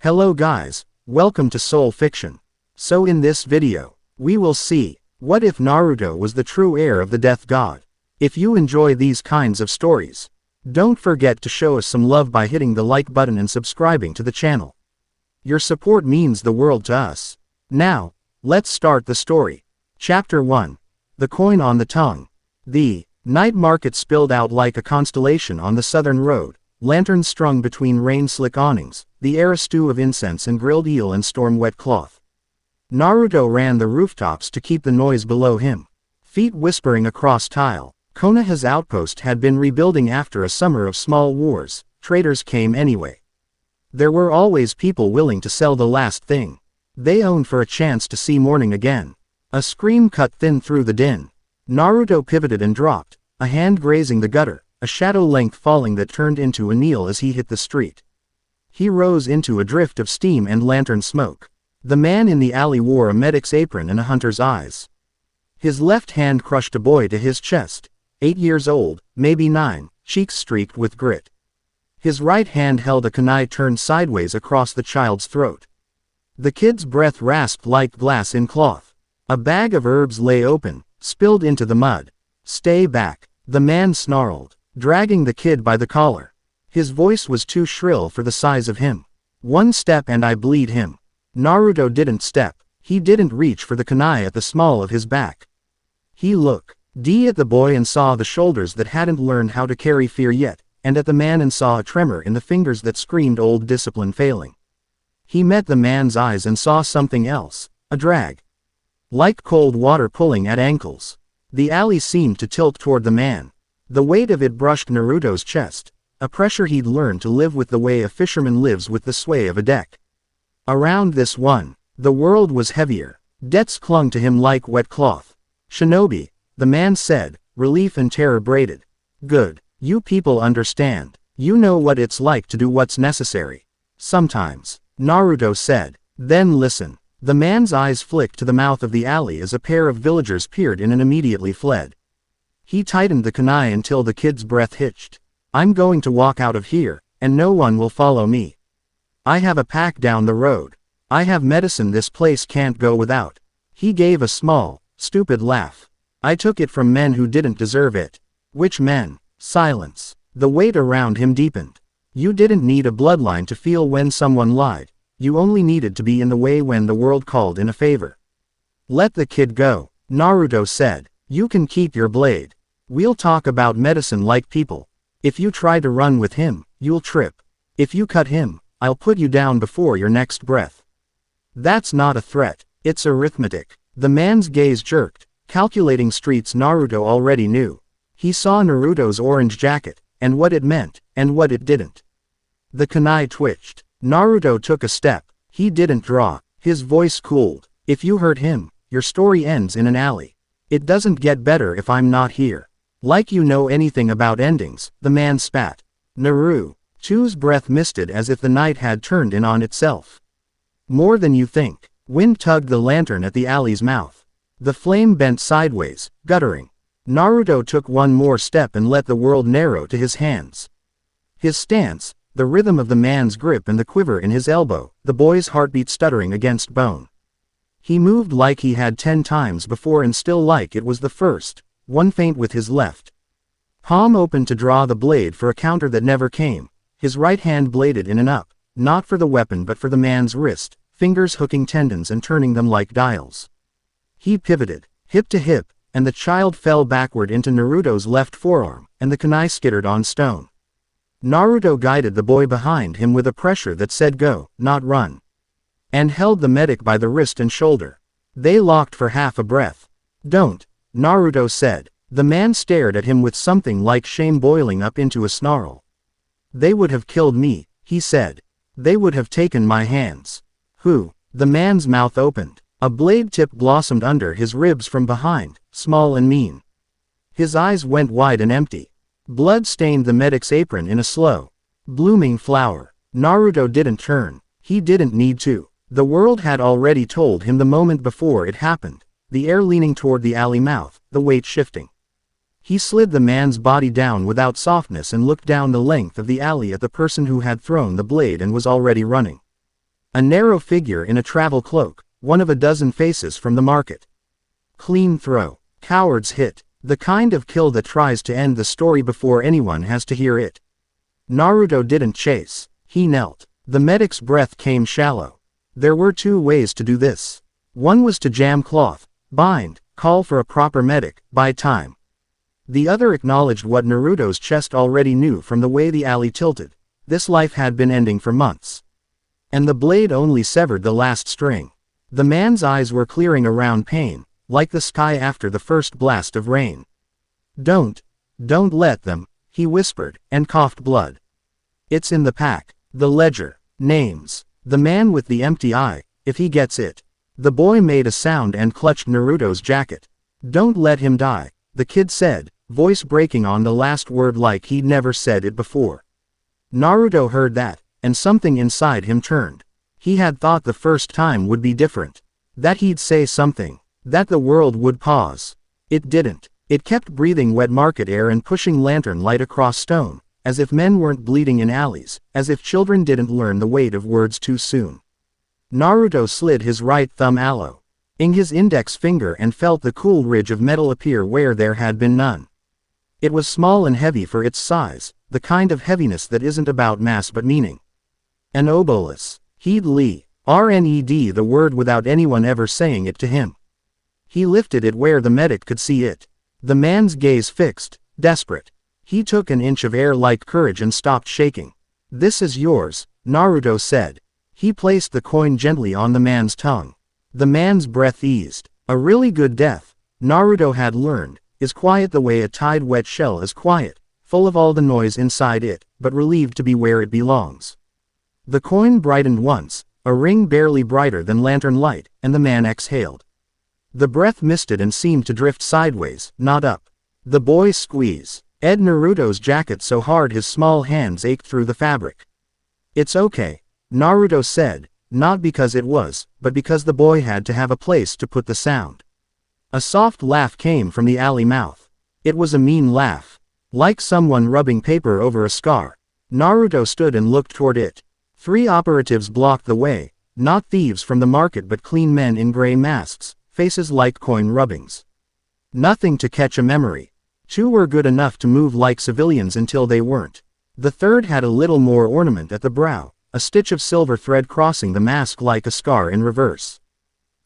Hello guys, welcome to Soul Fiction. So in this video, we will see, what if Naruto was the true heir of the Death God? If you enjoy these kinds of stories, don't forget to show us some love by hitting the like button and subscribing to the channel. Your support means the world to us. Now, let's start the story. Chapter 1. The Coin on the Tongue. The night market spilled out like a constellation on the southern road, lanterns strung between rain-slick awnings, the air a stew of incense and grilled eel and storm-wet cloth. Naruto ran the rooftops to keep the noise below him. Feet whispering across tile. Konoha's outpost had been rebuilding after a summer of small wars. Traders came anyway. There were always people willing to sell the last thing they owned for a chance to see morning again. A scream cut thin through the din. Naruto pivoted and dropped, a hand grazing the gutter, a shadow length falling that turned into a kneel as he hit the street. He rose into a drift of steam and lantern smoke. The man in the alley wore a medic's apron and a hunter's eyes. His left hand crushed a boy to his chest, 8 years old, maybe 9, cheeks streaked with grit. His right hand held a kunai turned sideways across the child's throat. The kid's breath rasped like glass in cloth. A bag of herbs lay open, spilled into the mud. "Stay back," the man snarled, dragging the kid by the collar. His voice was too shrill for the size of him. "One step and I bleed him." Naruto didn't step. He didn't reach for the kunai at the small of his back. He looked at the boy and saw the shoulders that hadn't learned how to carry fear yet, and at the man and saw a tremor in the fingers that screamed old discipline failing. He met the man's eyes and saw something else, a drag. Like cold water pulling at ankles. The alley seemed to tilt toward the man. The weight of it brushed Naruto's chest, a pressure he'd learned to live with the way a fisherman lives with the sway of a deck. Around this one, the world was heavier. Debts clung to him like wet cloth. "Shinobi," the man said, relief and terror braided. "Good. You people understand. You know what it's like to do what's necessary. Sometimes," Naruto said. "Then listen." The man's eyes flicked to the mouth of the alley as a pair of villagers peered in and immediately fled. He tightened the kunai until the kid's breath hitched. "I'm going to walk out of here, and no one will follow me. I have a pack down the road. I have medicine this place can't go without." He gave a small, stupid laugh. "I took it from men who didn't deserve it." "Which men?" Silence. The weight around him deepened. You didn't need a bloodline to feel when someone lied. You only needed to be in the way when the world called in a favor. "Let the kid go," Naruto said. "You can keep your blade. We'll talk about medicine like people. If you try to run with him, you'll trip. If you cut him, I'll put you down before your next breath." "That's not a threat, it's arithmetic." The man's gaze jerked, calculating streets Naruto already knew. He saw Naruto's orange jacket, and what it meant, and what it didn't. The kunai twitched. Naruto took a step. He didn't draw. His voice cooled. "If you hurt him, your story ends in an alley. It doesn't get better if I'm not here." "Like you know anything about endings," the man spat. Naruto's breath misted as if the night had turned in on itself. "More than you think." Wind tugged the lantern at the alley's mouth. The flame bent sideways, guttering. Naruto took one more step and let the world narrow to his hands. His stance, the rhythm of the man's grip and the quiver in his elbow, the boy's heartbeat stuttering against bone. He moved like he had 10 times before and still like it was the first, one feint with his left palm open to draw the blade for a counter that never came. His right hand bladed in and up, not for the weapon but for the man's wrist, fingers hooking tendons and turning them like dials. He pivoted, hip to hip, and the child fell backward into Naruto's left forearm, and the kunai skittered on stone. Naruto guided the boy behind him with a pressure that said go, not run. And held the medic by the wrist and shoulder. They locked for half a breath. "Don't," Naruto said. The man stared at him with something like shame boiling up into a snarl. "They would have killed me," he said. "They would have taken my hands." "Who?" The man's mouth opened. A blade tip blossomed under his ribs from behind, small and mean. His eyes went wide and empty. Blood stained the medic's apron in a slow, blooming flower. Naruto didn't turn. He didn't need to. The world had already told him the moment before it happened, the air leaning toward the alley mouth, the weight shifting. He slid the man's body down without softness and looked down the length of the alley at the person who had thrown the blade and was already running. A narrow figure in a travel cloak, one of a dozen faces from the market. Clean throw. Cowards hit. The kind of kill that tries to end the story before anyone has to hear it. Naruto didn't chase. He knelt. The medic's breath came shallow. There were two ways to do this. One was to jam cloth, bind, call for a proper medic, buy time. The other acknowledged what Naruto's chest already knew from the way the alley tilted. This life had been ending for months. And the blade only severed the last string. The man's eyes were clearing around pain, like the sky after the first blast of rain. Don't let them, he whispered, and coughed blood. It's in the pack. The ledger. Names. The man with the empty eye, if he gets it. The boy made a sound and clutched Naruto's jacket. Don't let him die, the kid said, voice breaking on the last word like he'd never said it before. Naruto heard that, and something inside him turned. He had thought the first time would be different. That he'd say something. That the world would pause. It didn't. It kept breathing wet market air and pushing lantern light across stone, as if men weren't bleeding in alleys, as if children didn't learn the weight of words too soon. Naruto slid his right thumb ing his index finger and felt the cool ridge of metal appear where there had been none. It was small and heavy for its size, the kind of heaviness that isn't about mass but meaning. An obolus. He'd read the word without anyone ever saying it to him. He lifted it where the medic could see it. The man's gaze fixed, desperate. He took an inch of air like courage and stopped shaking. This is yours, Naruto said. He placed the coin gently on the man's tongue. The man's breath eased. A really good death, Naruto had learned, is quiet the way a tied wet shell is quiet, full of all the noise inside it, but relieved to be where it belongs. The coin brightened once, a ring barely brighter than lantern light, and the man exhaled. The breath misted and seemed to drift sideways, not up. The boy squeezed Naruto's jacket so hard his small hands ached through the fabric. It's okay, Naruto said, not because it was, but because the boy had to have a place to put the sound. A soft laugh came from the alley mouth. It was a mean laugh. Like someone rubbing paper over a scar. Naruto stood and looked toward it. 3 operatives blocked the way, not thieves from the market but clean men in gray masks, faces like coin rubbings. Nothing to catch a memory. 2 were good enough to move like civilians until they weren't. The third had a little more ornament at the brow, a stitch of silver thread crossing the mask like a scar in reverse.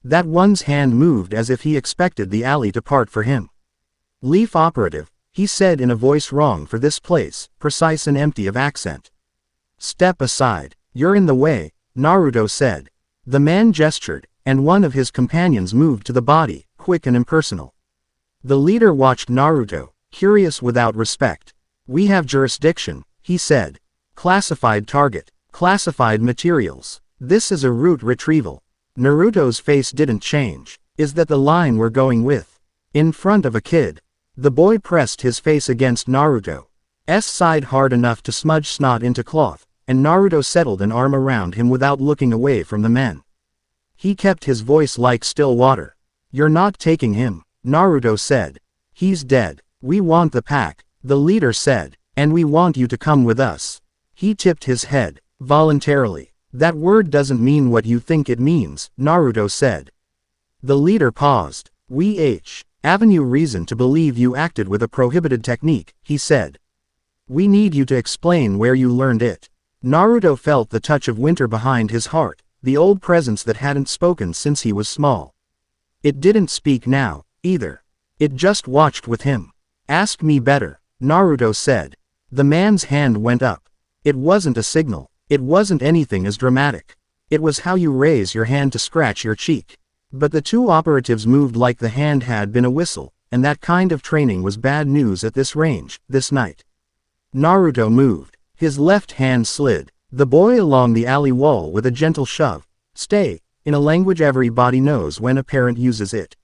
That one's hand moved as if he expected the alley to part for him. Leaf operative, he said in a voice wrong for this place, precise and empty of accent. Step aside, you're in the way, Naruto said. The man gestured, and one of his companions moved to the body, quick and impersonal. The leader watched Naruto, curious without respect. We have jurisdiction, he said. Classified target, classified materials. This is a route retrieval. Naruto's face didn't change. Is that the line we're going with? In front of a kid. The boy pressed his face against Naruto's side hard enough to smudge snot into cloth, and Naruto settled an arm around him without looking away from the men. He kept his voice like still water. You're not taking him, Naruto said. He's dead. We want the pack, the leader said, and we want you to come with us. He tipped his head, voluntarily. That word doesn't mean what you think it means, Naruto said. The leader paused. Avenue reason to believe you acted with a prohibited technique, he said. We need you to explain where you learned it. Naruto felt the touch of winter behind his heart, the old presence that hadn't spoken since he was small. It didn't speak now, either. It just watched with him. Ask me better, Naruto said. The man's hand went up. It wasn't a signal. It wasn't anything as dramatic. It was how you raise your hand to scratch your cheek. But the 2 operatives moved like the hand had been a whistle, and that kind of training was bad news at this range, this night. Naruto moved. His left hand slid the boy along the alley wall with a gentle shove. Stay, in a language everybody knows when a parent uses it.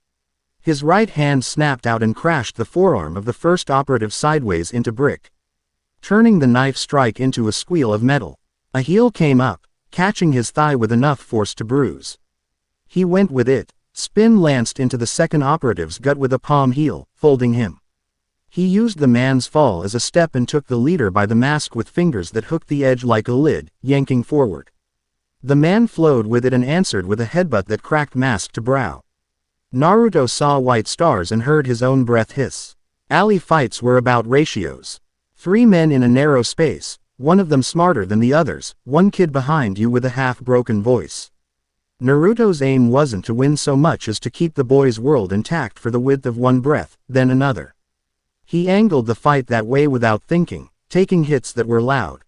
His right hand snapped out and crashed the forearm of the first operative sideways into brick, turning the knife strike into a squeal of metal. A heel came up, catching his thigh with enough force to bruise. He went with it. Spin lanced into the second operative's gut with a palm heel, folding him. He used the man's fall as a step and took the leader by the mask with fingers that hooked the edge like a lid, yanking forward. The man flowed with it and answered with a headbutt that cracked masked brow. Naruto saw white stars and heard his own breath hiss. Alley fights were about ratios. 3 men in a narrow space, one of them smarter than the others, one kid behind you with a half-broken voice. Naruto's aim wasn't to win so much as to keep the boy's world intact for the width of one breath, then another. He angled the fight that way without thinking, taking hits that were loud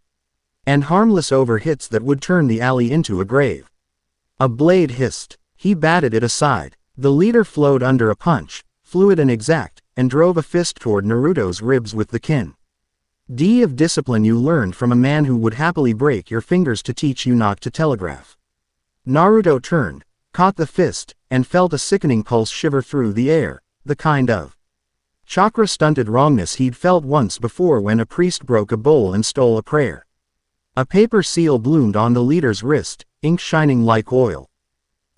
and harmless over hits that would turn the alley into a grave. A blade hissed. He batted it aside. The leader flowed under a punch, fluid and exact, and drove a fist toward Naruto's ribs with the kin. D of discipline you learned from a man who would happily break your fingers to teach you not to telegraph. Naruto turned, caught the fist, and felt a sickening pulse shiver through the air, the kind of chakra-stunted wrongness he'd felt once before when a priest broke a bowl and stole a prayer. A paper seal bloomed on the leader's wrist, ink shining like oil.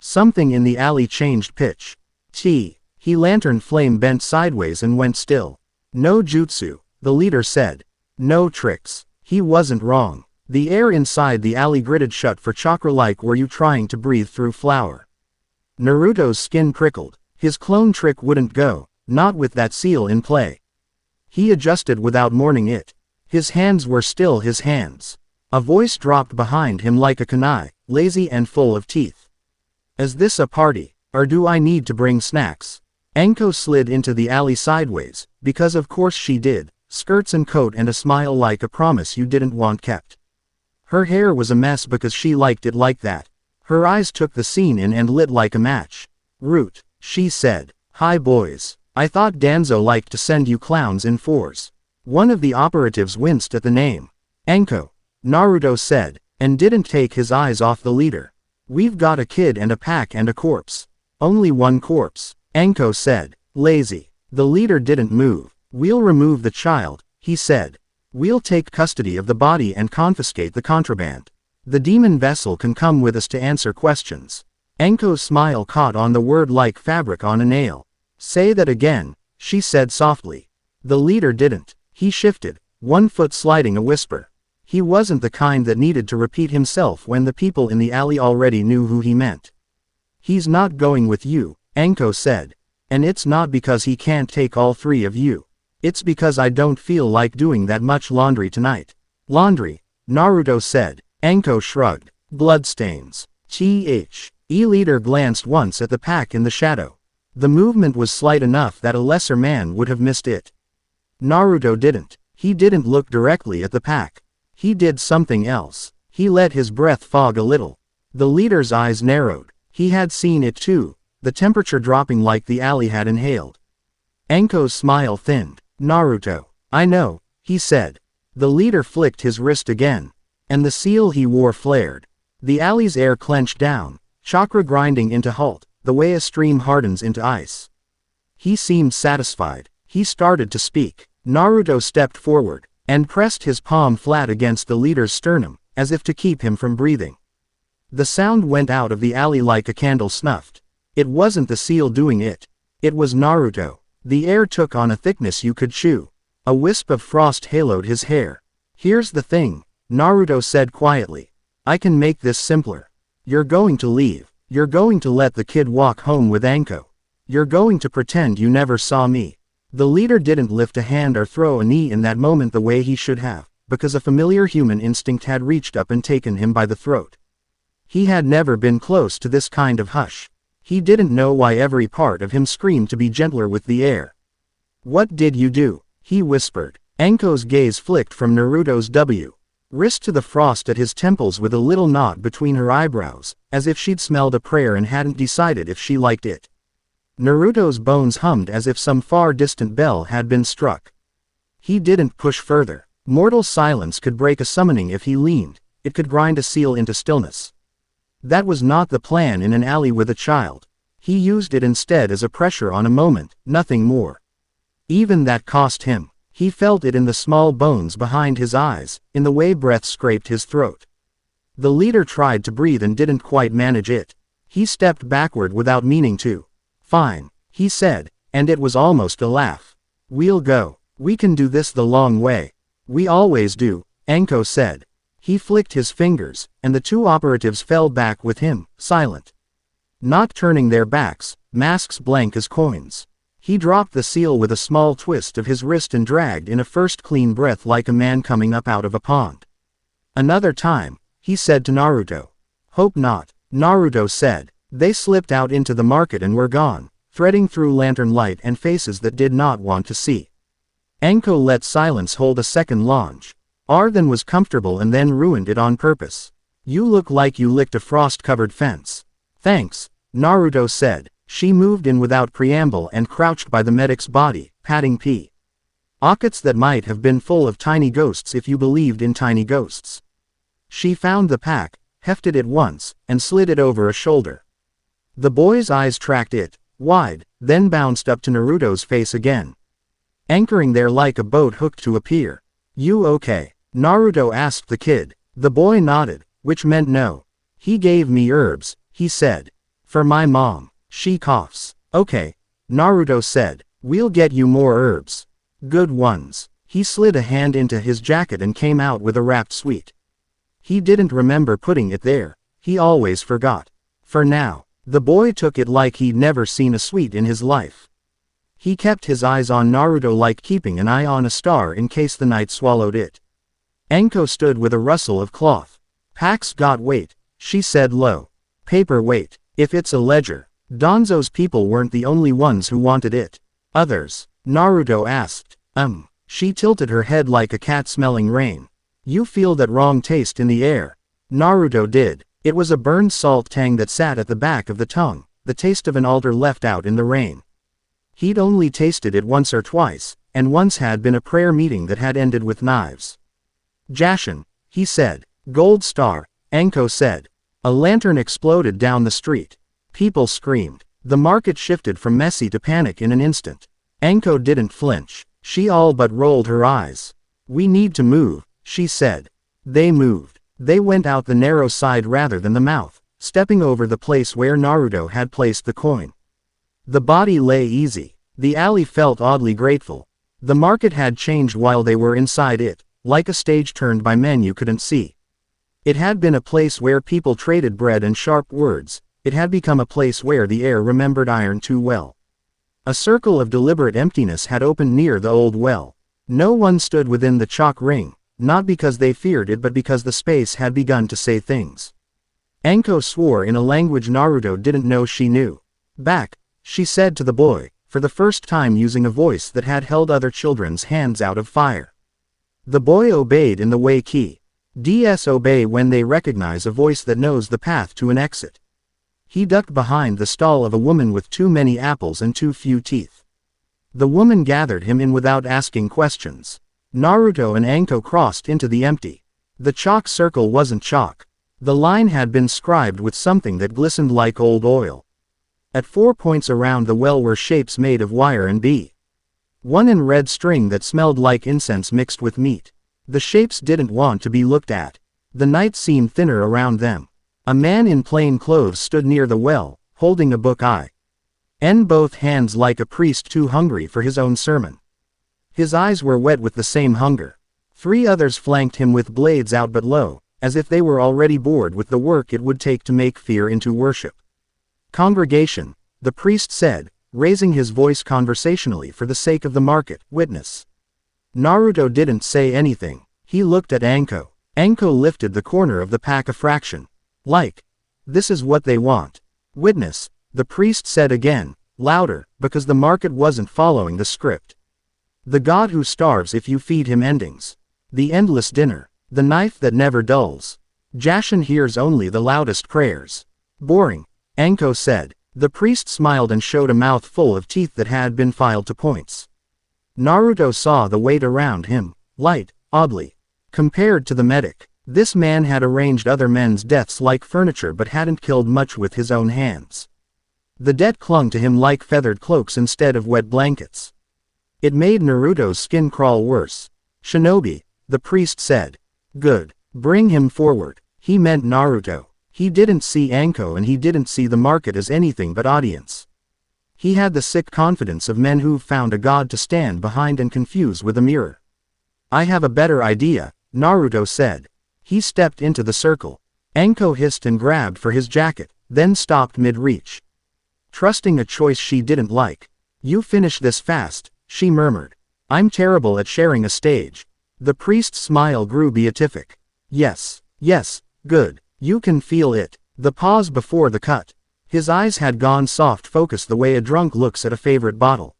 Something in the alley changed pitch. He lantern flame bent sideways and went still. No jutsu, the leader said. No tricks. He wasn't wrong. The air inside the alley gritted shut for chakra-like were you trying to breathe through flour. Naruto's skin prickled. His clone trick wouldn't go, not with that seal in play. He adjusted without mourning it. His hands were still his hands. A voice dropped behind him like a kunai, lazy and full of teeth. Is this a party, or do I need to bring snacks? Anko slid into the alley sideways, because of course she did, skirts and coat and a smile like a promise you didn't want kept. Her hair was a mess because she liked it like that. Her eyes took the scene in and lit like a match. Root, she said. Hi boys. I thought Danzo liked to send you clowns in 4s. One of the operatives winced at the name. Anko, Naruto said, and didn't take his eyes off the leader. We've got a kid and a pack and a corpse. Only one corpse, Anko said. Lazy. The leader didn't move. We'll remove the child, he said. We'll take custody of the body and confiscate the contraband. The demon vessel can come with us to answer questions. Anko's smile caught on the word like fabric on a nail. Say that again, she said softly. The leader didn't. He shifted, one foot sliding a whisper. He wasn't the kind that needed to repeat himself when the people in the alley already knew who he meant. He's not going with you, Anko said. And it's not because he can't take all 3 of you. It's because I don't feel like doing that much laundry tonight. Laundry, Naruto said. Anko shrugged. Bloodstains. Leader glanced once at the pack in the shadow. The movement was slight enough that a lesser man would have missed it. Naruto didn't. He didn't look directly at the pack. He did something else. He let his breath fog a little. The leader's eyes narrowed. He had seen it too, the temperature dropping like the alley had inhaled. Anko's smile thinned. Naruto. I know, he said. The leader flicked his wrist again. And the seal he wore flared. The alley's air clenched down, chakra grinding into halt, the way a stream hardens into ice. He seemed satisfied. He started to speak. Naruto stepped forward and pressed his palm flat against the leader's sternum, as if to keep him from breathing. The sound went out of the alley like a candle snuffed. It wasn't the seal doing it. It was Naruto. The air took on a thickness you could chew. A wisp of frost haloed his hair. Here's the thing, Naruto said quietly. I can make this simpler. You're going to leave. You're going to let the kid walk home with Anko. You're going to pretend you never saw me. The leader didn't lift a hand or throw a knee in that moment the way he should have, because a familiar human instinct had reached up and taken him by the throat. He had never been close to this kind of hush. He didn't know why every part of him screamed to be gentler with the air. What did you do? He whispered. Anko's gaze flicked from Naruto's wrist to the frost at his temples with a little knot between her eyebrows, as if she'd smelled a prayer and hadn't decided if she liked it. Naruto's bones hummed as if some far-distant bell had been struck. He didn't push further. Mortal silence could break a summoning if he leaned. It could grind a seal into stillness. That was not the plan in an alley with a child. He used it instead as a pressure on a moment, nothing more. Even that cost him. He felt it in the small bones behind his eyes, in the way breath scraped his throat. The leader tried to breathe and didn't quite manage it. He stepped backward without meaning to. Fine, he said, and it was almost a laugh. We'll go. We can do this the long way. We always do, Anko said. He flicked his fingers, and the two operatives fell back with him, silent. Not turning their backs, masks blank as coins. He dropped the seal with a small twist of his wrist and dragged in a first clean breath like a man coming up out of a pond. Another time, he said to Naruto. Hope not, Naruto said. They slipped out into the market and were gone, threading through lantern light and faces that did not want to see. Anko let silence hold a second launch. Arthan was comfortable and then ruined it on purpose. You look like you licked a frost-covered fence. Thanks, Naruto said. She moved in without preamble and crouched by the medic's body, patting pockets that might have been full of tiny ghosts if you believed in tiny ghosts. She found the pack, hefted it once, and slid it over a shoulder. The boy's eyes tracked it, wide, then bounced up to Naruto's face again. Anchoring there like a boat hooked to a pier. You okay? Naruto asked the kid. The boy nodded, which meant no. He gave me herbs, he said. For my mom. She coughs. Okay, Naruto said. We'll get you more herbs. Good ones. He slid a hand into his jacket and came out with a wrapped sweet. He didn't remember putting it there. He always forgot. For now, the boy took it like he'd never seen a sweet in his life. He kept his eyes on Naruto like keeping an eye on a star in case the night swallowed it. Anko stood with a rustle of cloth. Pax got weight, she said low. Paper weight. If it's a ledger. Danzo's people weren't the only ones who wanted it. Others? Naruto asked. She tilted her head like a cat smelling rain. You feel that wrong taste in the air. Naruto did. It was a burned salt tang that sat at the back of the tongue, the taste of an altar left out in the rain. He'd only tasted it once or twice, and once had been a prayer meeting that had ended with knives. Jashin, he said. Gold star, Anko said. A lantern exploded down the street. People screamed. The market shifted from messy to panic in an instant. Anko didn't flinch. She all but rolled her eyes. We need to move, she said. They moved. They went out the narrow side rather than the mouth, stepping over the place where Naruto had placed the coin. The body lay easy. The alley felt oddly grateful. The market had changed while they were inside it, like a stage turned by men you couldn't see. It had been a place where people traded bread and sharp words. It had become a place where the air remembered iron too well. A circle of deliberate emptiness had opened near the old well. No one stood within the chalk ring, not because they feared it but because the space had begun to say things. Anko swore in a language Naruto didn't know she knew. Back, she said to the boy, for the first time using a voice that had held other children's hands out of fire. The boy obeyed in the way ds obey when they recognize a voice that knows the path to an exit. He ducked behind the stall of a woman with too many apples and too few teeth. The woman gathered him in without asking questions. Naruto and Anko crossed into the empty. The chalk circle wasn't chalk. The line had been scribed with something that glistened like old oil. At 4 points around the well were shapes made of wire and one in red string that smelled like incense mixed with meat. The shapes didn't want to be looked at. The night seemed thinner around them. A man in plain clothes stood near the well, holding a book in both hands like a priest too hungry for his own sermon. His eyes were wet with the same hunger. 3 others flanked him with blades out but low, as if they were already bored with the work it would take to make fear into worship. Congregation, the priest said, raising his voice conversationally for the sake of the market, witness. Naruto didn't say anything. He looked at Anko. Anko lifted the corner of the pack a fraction. Like. This is what they want. Witness, the priest said again, louder, because the market wasn't following the script. The god who starves if you feed him endings. The endless dinner. The knife that never dulls. Jashin hears only the loudest prayers. Boring, Anko said. The priest smiled and showed a mouth full of teeth that had been filed to points. Naruto saw the weight around him, light, oddly. Compared to the medic, this man had arranged other men's deaths like furniture but hadn't killed much with his own hands. The dead clung to him like feathered cloaks instead of wet blankets. It made Naruto's skin crawl worse. Shinobi, the priest said. Good. Bring him forward. He meant Naruto. He didn't see Anko and he didn't see the market as anything but audience. He had the sick confidence of men who've found a god to stand behind and confuse with a mirror. I have a better idea, Naruto said. He stepped into the circle. Anko hissed and grabbed for his jacket, then stopped mid-reach. Trusting a choice she didn't like. You finish this fast, she murmured. I'm terrible at sharing a stage. The priest's smile grew beatific. Yes, good. You can feel it. The pause before the cut. His eyes had gone soft focus the way a drunk looks at a favorite bottle.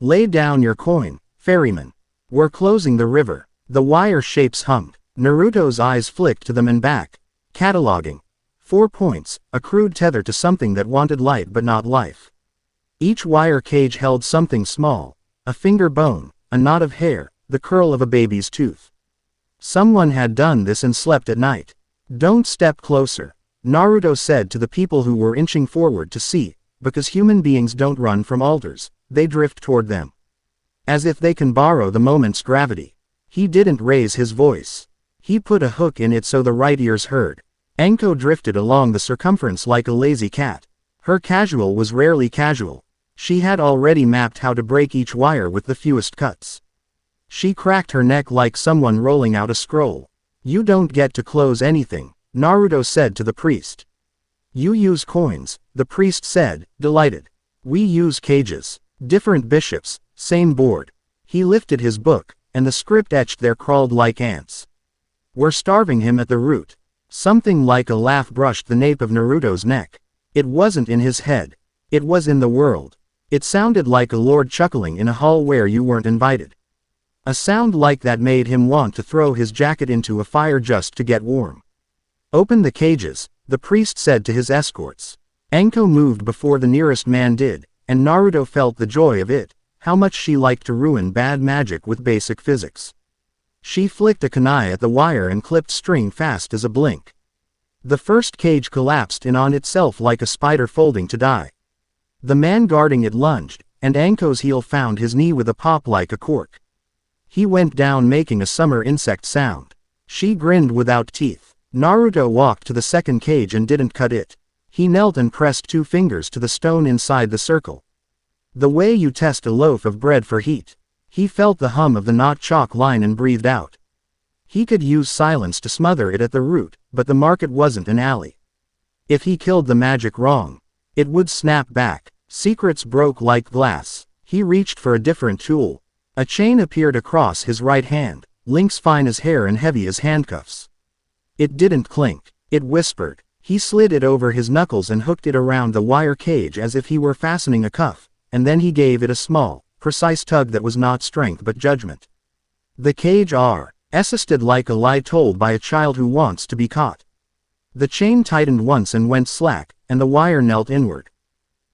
Lay down your coin, ferryman. We're closing the river. The wire shapes hummed. Naruto's eyes flicked to them and back. Cataloging. 4 points, a crude tether to something that wanted light but not life. Each wire cage held something small. A finger bone, a knot of hair, the curl of a baby's tooth. Someone had done this and slept at night. Don't step closer, Naruto said to the people who were inching forward to see, because human beings don't run from altars, they drift toward them. As if they can borrow the moment's gravity. He didn't raise his voice. He put a hook in it so the right ears heard. Anko drifted along the circumference like a lazy cat. Her casual was rarely casual. She had already mapped how to break each wire with the fewest cuts. She cracked her neck like someone rolling out a scroll. You don't get to close anything, Naruto said to the priest. You use coins, the priest said, delighted. We use cages. Different bishops, same board. He lifted his book, and the script etched there crawled like ants. We're starving him at the root. Something like a laugh brushed the nape of Naruto's neck. It wasn't in his head. It was in the world. It sounded like a lord chuckling in a hall where you weren't invited. A sound like that made him want to throw his jacket into a fire just to get warm. Open the cages, the priest said to his escorts. Anko moved before the nearest man did, and Naruto felt the joy of it, how much she liked to ruin bad magic with basic physics. She flicked a kunai at the wire and clipped string fast as a blink. The first cage collapsed in on itself like a spider folding to die. The man guarding it lunged, and Anko's heel found his knee with a pop like a cork. He went down making a summer insect sound. She grinned without teeth. Naruto walked to the second cage and didn't cut it. He knelt and pressed 2 fingers to the stone inside the circle. The way you test a loaf of bread for heat. He felt the hum of the not chalk line and breathed out. He could use silence to smother it at the root, but the market wasn't an alley. If he killed the magic wrong, it would snap back. Secrets broke like glass. He reached for a different tool. A chain appeared across his right hand, links fine as hair and heavy as handcuffs. It didn't clink. It whispered. He slid it over his knuckles and hooked it around the wire cage as if he were fastening a cuff, and then he gave it a small, precise tug that was not strength but judgment. The cage assisted like a lie told by a child who wants to be caught. The chain tightened once and went slack, and the wire knelt inward.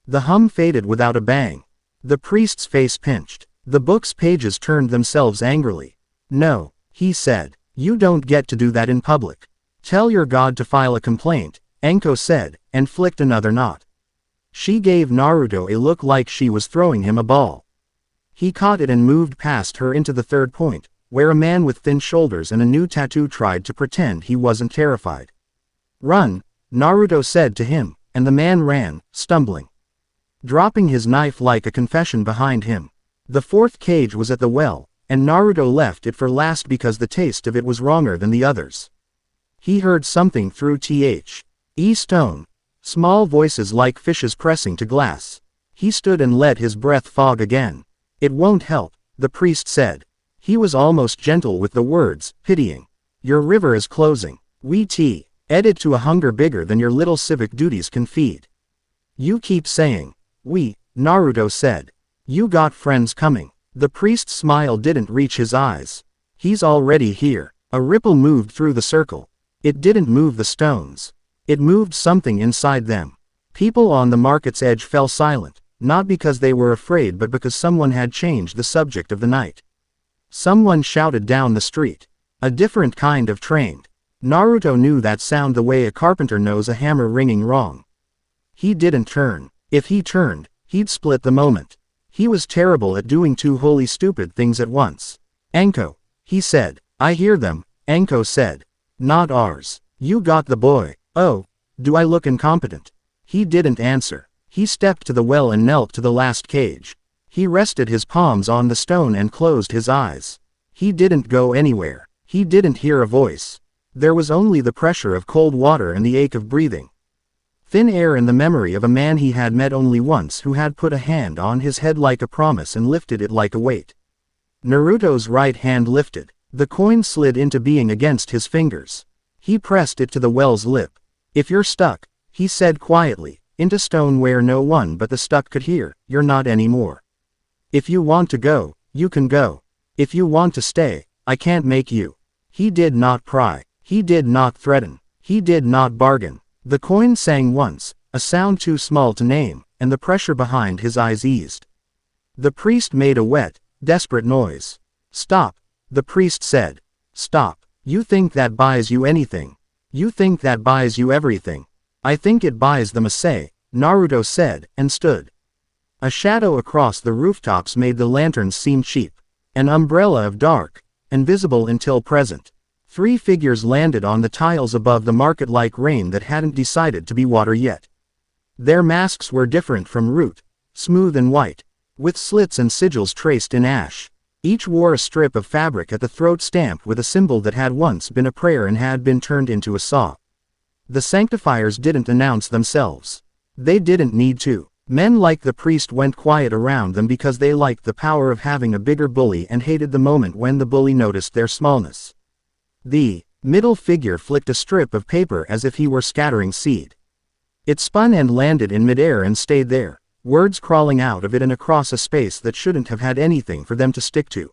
The hum faded without a bang. The priest's face pinched. The book's pages turned themselves angrily. No, he said. You don't get to do that in public. Tell your god to file a complaint, Anko said, and flicked another knot. She gave Naruto a look like she was throwing him a ball. He caught it and moved past her into the third point, where a man with thin shoulders and a new tattoo tried to pretend he wasn't terrified. Run, Naruto said to him, and the man ran, stumbling, dropping his knife like a confession behind him. The fourth cage was at the well, and Naruto left it for last because the taste of it was wronger than the others. He heard something through stone. Small voices like fishes pressing to glass. He stood and let his breath fog again. It won't help, the priest said. He was almost gentle with the words, pitying. Your river is closing. We added to a hunger bigger than your little civic duties can feed. You keep saying, we, Naruto said. You got friends coming. The priest's smile didn't reach his eyes. He's already here. A ripple moved through the circle. It didn't move the stones. It moved something inside them. People on the market's edge fell silent, not because they were afraid but because someone had changed the subject of the night. Someone shouted down the street. A different kind of trained. Naruto knew that sound the way a carpenter knows a hammer ringing wrong. He didn't turn. If he turned, he'd split the moment. He was terrible at doing 2 wholly stupid things at once. Anko, he said. I hear them, Anko said. Not ours. You got the boy. Oh, do I look incompetent? He didn't answer. He stepped to the well and knelt to the last cage. He rested his palms on the stone and closed his eyes. He didn't go anywhere. He didn't hear a voice. There was only the pressure of cold water and the ache of breathing. Thin air and the memory of a man he had met only once who had put a hand on his head like a promise and lifted it like a weight. Naruto's right hand lifted. The coin slid into being against his fingers. He pressed it to the well's lip. "If you're stuck," he said quietly, into stone where no one but the stuck could hear, "you're not anymore. If you want to go, you can go. If you want to stay, I can't make you." He did not pry. He did not threaten. He did not bargain. The coin sang once, a sound too small to name, and the pressure behind his eyes eased. The priest made a wet, desperate noise. "Stop," the priest said. "Stop. You think that buys you anything. You think that buys you everything. I think it buys them a say," Naruto said, and stood. A shadow across the rooftops made the lanterns seem cheap. An umbrella of dark, invisible until present. 3 figures landed on the tiles above the market like rain that hadn't decided to be water yet. Their masks were different from root, smooth and white, with slits and sigils traced in ash. Each wore a strip of fabric at the throat stamped with a symbol that had once been a prayer and had been turned into a saw. The sanctifiers didn't announce themselves. They didn't need to. Men like the priest went quiet around them because they liked the power of having a bigger bully and hated the moment when the bully noticed their smallness. The middle figure flicked a strip of paper as if he were scattering seed. It spun and landed in midair and stayed there, words crawling out of it and across a space that shouldn't have had anything for them to stick to.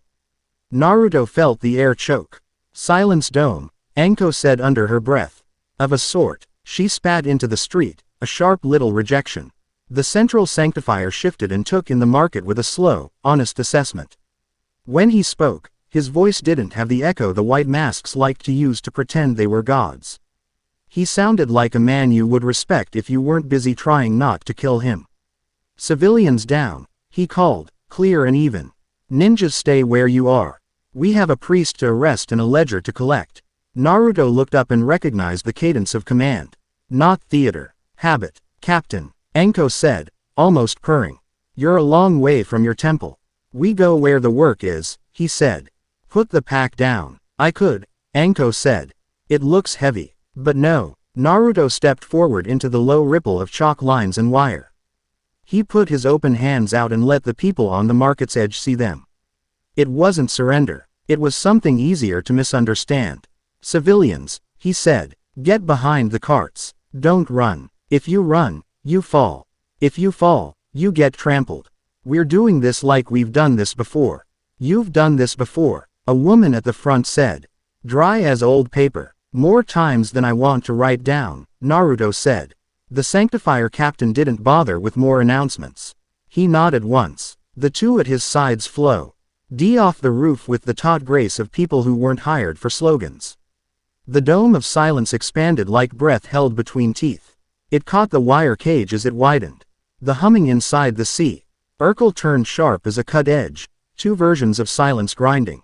Naruto felt the air choke. "Silence, Dome," Anko said under her breath. "Of a sort." She spat into the street, a sharp little rejection. The central sanctifier shifted and took in the market with a slow, honest assessment. When he spoke, his voice didn't have the echo the white masks liked to use to pretend they were gods. He sounded like a man you would respect if you weren't busy trying not to kill him. "Civilians down," he called, clear and even. "Ninjas stay where you are. We have a priest to arrest and a ledger to collect." Naruto looked up and recognized the cadence of command. "Not theater. Habit, Captain," Anko said, almost purring. "You're a long way from your temple. We go where the work is," he said. "Put the pack down." "I could," Anko said. "It looks heavy." "But no." Naruto stepped forward into the low ripple of chalk lines and wire. He put his open hands out and let the people on the market's edge see them. It wasn't surrender. It was something easier to misunderstand. "Civilians," he said, "get behind the carts. Don't run. If you run, you fall. If you fall, you get trampled. We're doing this like we've done this before." "You've done this before," a woman at the front said. "Dry as old paper. More times than I want to write down," Naruto said. The Sanctifier captain didn't bother with more announcements. He nodded once. The two at his sides flow. D off the roof with the taut grace of people who weren't hired for slogans. The dome of silence expanded like breath held between teeth. It caught the wire cage as it widened. The humming inside the sea. Urkel turned sharp as a cut edge, 2 versions of silence grinding.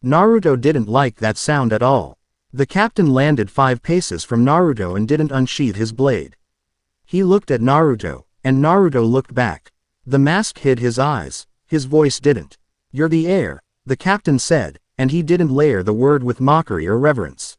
Naruto didn't like that sound at all. The captain landed 5 paces from Naruto and didn't unsheath his blade. He looked at Naruto, and Naruto looked back. The mask hid his eyes, his voice didn't. "You're the heir," the captain said, and he didn't layer the word with mockery or reverence.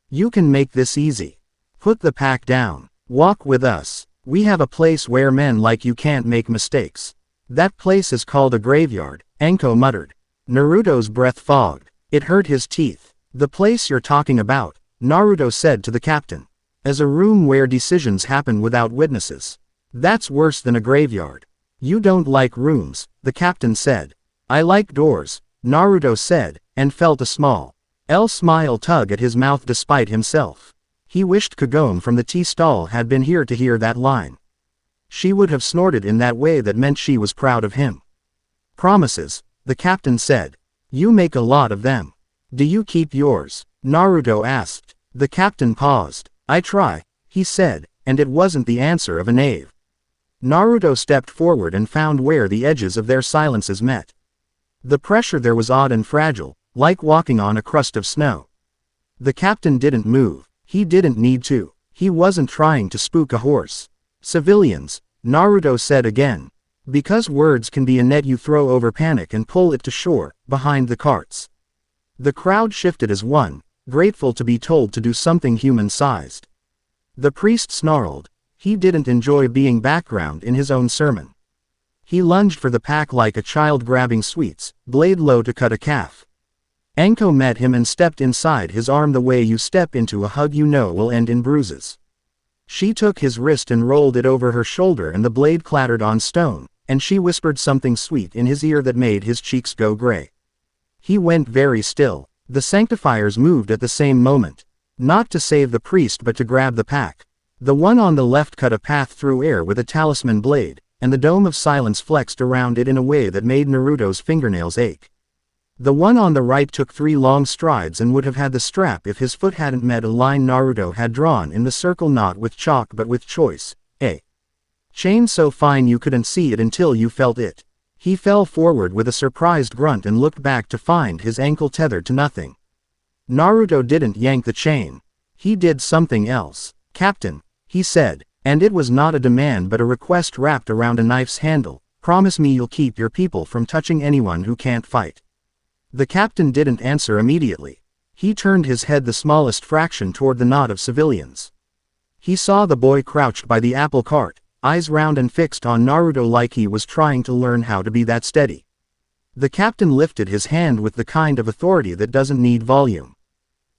"You can make this easy. Put the pack down. Walk with us. We have a place where men like you can't make mistakes." "That place is called a graveyard," Anko muttered. Naruto's breath fogged. It hurt his teeth. "The place you're talking about," Naruto said to the captain. "Is a room where decisions happen without witnesses. That's worse than a graveyard." "You don't like rooms," the captain said. "I like doors," Naruto said, and felt a small smile tug at his mouth despite himself. He wished Kagome from the tea stall had been here to hear that line. She would have snorted in that way that meant she was proud of him. "Promises," the captain said. "You make a lot of them. Do you keep yours?" Naruto asked. The captain paused. "I try," he said, and it wasn't the answer of a knave. Naruto stepped forward and found where the edges of their silences met. The pressure there was odd and fragile, like walking on a crust of snow. The captain didn't move. He didn't need to. He wasn't trying to spook a horse. "Civilians," Naruto said again. "Because words can be a net you throw over panic and pull it to shore, behind the carts." The crowd shifted as one, grateful to be told to do something human-sized. The priest snarled. He didn't enjoy being background in his own sermon. He lunged for the pack like a child grabbing sweets, blade low to cut a calf. Anko met him and stepped inside his arm the way you step into a hug you know will end in bruises. She took his wrist and rolled it over her shoulder and the blade clattered on stone, and she whispered something sweet in his ear that made his cheeks go gray. He went very still. The sanctifiers moved at the same moment. Not to save the priest but to grab the pack. The one on the left cut a path through air with a talisman blade, and the dome of silence flexed around it in a way that made Naruto's fingernails ache. The one on the right took 3 long strides and would have had the strap if his foot hadn't met a line Naruto had drawn in the circle, not with chalk but with choice. A chain so fine you couldn't see it until you felt it. He fell forward with a surprised grunt and looked back to find his ankle tethered to nothing. Naruto didn't yank the chain. He did something else. "Captain," he said, and it was not a demand but a request wrapped around a knife's handle, "promise me you'll keep your people from touching anyone who can't fight." The captain didn't answer immediately. He turned his head the smallest fraction toward the knot of civilians. He saw the boy crouched by the apple cart, eyes round and fixed on Naruto like he was trying to learn how to be that steady. The captain lifted his hand with the kind of authority that doesn't need volume.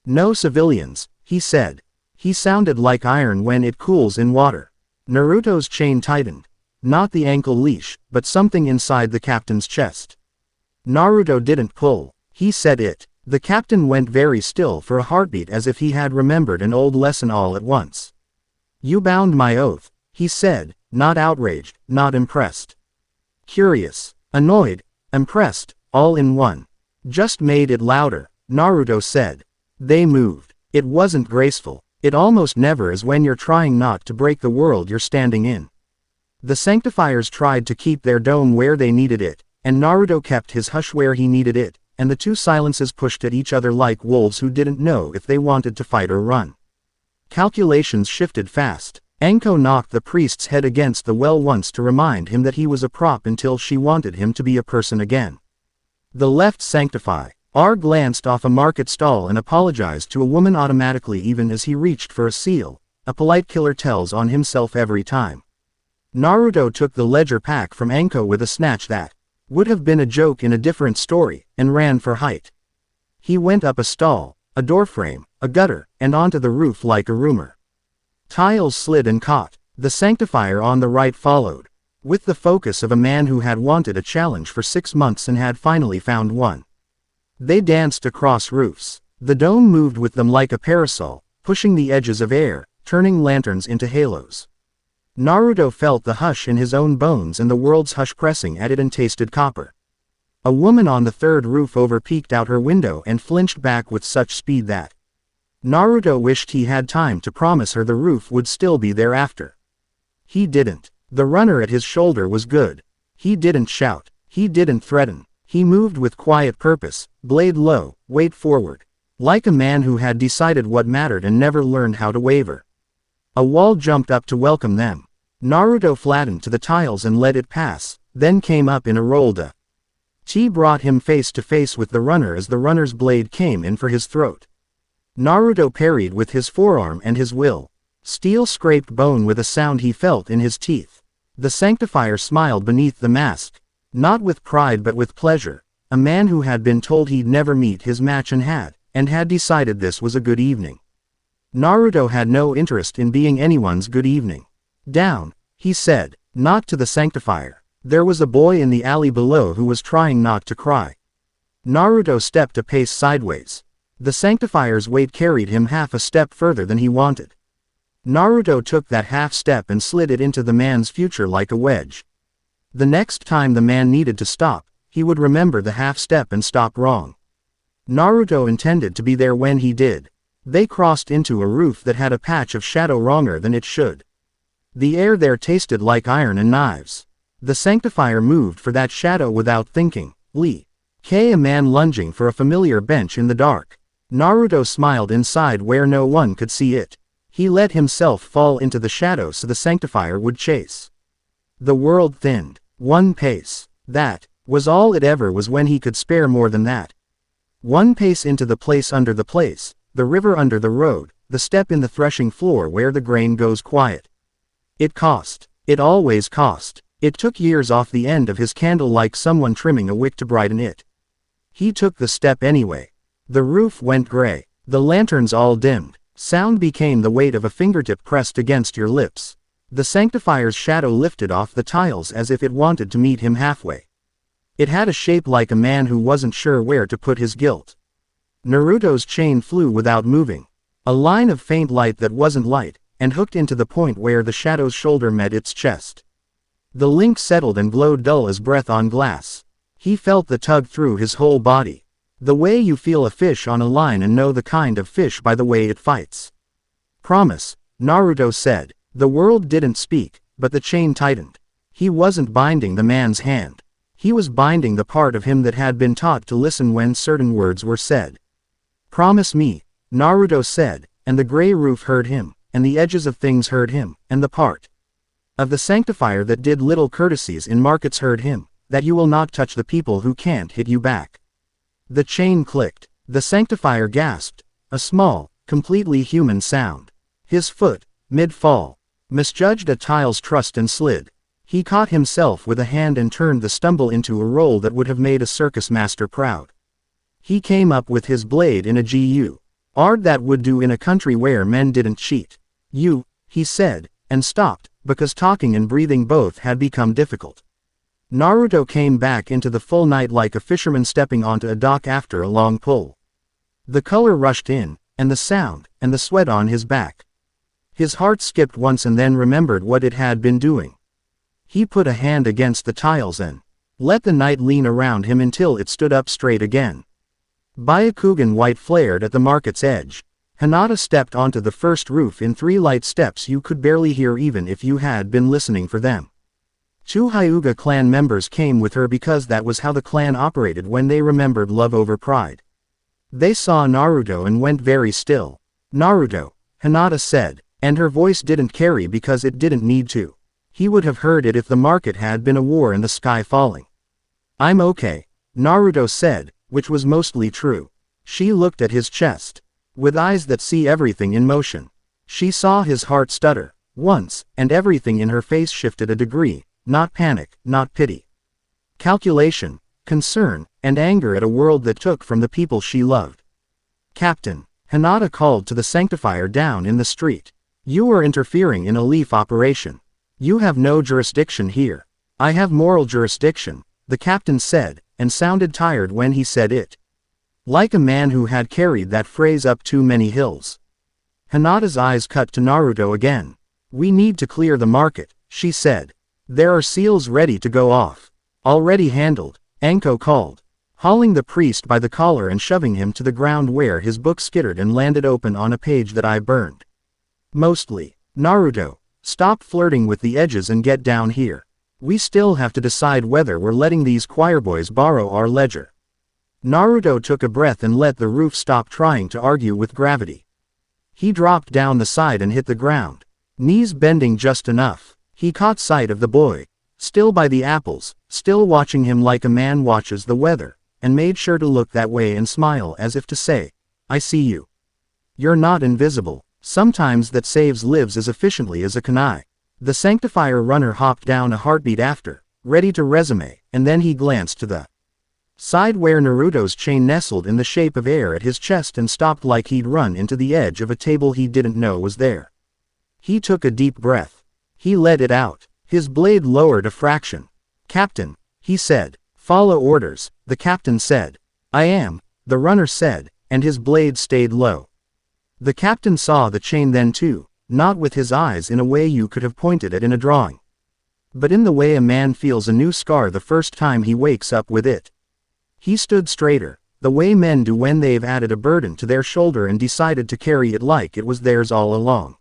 "No civilians," he said. He sounded like iron when it cools in water. Naruto's chain tightened. Not the ankle leash, but something inside the captain's chest. Naruto didn't pull. He said it. The captain went very still for a heartbeat as if he had remembered an old lesson all at once. "You bound my oath," he said, not outraged, not impressed. Curious, annoyed, impressed, all in one. "Just made it louder," Naruto said. They moved. It wasn't graceful. It almost never is when you're trying not to break the world you're standing in. The sanctifiers tried to keep their dome where they needed it, and Naruto kept his hush where he needed it, and the two silences pushed at each other like wolves who didn't know if they wanted to fight or run. Calculations shifted fast. Anko knocked the priest's head against the well once to remind him that he was a prop until she wanted him to be a person again. The left sanctify. R glanced off a market stall and apologized to a woman automatically even as he reached for a seal. A polite killer tells on himself every time. Naruto took the ledger pack from Anko with a snatch that would have been a joke in a different story, and ran for height. He went up a stall, a doorframe, a gutter, and onto the roof like a rumor. Tiles slid and caught. The sanctifier on the right followed, with the focus of a man who had wanted a challenge for 6 months and had finally found one. They danced across roofs. The dome moved with them like a parasol, pushing the edges of air, turning lanterns into halos. Naruto felt the hush in his own bones and the world's hush pressing at it and tasted copper. A woman on the third roof over peeked out her window and flinched back with such speed that Naruto wished he had time to promise her the roof would still be there after. He didn't. The runner at his shoulder was good. He didn't shout. He didn't threaten. He moved with quiet purpose, blade low, weight forward. Like a man who had decided what mattered and never learned how to waver. A wall jumped up to welcome them. Naruto flattened to the tiles and let it pass, then came up in a roll-da. T brought him face to face with the runner as the runner's blade came in for his throat. Naruto parried with his forearm and his will. Steel scraped bone with a sound he felt in his teeth. The sanctifier smiled beneath the mask. Not with pride but with pleasure. A man who had been told he'd never meet his match and had decided this was a good evening. Naruto had no interest in being anyone's good evening. "Down," he said, not to the sanctifier. There was a boy in the alley below who was trying not to cry. Naruto stepped a pace sideways. The sanctifier's weight carried him half a step further than he wanted. Naruto took that half step and slid it into the man's future like a wedge. The next time the man needed to stop, he would remember the half step and stop wrong. Naruto intended to be there when he did. They crossed into a roof that had a patch of shadow wronger than it should. The air there tasted like iron and knives. The sanctifier moved for that shadow without thinking. A man lunging for a familiar bench in the dark. Naruto smiled inside where no one could see it. He let himself fall into the shadow so the sanctifier would chase. The world thinned. 1 pace. That was all it ever was when he could spare more than that. 1 pace into the place under the place, the river under the road, the step in the threshing floor where the grain goes quiet. It cost. It always cost. It took years off the end of his candle like someone trimming a wick to brighten it. He took the step anyway. The roof went gray. The lanterns all dimmed. Sound became the weight of a fingertip pressed against your lips. The sanctifier's shadow lifted off the tiles as if it wanted to meet him halfway. It had a shape like a man who wasn't sure where to put his guilt. Naruto's chain flew without moving. A line of faint light that wasn't light, and hooked into the point where the shadow's shoulder met its chest. The link settled and glowed dull as breath on glass. He felt the tug through his whole body. The way you feel a fish on a line and know the kind of fish by the way it fights. Promise, Naruto said. The world didn't speak, but the chain tightened. He wasn't binding the man's hand. He was binding the part of him that had been taught to listen when certain words were said. Promise me, Naruto said, and the gray roof heard him, and the edges of things heard him, and the part of the sanctifier that did little courtesies in markets heard him, that you will not touch the people who can't hit you back. The chain clicked. The sanctifier gasped. A small, completely human sound. His foot, mid-fall, misjudged a tile's trust and slid. He caught himself with a hand and turned the stumble into a roll that would have made a circus master proud. He came up with his blade in a ard that would do in a country where men didn't cheat. He said, and stopped, because talking and breathing both had become difficult. Naruto came back into the full night like a fisherman stepping onto a dock after a long pull. The color rushed in, and the sound, and the sweat on his back. His heart skipped once and then remembered what it had been doing. He put a hand against the tiles and let the night lean around him until it stood up straight again. Byakugan white flared at the market's edge. Hinata stepped onto the first roof in 3 light steps you could barely hear even if you had been listening for them. 2 Hyuga clan members came with her because that was how the clan operated when they remembered love over pride. They saw Naruto and went very still. Naruto, Hinata said, and her voice didn't carry because it didn't need to. He would have heard it if the market had been a war and the sky falling. I'm okay, Naruto said, which was mostly true. She looked at his chest. With eyes that see everything in motion. She saw his heart stutter, once, and everything in her face shifted a degree, not panic, not pity. Calculation, concern, and anger at a world that took from the people she loved. Captain, Hinata called to the sanctifier down in the street. You are interfering in a leaf operation. You have no jurisdiction here. I have moral jurisdiction, the captain said, and sounded tired when he said it. Like a man who had carried that phrase up too many hills. Hinata's eyes cut to Naruto again. We need to clear the market, she said. There are seals ready to go off. Already handled, Anko called, hauling the priest by the collar and shoving him to the ground where his book skittered and landed open on a page that I burned. Mostly, Naruto, stop flirting with the edges and get down here. We still have to decide whether we're letting these choirboys borrow our ledger. Naruto took a breath and let the roof stop trying to argue with gravity. He dropped down the side and hit the ground, knees bending just enough. He caught sight of the boy, still by the apples, still watching him like a man watches the weather, and made sure to look that way and smile as if to say, I see you. You're not invisible. Sometimes that saves lives as efficiently as a kunai. The sanctifier runner hopped down a heartbeat after, ready to resume, and then he glanced to the side where Naruto's chain nestled in the shape of air at his chest and stopped like he'd run into the edge of a table he didn't know was there. He took a deep breath. He let it out. His blade lowered a fraction. Captain, he said. Follow orders, the captain said. I am, the runner said, and his blade stayed low. The captain saw the chain then too, not with his eyes in a way you could have pointed at in a drawing. But in the way a man feels a new scar the first time he wakes up with it. He stood straighter, the way men do when they've added a burden to their shoulder and decided to carry it like it was theirs all along.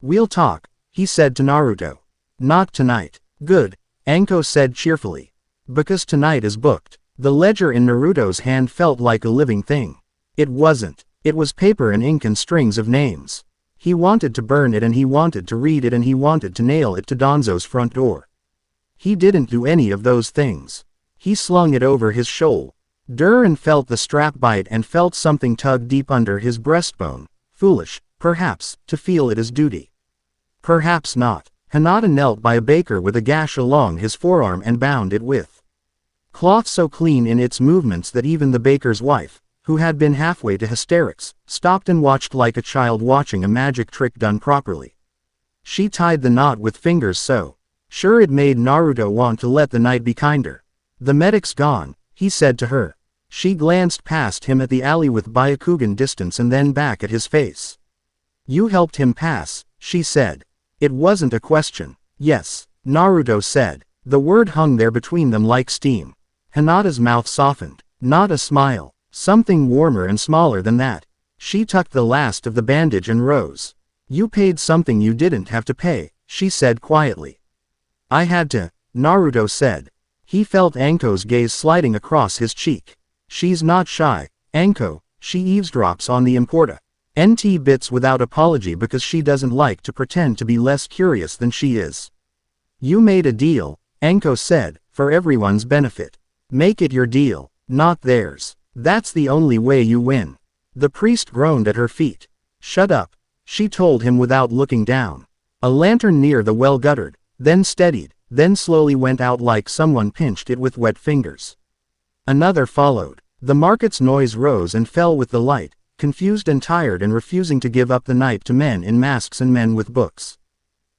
We'll talk, he said to Naruto. Not tonight. Good, Anko said cheerfully. Because tonight is booked. The ledger in Naruto's hand felt like a living thing. It wasn't. It was paper and ink and strings of names. He wanted to burn it and he wanted to read it and he wanted to nail it to Danzo's front door. He didn't do any of those things. He slung it over his shoulder. Duran felt the strap bite and felt something tug deep under his breastbone. Foolish, perhaps, to feel it as duty. Perhaps not. Hinata knelt by a baker with a gash along his forearm and bound it with cloth so clean in its movements that even the baker's wife, who had been halfway to hysterics, stopped and watched like a child watching a magic trick done properly. She tied the knot with fingers so sure it made Naruto want to let the night be kinder. The medic's gone, he said to her. She glanced past him at the alley with Byakugan distance and then back at his face. You helped him pass, she said. It wasn't a question. Yes, Naruto said. The word hung there between them like steam. Hinata's mouth softened. Not a smile. Something warmer and smaller than that. She tucked the last of the bandage and rose. You paid something you didn't have to pay, she said quietly. I had to, Naruto said. He felt Anko's gaze sliding across his cheek. She's not shy, Anko, she eavesdrops on the NT bits without apology because she doesn't like to pretend to be less curious than she is. You made a deal, Anko said, for everyone's benefit. Make it your deal, not theirs. That's the only way you win. The priest groaned at her feet. Shut up, she told him without looking down. A lantern near the well guttered, then steadied, then slowly went out like someone pinched it with wet fingers. Another followed. The market's noise rose and fell with the light, confused and tired and refusing to give up the night to men in masks and men with books.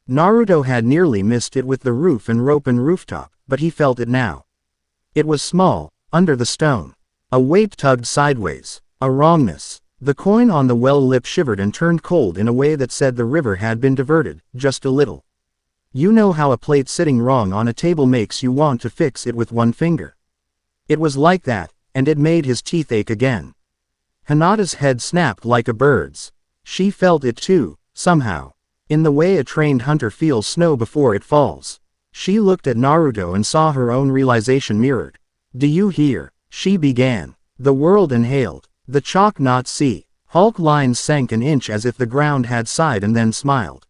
Naruto had nearly missed it with the roof and rope and rooftop, but he felt it now. It was small, under the stone. A weight tugged sideways. A wrongness. The coin on the well lip shivered and turned cold in a way that said the river had been diverted, just a little. You know how a plate sitting wrong on a table makes you want to fix it with one finger. It was like that, and it made his teeth ache again. Hinata's head snapped like a bird's. She felt it too, somehow. In the way a trained hunter feels snow before it falls. She looked at Naruto and saw her own realization mirrored. Do you hear? She began. The world inhaled. The chalk not see. Hulk lines sank an inch as if the ground had sighed and then smiled.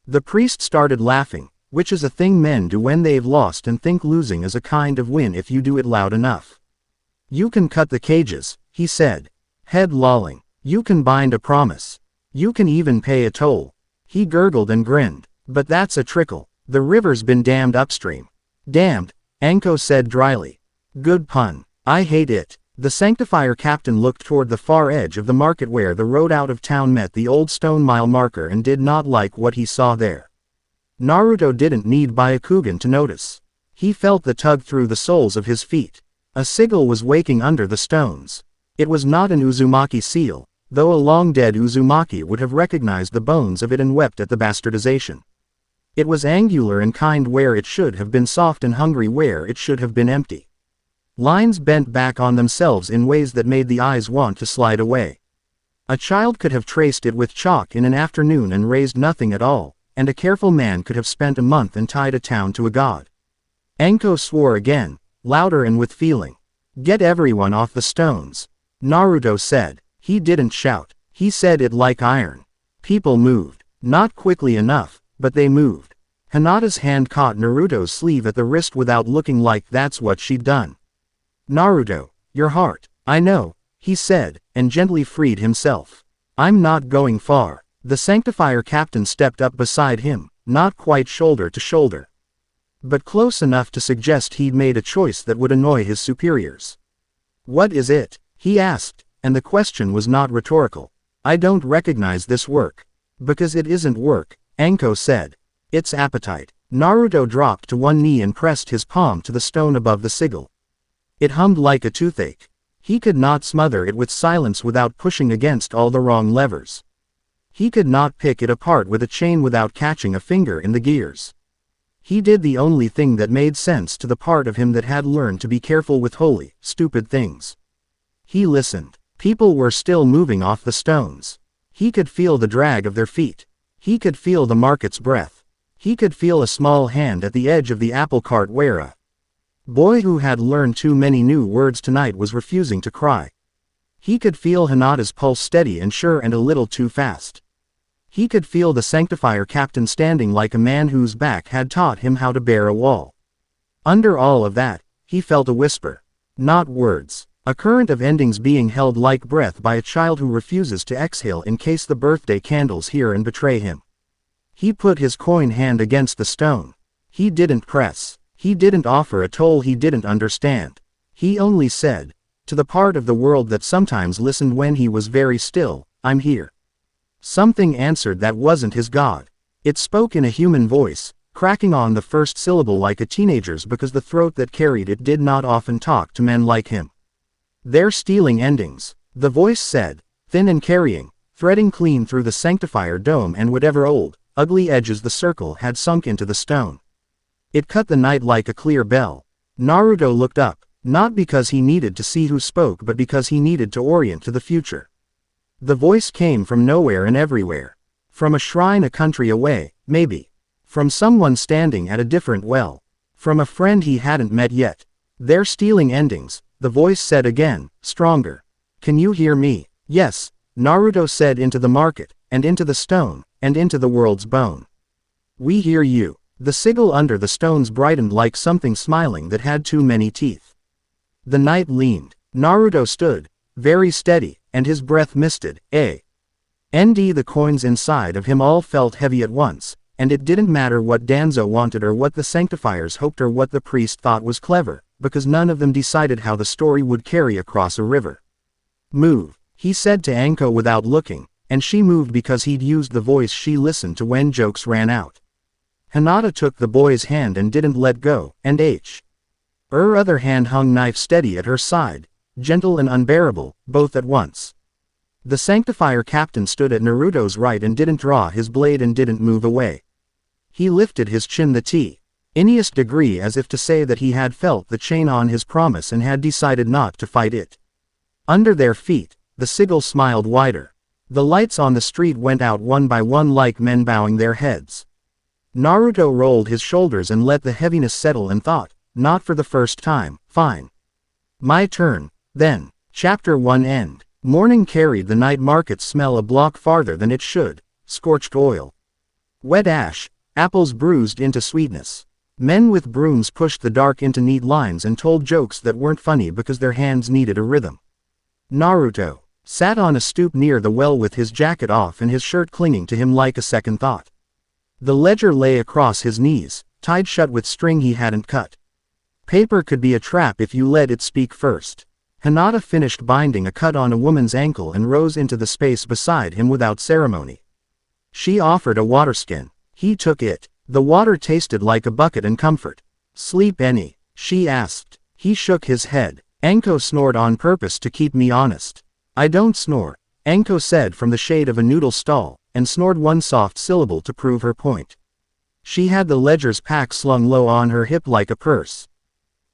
The priest started laughing, which is a thing men do when they've lost and think losing is a kind of win if you do it loud enough. You can cut the cages, he said. Head lolling. You can bind a promise. You can even pay a toll. He gurgled and grinned. But that's a trickle. The river's been dammed upstream. Damned, Anko said dryly. Good pun. I hate it. The Sanctifier captain looked toward the far edge of the market where the road out of town met the old stone mile marker and did not like what he saw there. Naruto didn't need Byakugan to notice. He felt the tug through the soles of his feet. A sigil was waking under the stones. It was not an Uzumaki seal, though a long-dead Uzumaki would have recognized the bones of it and wept at the bastardization. It was angular and kind where it should have been soft and hungry where it should have been empty. Lines bent back on themselves in ways that made the eyes want to slide away. A child could have traced it with chalk in an afternoon and raised nothing at all, and a careful man could have spent a month and tied a town to a god. Anko swore again, louder and with feeling. Get everyone off the stones. Naruto said. He didn't shout. He said it like iron. People moved. Not quickly enough, but they moved. Hinata's hand caught Naruto's sleeve at the wrist without looking like that's what she'd done. Naruto, your heart. I know, he said, and gently freed himself. I'm not going far. The Sanctifier captain stepped up beside him, not quite shoulder to shoulder, but close enough to suggest he'd made a choice that would annoy his superiors. What is it? He asked, and the question was not rhetorical. I don't recognize this work. Because it isn't work, Anko said. It's appetite. Naruto dropped to one knee and pressed his palm to the stone above the sigil. It hummed like a toothache. He could not smother it with silence without pushing against all the wrong levers. He could not pick it apart with a chain without catching a finger in the gears. He did the only thing that made sense to the part of him that had learned to be careful with holy, stupid things. He listened. People were still moving off the stones. He could feel the drag of their feet. He could feel the market's breath. He could feel a small hand at the edge of the apple cart where a boy who had learned too many new words tonight was refusing to cry. He could feel Hinata's pulse steady and sure and a little too fast. He could feel the Sanctifier captain standing like a man whose back had taught him how to bear a wall. Under all of that, he felt a whisper. Not words. A current of endings being held like breath by a child who refuses to exhale in case the birthday candles hear and betray him. He put his coin hand against the stone. He didn't press. He didn't offer a toll he didn't understand. He only said, to the part of the world that sometimes listened when he was very still, I'm here. Something answered that wasn't his God. It spoke in a human voice, cracking on the first syllable like a teenager's because the throat that carried it did not often talk to men like him. They're stealing endings, the voice said, thin and carrying, threading clean through the sanctifier dome and whatever old, ugly edges the circle had sunk into the stone. It cut the night like a clear bell. Naruto looked up, not because he needed to see who spoke but because he needed to orient to the future. The voice came from nowhere and everywhere. From a shrine a country away, maybe. From someone standing at a different well. From a friend he hadn't met yet. They're stealing endings, the voice said again, stronger. Can you hear me? Yes, Naruto said into the market, and into the stone, and into the world's bone. We hear you. The sigil under the stones brightened like something smiling that had too many teeth. The night leaned. Naruto stood, very steady, and his breath misted. The coins inside of him all felt heavy at once, and it didn't matter what Danzo wanted or what the sanctifiers hoped or what the priest thought was clever, because none of them decided how the story would carry across a river. Move, he said to Anko without looking, and she moved because he'd used the voice she listened to when jokes ran out. Hinata took the boy's hand and didn't let go, and her other hand hung knife steady at her side, gentle and unbearable, both at once. The sanctifier captain stood at Naruto's right and didn't draw his blade and didn't move away. He lifted his chin the tiniest degree as if to say that he had felt the chain on his promise and had decided not to fight it. Under their feet, the sigil smiled wider. The lights on the street went out one by one like men bowing their heads. Naruto rolled his shoulders and let the heaviness settle and thought, not for the first time, fine. My turn, then. Chapter 1 end. Morning carried the night market smell a block farther than it should, scorched oil. Wet ash, apples bruised into sweetness. Men with brooms pushed the dark into neat lines and told jokes that weren't funny because their hands needed a rhythm. Naruto sat on a stoop near the well with his jacket off and his shirt clinging to him like a second thought. The ledger lay across his knees, tied shut with string he hadn't cut. Paper could be a trap if you let it speak first. Hinata finished binding a cut on a woman's ankle and rose into the space beside him without ceremony. She offered a waterskin. He took it. The water tasted like a bucket and comfort. Sleep any? She asked. He shook his head. Anko snored on purpose to keep me honest. I don't snore, Anko said from the shade of a noodle stall, and snored one soft syllable to prove her point. She had the ledger's pack slung low on her hip like a purse.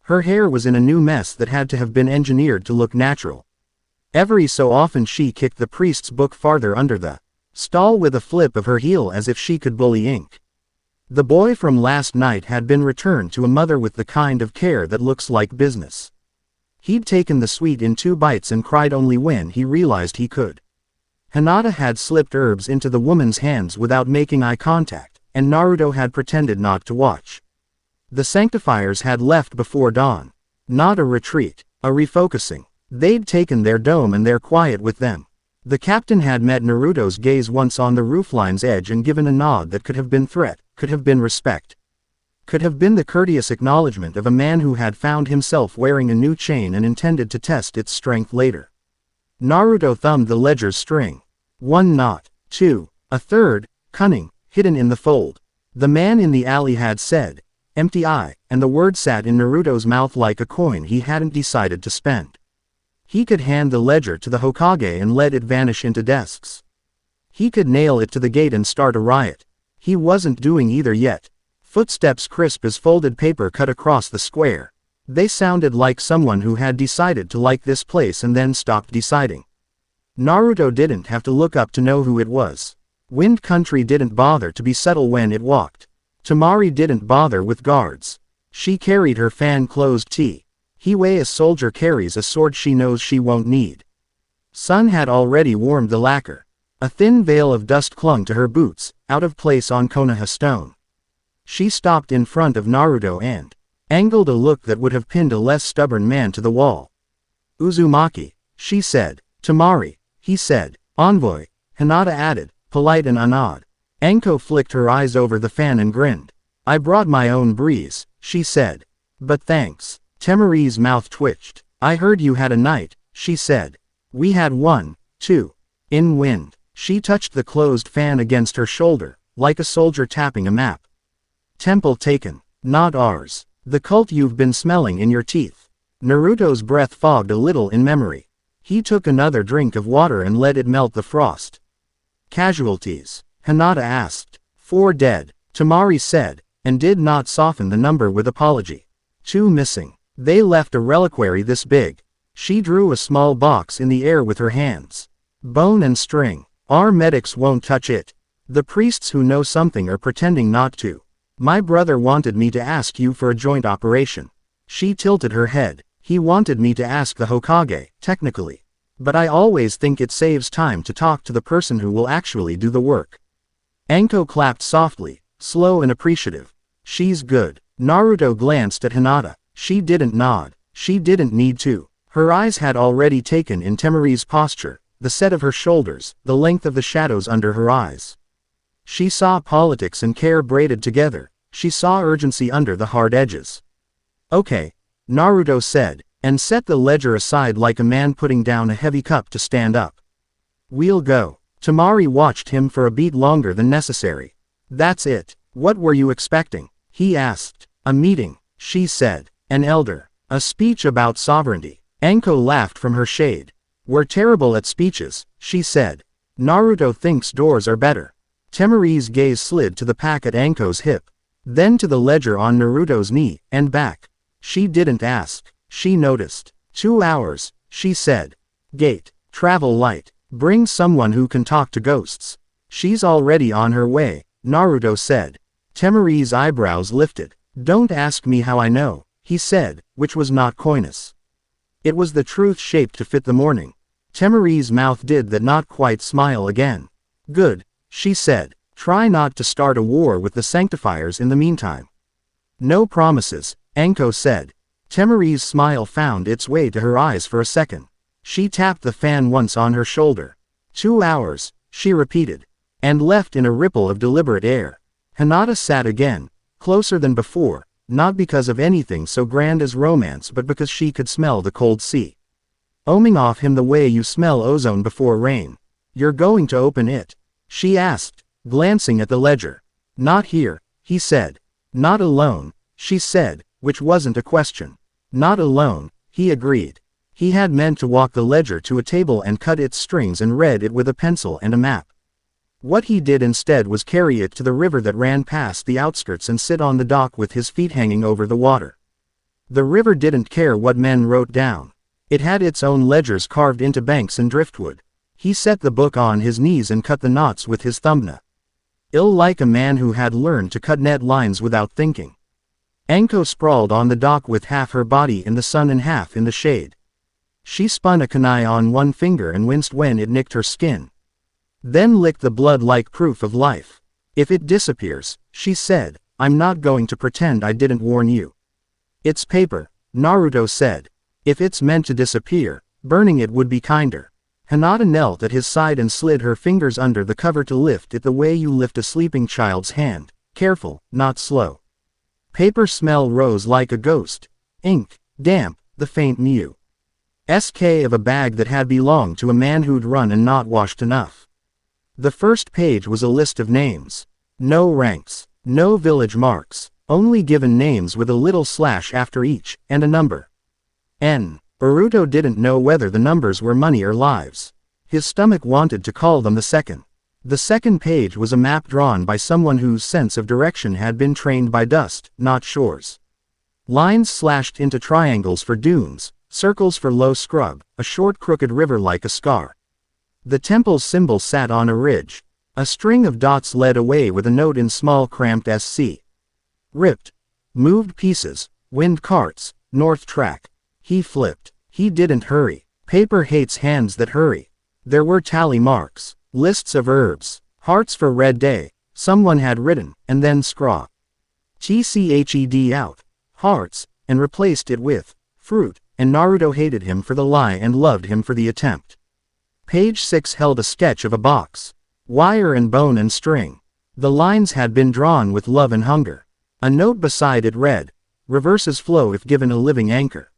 Her hair was in a new mess that had to have been engineered to look natural. Every so often she kicked the priest's book farther under the stall with a flip of her heel as if she could bully ink. The boy from last night had been returned to a mother with the kind of care that looks like business. He'd taken the sweet in 2 bites and cried only when he realized he could. Hinata had slipped herbs into the woman's hands without making eye contact, and Naruto had pretended not to watch. The sanctifiers had left before dawn. Not a retreat, a refocusing. They'd taken their dome and their quiet with them. The captain had met Naruto's gaze once on the roofline's edge and given a nod that could have been threat, could have been respect. Could have been the courteous acknowledgement of a man who had found himself wearing a new chain and intended to test its strength later. Naruto thumbed the ledger's string. 1 knot, 2, a third, cunning, hidden in the fold. The man in the alley had said, empty eye, and the word sat in Naruto's mouth like a coin he hadn't decided to spend. He could hand the ledger to the Hokage and let it vanish into desks. He could nail it to the gate and start a riot. He wasn't doing either yet. Footsteps crisp as folded paper cut across the square. They sounded like someone who had decided to like this place and then stopped deciding. Naruto didn't have to look up to know who it was. Wind Country didn't bother to be subtle when it walked. Tamari didn't bother with guards. She carried her fan-closed tee. Hiway a soldier carries a sword she knows she won't need. Sun had already warmed the lacquer. A thin veil of dust clung to her boots, out of place on Konoha stone. She stopped in front of Naruto and angled a look that would have pinned a less stubborn man to the wall. Uzumaki, she said. Tamari, he said. Envoy, Hinata added, polite and unawed. Anko flicked her eyes over the fan and grinned. I brought my own breeze, she said. But thanks. Temari's mouth twitched. I heard you had a knight, she said. We had one, too. In wind. She touched the closed fan against her shoulder, like a soldier tapping a map. Temple taken. Not ours. The cult you've been smelling in your teeth. Naruto's breath fogged a little in memory. He took another drink of water and let it melt the frost. Casualties? Hinata asked. 4 dead, Tamari said, and did not soften the number with apology. 2 missing. They left a reliquary this big. She drew a small box in the air with her hands. Bone and string. Our medics won't touch it. The priests who know something are pretending not to. My brother wanted me to ask you for a joint operation. She tilted her head. He wanted me to ask the Hokage, technically. But I always think it saves time to talk to the person who will actually do the work. Anko clapped softly, slow and appreciative. She's good. Naruto glanced at Hinata. She didn't nod. She didn't need to. Her eyes had already taken in Temari's posture, the set of her shoulders, the length of the shadows under her eyes. She saw politics and care braided together. She saw urgency under the hard edges. Okay, Naruto said, and set the ledger aside like a man putting down a heavy cup to stand up. We'll go. Tamari watched him for a beat longer than necessary. That's it. What were you expecting? He asked. A meeting, she said. An elder. A speech about sovereignty. Anko laughed from her shade. We're terrible at speeches, she said. Naruto thinks doors are better. Temari's gaze slid to the pack at Anko's hip. Then to the ledger on Naruto's knee, and back. She didn't ask. She noticed. 2 hours, she said. Gate. Travel light. Bring someone who can talk to ghosts. She's already on her way, Naruto said. Temari's eyebrows lifted. Don't ask me how I know, he said, which was not coyness. It was the truth shaped to fit the morning. Temari's mouth did that not quite smile again. Good, she said. Try not to start a war with the sanctifiers in the meantime. No promises, Anko said. Temari's smile found its way to her eyes for a second. She tapped the fan once on her shoulder. 2 hours, she repeated. And left in a ripple of deliberate air. Hinata sat again, closer than before, not because of anything so grand as romance but because she could smell the cold sea. Oming off him the way you smell ozone before rain. You're going to open it? She asked, glancing at the ledger. Not here, he said. Not alone, she said, which wasn't a question. Not alone, he agreed. He had meant to walk the ledger to a table and cut its strings and read it with a pencil and a map. What he did instead was carry it to the river that ran past the outskirts and sit on the dock with his feet hanging over the water. The river didn't care what men wrote down. It had its own ledgers carved into banks and driftwood. He set the book on his knees and cut the knots with his thumbnail. Ill like a man who had learned to cut net lines without thinking. Anko sprawled on the dock with half her body in the sun and half in the shade. She spun a kunai on one finger and winced when it nicked her skin. Then licked the blood like proof of life. If it disappears, she said, I'm not going to pretend I didn't warn you. It's paper, Naruto said. If it's meant to disappear, burning it would be kinder. Hinata knelt at his side and slid her fingers under the cover to lift it the way you lift a sleeping child's hand, careful, not slow. Paper smell rose like a ghost. Ink, damp, the faint mew. SK of a bag that had belonged to a man who'd run and not washed enough. The first page was a list of names. No ranks, no village marks, only given names with a little slash after each, and a number. N. Naruto didn't know whether the numbers were money or lives. His stomach wanted to call them the second. The second page was a map drawn by someone whose sense of direction had been trained by dust, not shores. Lines slashed into triangles for dunes, circles for low scrub, a short crooked river like a scar. The temple's symbol sat on a ridge. A string of dots led away with a note in small cramped SC. Ripped. Moved pieces, wind carts, north track. He flipped. He didn't hurry. Paper hates hands that hurry. There were tally marks, lists of herbs, hearts for red day, someone had written, and then scraw. TCHED out, hearts, and replaced it with, fruit, and Naruto hated him for the lie and loved him for the attempt. Page 6 held a sketch of a box. Wire and bone and string. The lines had been drawn with love and hunger. A note beside it read, "Reverses flow if given a living anchor.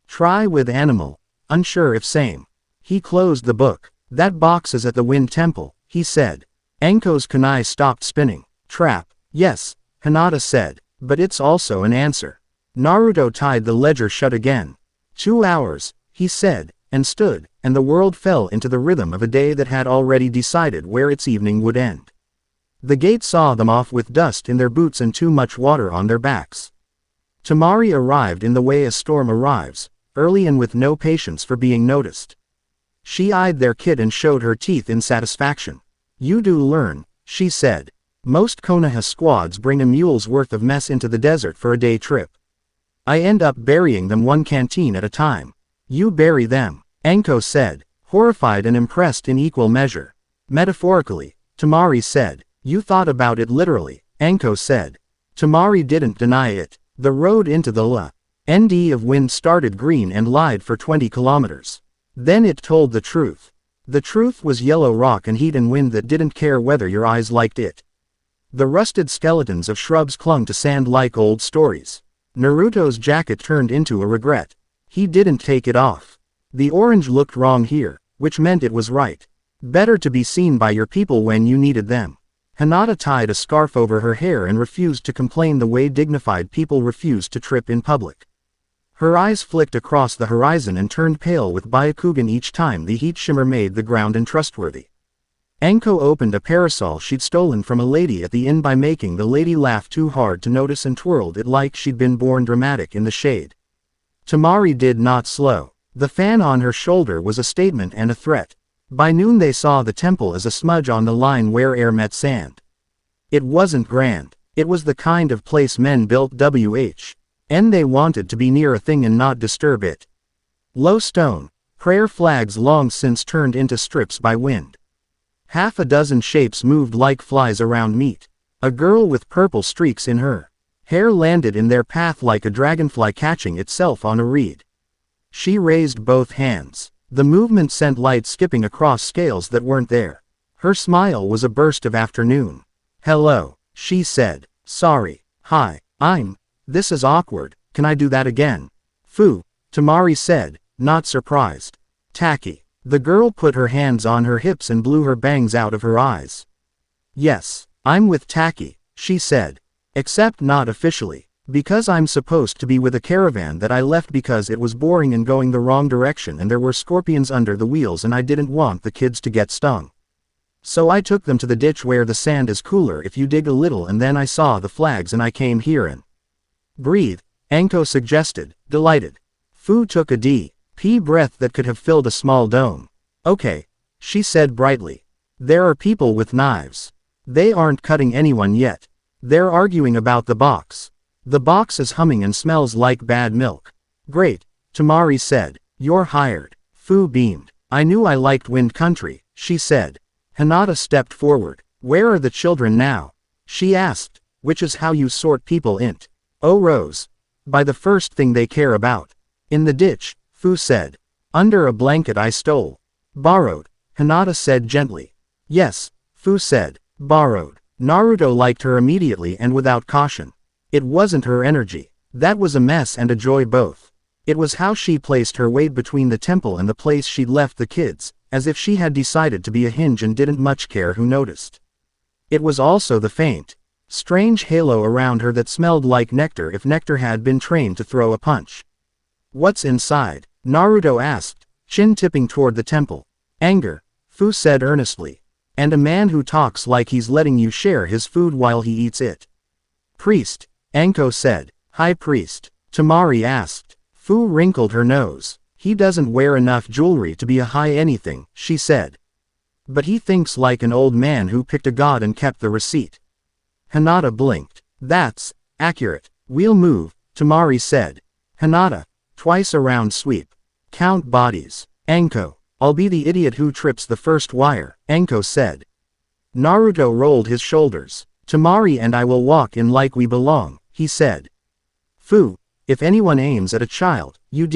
Try with animal, unsure if same." He closed the book. "That box is at the Wind Temple," he said. Anko's kunai stopped spinning. "Trap." "Yes," Hinata said, "but it's also an answer." Naruto tied the ledger shut again. 2 hours, he said, and stood, and the world fell into the rhythm of a day that had already decided where its evening would end. The gate saw them off with dust in their boots and too much water on their backs. Tamari arrived in the way a storm arrives, early and with no patience for being noticed. She eyed their kit and showed her teeth in satisfaction. "You do learn," she said. "Most Konoha squads bring a mule's worth of mess into the desert for a day trip. I end up burying them one canteen at a time. You bury them," Anko said, horrified and impressed in equal measure. "Metaphorically," Tamari said. "You thought about it literally," Anko said. Tamari didn't deny it. The road into the LND of wind started green and lied for 20 kilometers. Then it told the truth. The truth was yellow rock and heat and wind that didn't care whether your eyes liked it. The rusted skeletons of shrubs clung to sand like old stories. Naruto's jacket turned into a regret. He didn't take it off. The orange looked wrong here, which meant it was right. Better to be seen by your people when you needed them. Hinata tied a scarf over her hair and refused to complain the way dignified people refuse to trip in public. Her eyes flicked across the horizon and turned pale with Byakugan each time the heat shimmer made the ground untrustworthy. Anko opened a parasol she'd stolen from a lady at the inn by making the lady laugh too hard to notice and twirled it like she'd been born dramatic in the shade. Tamari did not slow. The fan on her shoulder was a statement and a threat. By noon they saw the temple as a smudge on the line where air met sand. It wasn't grand. It was the kind of place men built and they wanted to be near a thing and not disturb it. Low stone, prayer flags long since turned into strips by wind. Half a dozen shapes moved like flies around meat. A girl with purple streaks in her hair landed in their path like a dragonfly catching itself on a reed. She raised both hands. The movement sent light skipping across scales that weren't there. Her smile was a burst of afternoon. "Hello," she said. "Sorry. Hi. This is awkward. Can I do that again?" "Phew," Tamari said, not surprised. "Tacky." The girl put her hands on her hips and blew her bangs out of her eyes. "Yes, I'm with Taki," she said. "Except not officially. Because I'm supposed to be with a caravan that I left because it was boring and going the wrong direction and there were scorpions under the wheels and I didn't want the kids to get stung. So I took them to the ditch where the sand is cooler if you dig a little and then I saw the flags and I came here and..." "Breathe," Anko suggested, delighted. Fu took a deep breath that could have filled a small dome. "Okay," she said brightly. "There are people with knives. They aren't cutting anyone yet. They're arguing about the box. The box is humming and smells like bad milk." "Great," Tamari said. "You're hired." Fu beamed. "I knew I liked wind country," she said. Hinata stepped forward. "Where are the children now?" she asked. "Which is how you sort people int. Oh Rose. By the first thing they care about." "In the ditch," Fu said. "Under a blanket I stole." "Borrowed," Hinata said gently. "Yes," Fu said. "Borrowed." Naruto liked her immediately and without caution. It wasn't her energy. That was a mess and a joy both. It was how she placed her weight between the temple and the place she'd left the kids, as if she had decided to be a hinge and didn't much care who noticed. It was also the faint, strange halo around her that smelled like nectar if nectar had been trained to throw a punch. "What's inside?" Naruto asked, chin tipping toward the temple. "Anger," Fu said earnestly. "And a man who talks like he's letting you share his food while he eats it." "Priest," Anko said. "High priest?" Tamari asked. Fu wrinkled her nose. "He doesn't wear enough jewelry to be a high anything," she said. "But he thinks like an old man who picked a god and kept the receipt." Hinata blinked. "That's accurate. We'll move," Tamari said. Hinata, "Twice around sweep. Count bodies." Anko, "I'll be the idiot who trips the first wire," Anko said. Naruto rolled his shoulders. "Tamari and I will walk in like we belong," he said. "Fu, if anyone aims at a child, you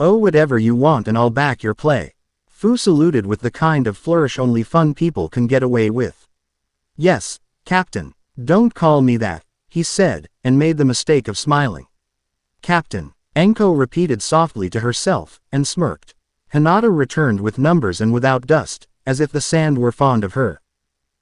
Oh, whatever you want and I'll back your play. Fu saluted with the kind of flourish only fun people can get away with. Yes, Captain. Don't call me that, he said, and made the mistake of smiling. Captain, Enko repeated softly to herself, and smirked. Hinata returned with numbers and without dust, as if the sand were fond of her.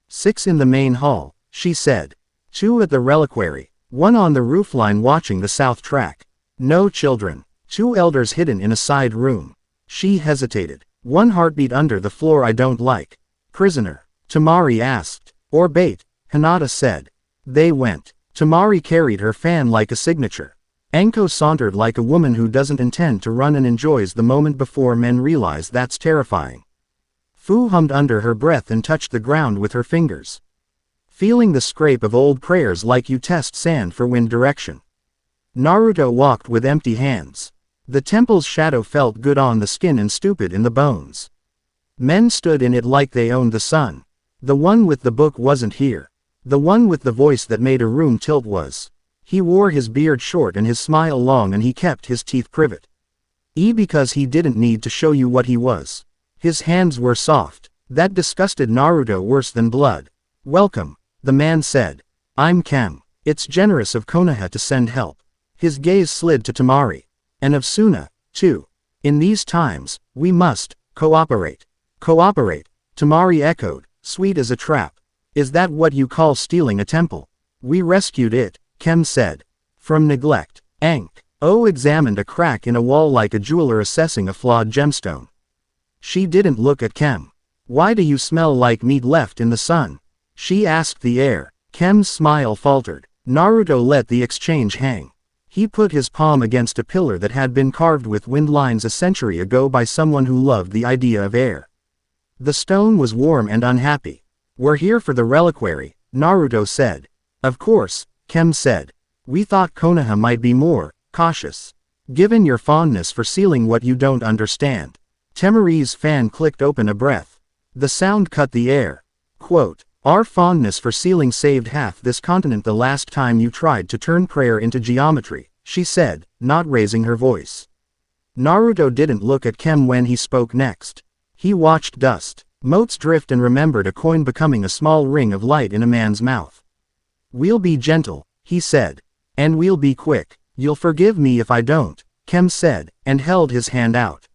6 in the main hall, she said. 2 at the reliquary, 1 on the roofline watching the south track. No children. 2 elders hidden in a side room. She hesitated. 1 heartbeat under the floor I don't like. Prisoner. Tamari asked. Or bait, Hinata said. They went. Tamari carried her fan like a signature. Enko sauntered like a woman who doesn't intend to run and enjoys the moment before men realize that's terrifying. Fu hummed under her breath and touched the ground with her fingers. Feeling the scrape of old prayers like you test sand for wind direction. Naruto walked with empty hands. The temple's shadow felt good on the skin and stupid in the bones. Men stood in it like they owned the sun. The one with the book wasn't here. The one with the voice that made a room tilt was. He wore his beard short and his smile long and he kept his teeth privet. Because he didn't need to show you what he was. His hands were soft. That disgusted Naruto worse than blood. Welcome, the man said. I'm Kem. It's generous of Konoha to send help. His gaze slid to Tamari. And of Suna, too. In these times, we must cooperate. Cooperate, Tamari echoed, sweet as a trap. Is that what you call stealing a temple? We rescued it, Kem said. From neglect. O examined a crack in a wall like a jeweler assessing a flawed gemstone. She didn't look at Kem. Why do you smell like meat left in the sun? She asked the air. Kem's smile faltered. Naruto let the exchange hang. He put his palm against a pillar that had been carved with wind lines a century ago by someone who loved the idea of air. The stone was warm and unhappy. We're here for the reliquary, Naruto said. Of course, Kem said. We thought Konoha might be more cautious. Given your fondness for sealing what you don't understand. Temari's fan clicked open a breath. The sound cut the air. Quote, our fondness for sealing saved half this continent the last time you tried to turn prayer into geometry, she said, not raising her voice. Naruto didn't look at Kem when he spoke next. He watched dust, motes drift and remembered a coin becoming a small ring of light in a man's mouth. We'll be gentle, he said. And we'll be quick. You'll forgive me if I don't, Kem said, and held his hand out.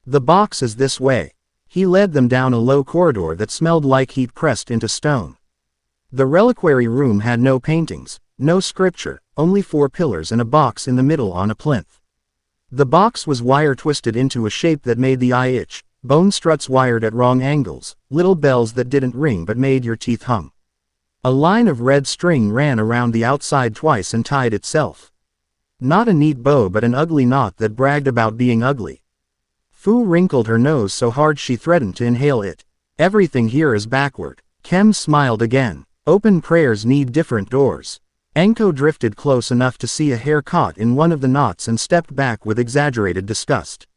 The box is this way. He led them down a low corridor that smelled like heat pressed into stone. The reliquary room had no paintings, no scripture, only 4 pillars and a box in the middle on a plinth. The box was wire twisted into a shape that made the eye itch, bone struts wired at wrong angles, little bells that didn't ring but made your teeth hum. A line of red string ran around the outside twice and tied itself. Not a neat bow but an ugly knot that bragged about being ugly. Fu wrinkled her nose so hard she threatened to inhale it. Everything here is backward. Kem smiled again. Open prayers need different doors. Enko drifted close enough to see a hair caught in one of the knots and stepped back with exaggerated disgust.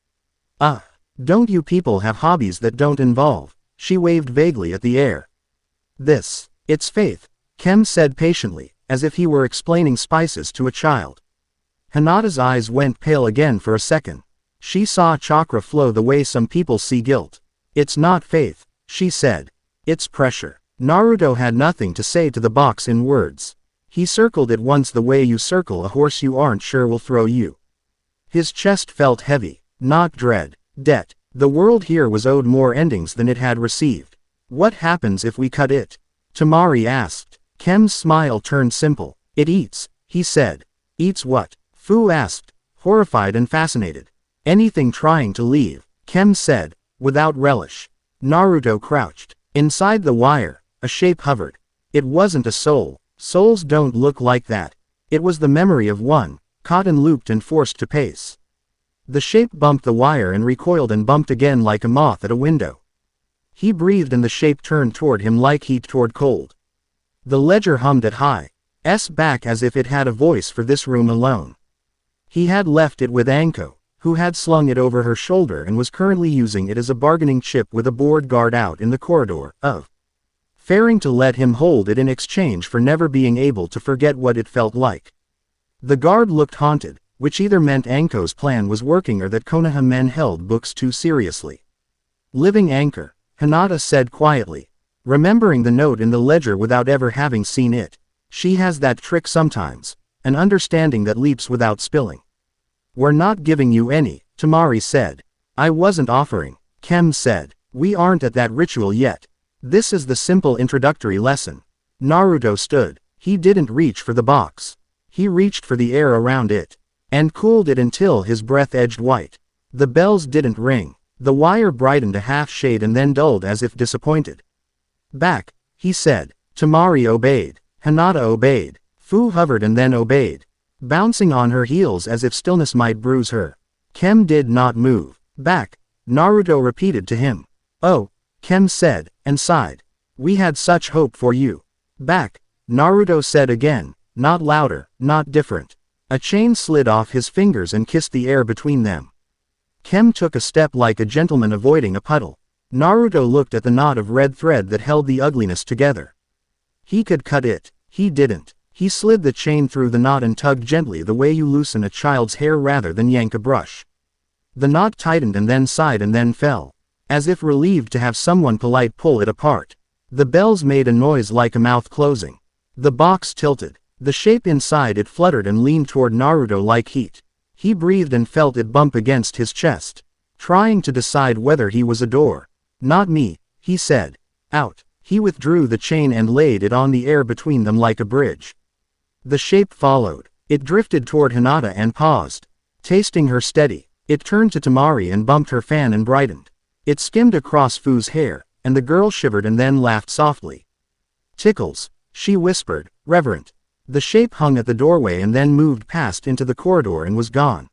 Don't you people have hobbies that don't involve? She waved vaguely at the air. It's faith, Kem said patiently, as if he were explaining spices to a child. Hinata's eyes went pale again for a second. She saw chakra flow the way some people see guilt. It's not faith, she said. It's pressure. Naruto had nothing to say to the box in words. He circled it once the way you circle a horse you aren't sure will throw you. His chest felt heavy, not dread, debt. The world here was owed more endings than it had received. What happens if we cut it? Tamari asked. Kem's smile turned simple. It eats, he said. Eats what? Fu asked, horrified and fascinated. Anything trying to leave, Kem said, without relish. Naruto crouched. Inside the wire, a shape hovered. It wasn't a soul. Souls don't look like that. It was the memory of one, caught and looped and forced to pace. The shape bumped the wire and recoiled and bumped again like a moth at a window. He breathed and the shape turned toward him like heat toward cold. The ledger hummed at high s back as if it had a voice for this room alone. He had left it with Anko, who had slung it over her shoulder and was currently using it as a bargaining chip with a board guard out in the corridor, faring to let him hold it in exchange for never being able to forget what it felt like. The guard looked haunted, which either meant Anko's plan was working or that Konoha men held books too seriously. Living anchor, Hinata said quietly. Remembering the note in the ledger without ever having seen it. She has that trick sometimes, an understanding that leaps without spilling. We're not giving you any, Temari said. I wasn't offering, Kem said. We aren't at that ritual yet. This is the simple introductory lesson. Naruto stood. He didn't reach for the box. He reached for the air around it, and cooled it until his breath edged white. The bells didn't ring. The wire brightened a half shade and then dulled as if disappointed. Back, he said. Temari obeyed. Hinata obeyed. Fu hovered and then obeyed, bouncing on her heels as if stillness might bruise her. Kem did not move. Back, Naruto repeated to him. Oh, Kem said, and sighed. We had such hope for you. Back, Naruto said again, not louder, not different. A chain slid off his fingers and kissed the air between them. Kem took a step like a gentleman avoiding a puddle. Naruto looked at the knot of red thread that held the ugliness together. He could cut it. He didn't. He slid the chain through the knot and tugged gently the way you loosen a child's hair rather than yank a brush. The knot tightened and then sighed and then fell, as if relieved to have someone polite pull it apart. The bells made a noise like a mouth closing. The box tilted. The shape inside it fluttered and leaned toward Naruto like heat. He breathed and felt it bump against his chest, trying to decide whether he was a door. Not me, he said. Out. He withdrew the chain and laid it on the air between them like a bridge. The shape followed. It drifted toward Hinata and paused, tasting her steady. It turned to Temari and bumped her fan and brightened. It skimmed across Fu's hair, and the girl shivered and then laughed softly. Tickles, she whispered, reverent. The shape hung at the doorway and then moved past into the corridor and was gone.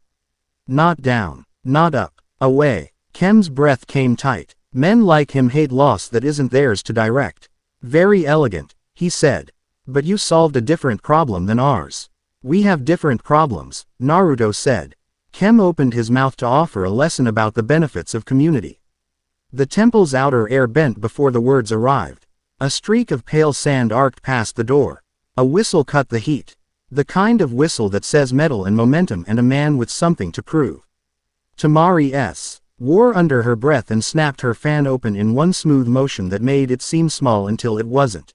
Not down, not up, away. Kem's breath came tight. Men like him hate loss that isn't theirs to direct. Very elegant, he said. But you solved a different problem than ours. We have different problems, Naruto said. Kem opened his mouth to offer a lesson about the benefits of community. The temple's outer air bent before the words arrived. A streak of pale sand arced past the door. A whistle cut the heat. The kind of whistle that says metal and momentum and a man with something to prove. Temari wore under her breath and snapped her fan open in one smooth motion that made it seem small until it wasn't.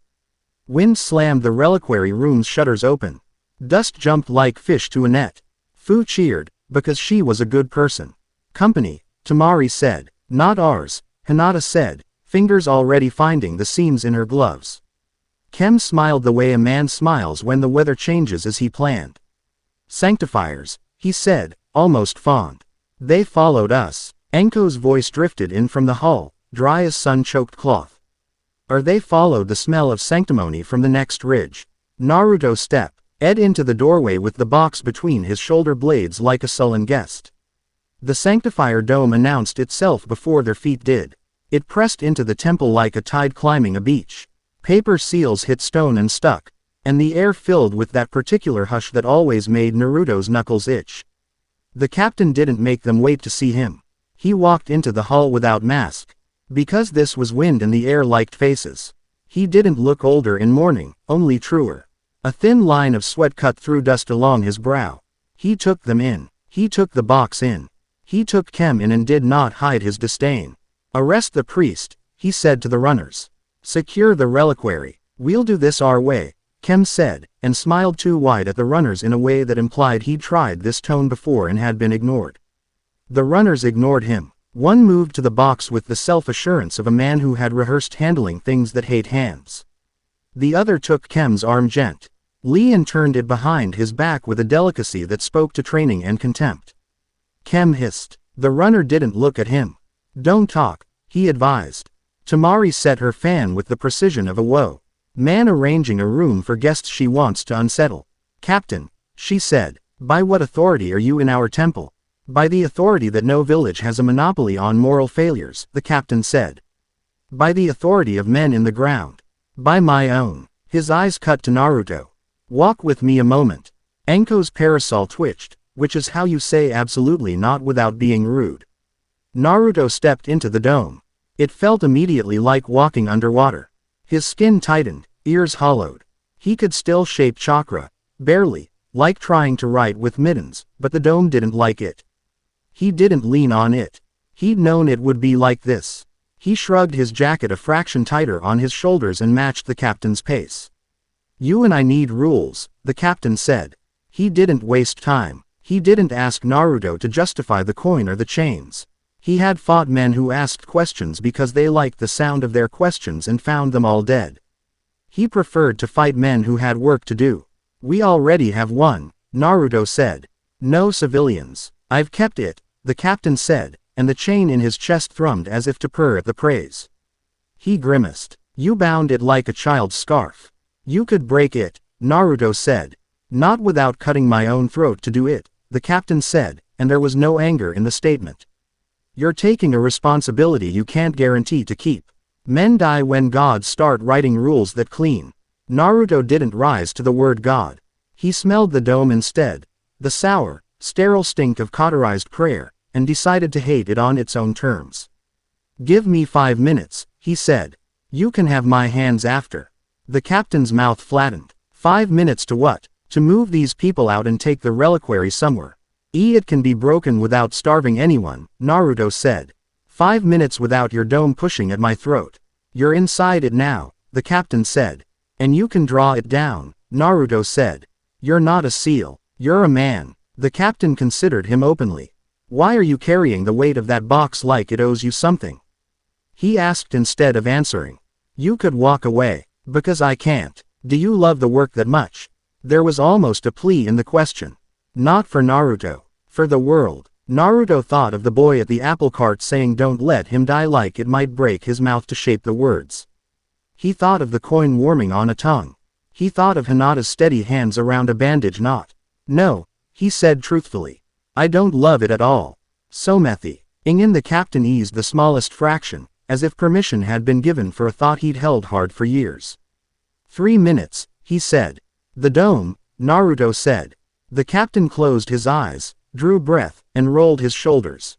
Wind slammed the reliquary room's shutters open. Dust jumped like fish to a net. Fu cheered, because she was a good person. Company, Temari said. Not ours, Hinata said, fingers already finding the seams in her gloves. Kem smiled the way a man smiles when the weather changes as he planned. Sanctifiers, he said, almost fond. They followed us. Anko's voice drifted in from the hall, dry as sun-choked cloth. Or they followed the smell of sanctimony from the next ridge. Naruto stepped into the doorway with the box between his shoulder blades like a sullen guest. The sanctifier dome announced itself before their feet did. It pressed into the temple like a tide climbing a beach. Paper seals hit stone and stuck, and the air filled with that particular hush that always made Naruto's knuckles itch. The captain didn't make them wait to see him. He walked into the hall without mask. Because this was wind and the air liked faces. He didn't look older in mourning, only truer. A thin line of sweat cut through dust along his brow. He took them in. He took the box in. He took Kem in and did not hide his disdain. Arrest the priest, he said to the runners. Secure the reliquary. We'll do this our way, Kem said, and smiled too wide at the runners in a way that implied he'd tried this tone before and had been ignored. The runners ignored him. One moved to the box with the self-assurance of a man who had rehearsed handling things that hate hands. The other took Kem's arm gently and turned it behind his back with a delicacy that spoke to training and contempt. Kem hissed. The runner didn't look at him. Don't talk, he advised. Temari set her fan with the precision of a man arranging a room for guests she wants to unsettle. Captain, she said, by what authority are you in our temple? By the authority that no village has a monopoly on moral failures, the captain said. By the authority of men in the ground. By my own. His eyes cut to Naruto. Walk with me a moment. Anko's parasol twitched, which is how you say absolutely not without being rude. Naruto stepped into the dome. It felt immediately like walking underwater. His skin tightened, ears hollowed. He could still shape chakra, barely, like trying to write with mittens, but the dome didn't like it. He didn't lean on it. He'd known it would be like this. He shrugged his jacket a fraction tighter on his shoulders and matched the captain's pace. "You and I need rules," the captain said. He didn't waste time. He didn't ask Naruto to justify the coin or the chains. He had fought men who asked questions because they liked the sound of their questions and found them all dead. He preferred to fight men who had work to do. "We already have one," Naruto said. "No civilians." "I've kept it," the captain said, and the chain in his chest thrummed as if to purr at the praise. He grimaced. "You bound it like a child's scarf. You could break it," Naruto said. "Not without cutting my own throat to do it," the captain said, and there was no anger in the statement. "You're taking a responsibility you can't guarantee to keep. Men die when gods start writing rules that clean." Naruto didn't rise to the word god. He smelled the dome instead, the sour, sterile stink of cauterized prayer, and decided to hate it on its own terms. "Give me 5 minutes, he said. "You can have my hands after." The captain's mouth flattened. 5 minutes to what? To move these people out and take the reliquary somewhere. It can be broken without starving anyone, Naruto said. 5 minutes without your dome pushing at my throat. You're inside it now, the captain said. And you can draw it down, Naruto said. You're not a seal, you're a man. The captain considered him openly. Why are you carrying the weight of that box like it owes you something? He asked instead of answering. You could walk away. Because I can't. Do you love the work that much? There was almost a plea in the question. Not for Naruto. For the world. Naruto thought of the boy at the apple cart saying don't let him die, like it might break his mouth to shape the words. He thought of the coin warming on a tongue. He thought of Hinata's steady hands around a bandage knot. No, he said truthfully. I don't love it at all. So methy. Ingen the captain eased the smallest fraction, as if permission had been given for a thought he'd held hard for years. 3 minutes, he said. The dome, Naruto said. The captain closed his eyes, drew breath, and rolled his shoulders.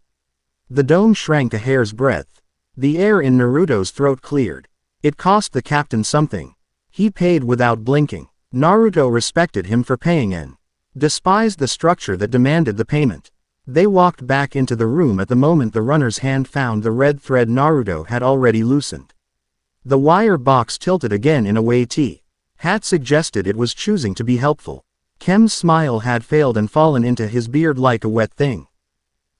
The dome shrank a hair's breadth. The air in Naruto's throat cleared. It cost the captain something. He paid without blinking. Naruto respected him for paying and despised the structure that demanded the payment. They walked back into the room at the moment the runner's hand found the red thread Naruto had already loosened. The wire box tilted again in a way T had suggested it was choosing to be helpful. Kem's smile had failed and fallen into his beard like a wet thing.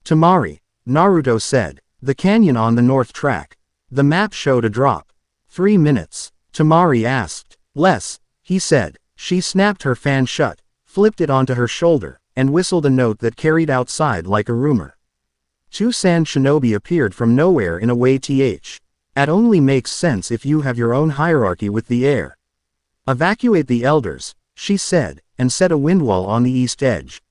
Tamari, Naruto said. The canyon on the north track. The map showed a drop. 3 minutes. Tamari asked. Less, he said. She snapped her fan shut, flipped it onto her shoulder, and whistled a note that carried outside like a rumor. 2 sand shinobi appeared from nowhere in a way th. That only makes sense if you have your own hierarchy with the air. Evacuate the elders, she said, and set a windwall on the east edge.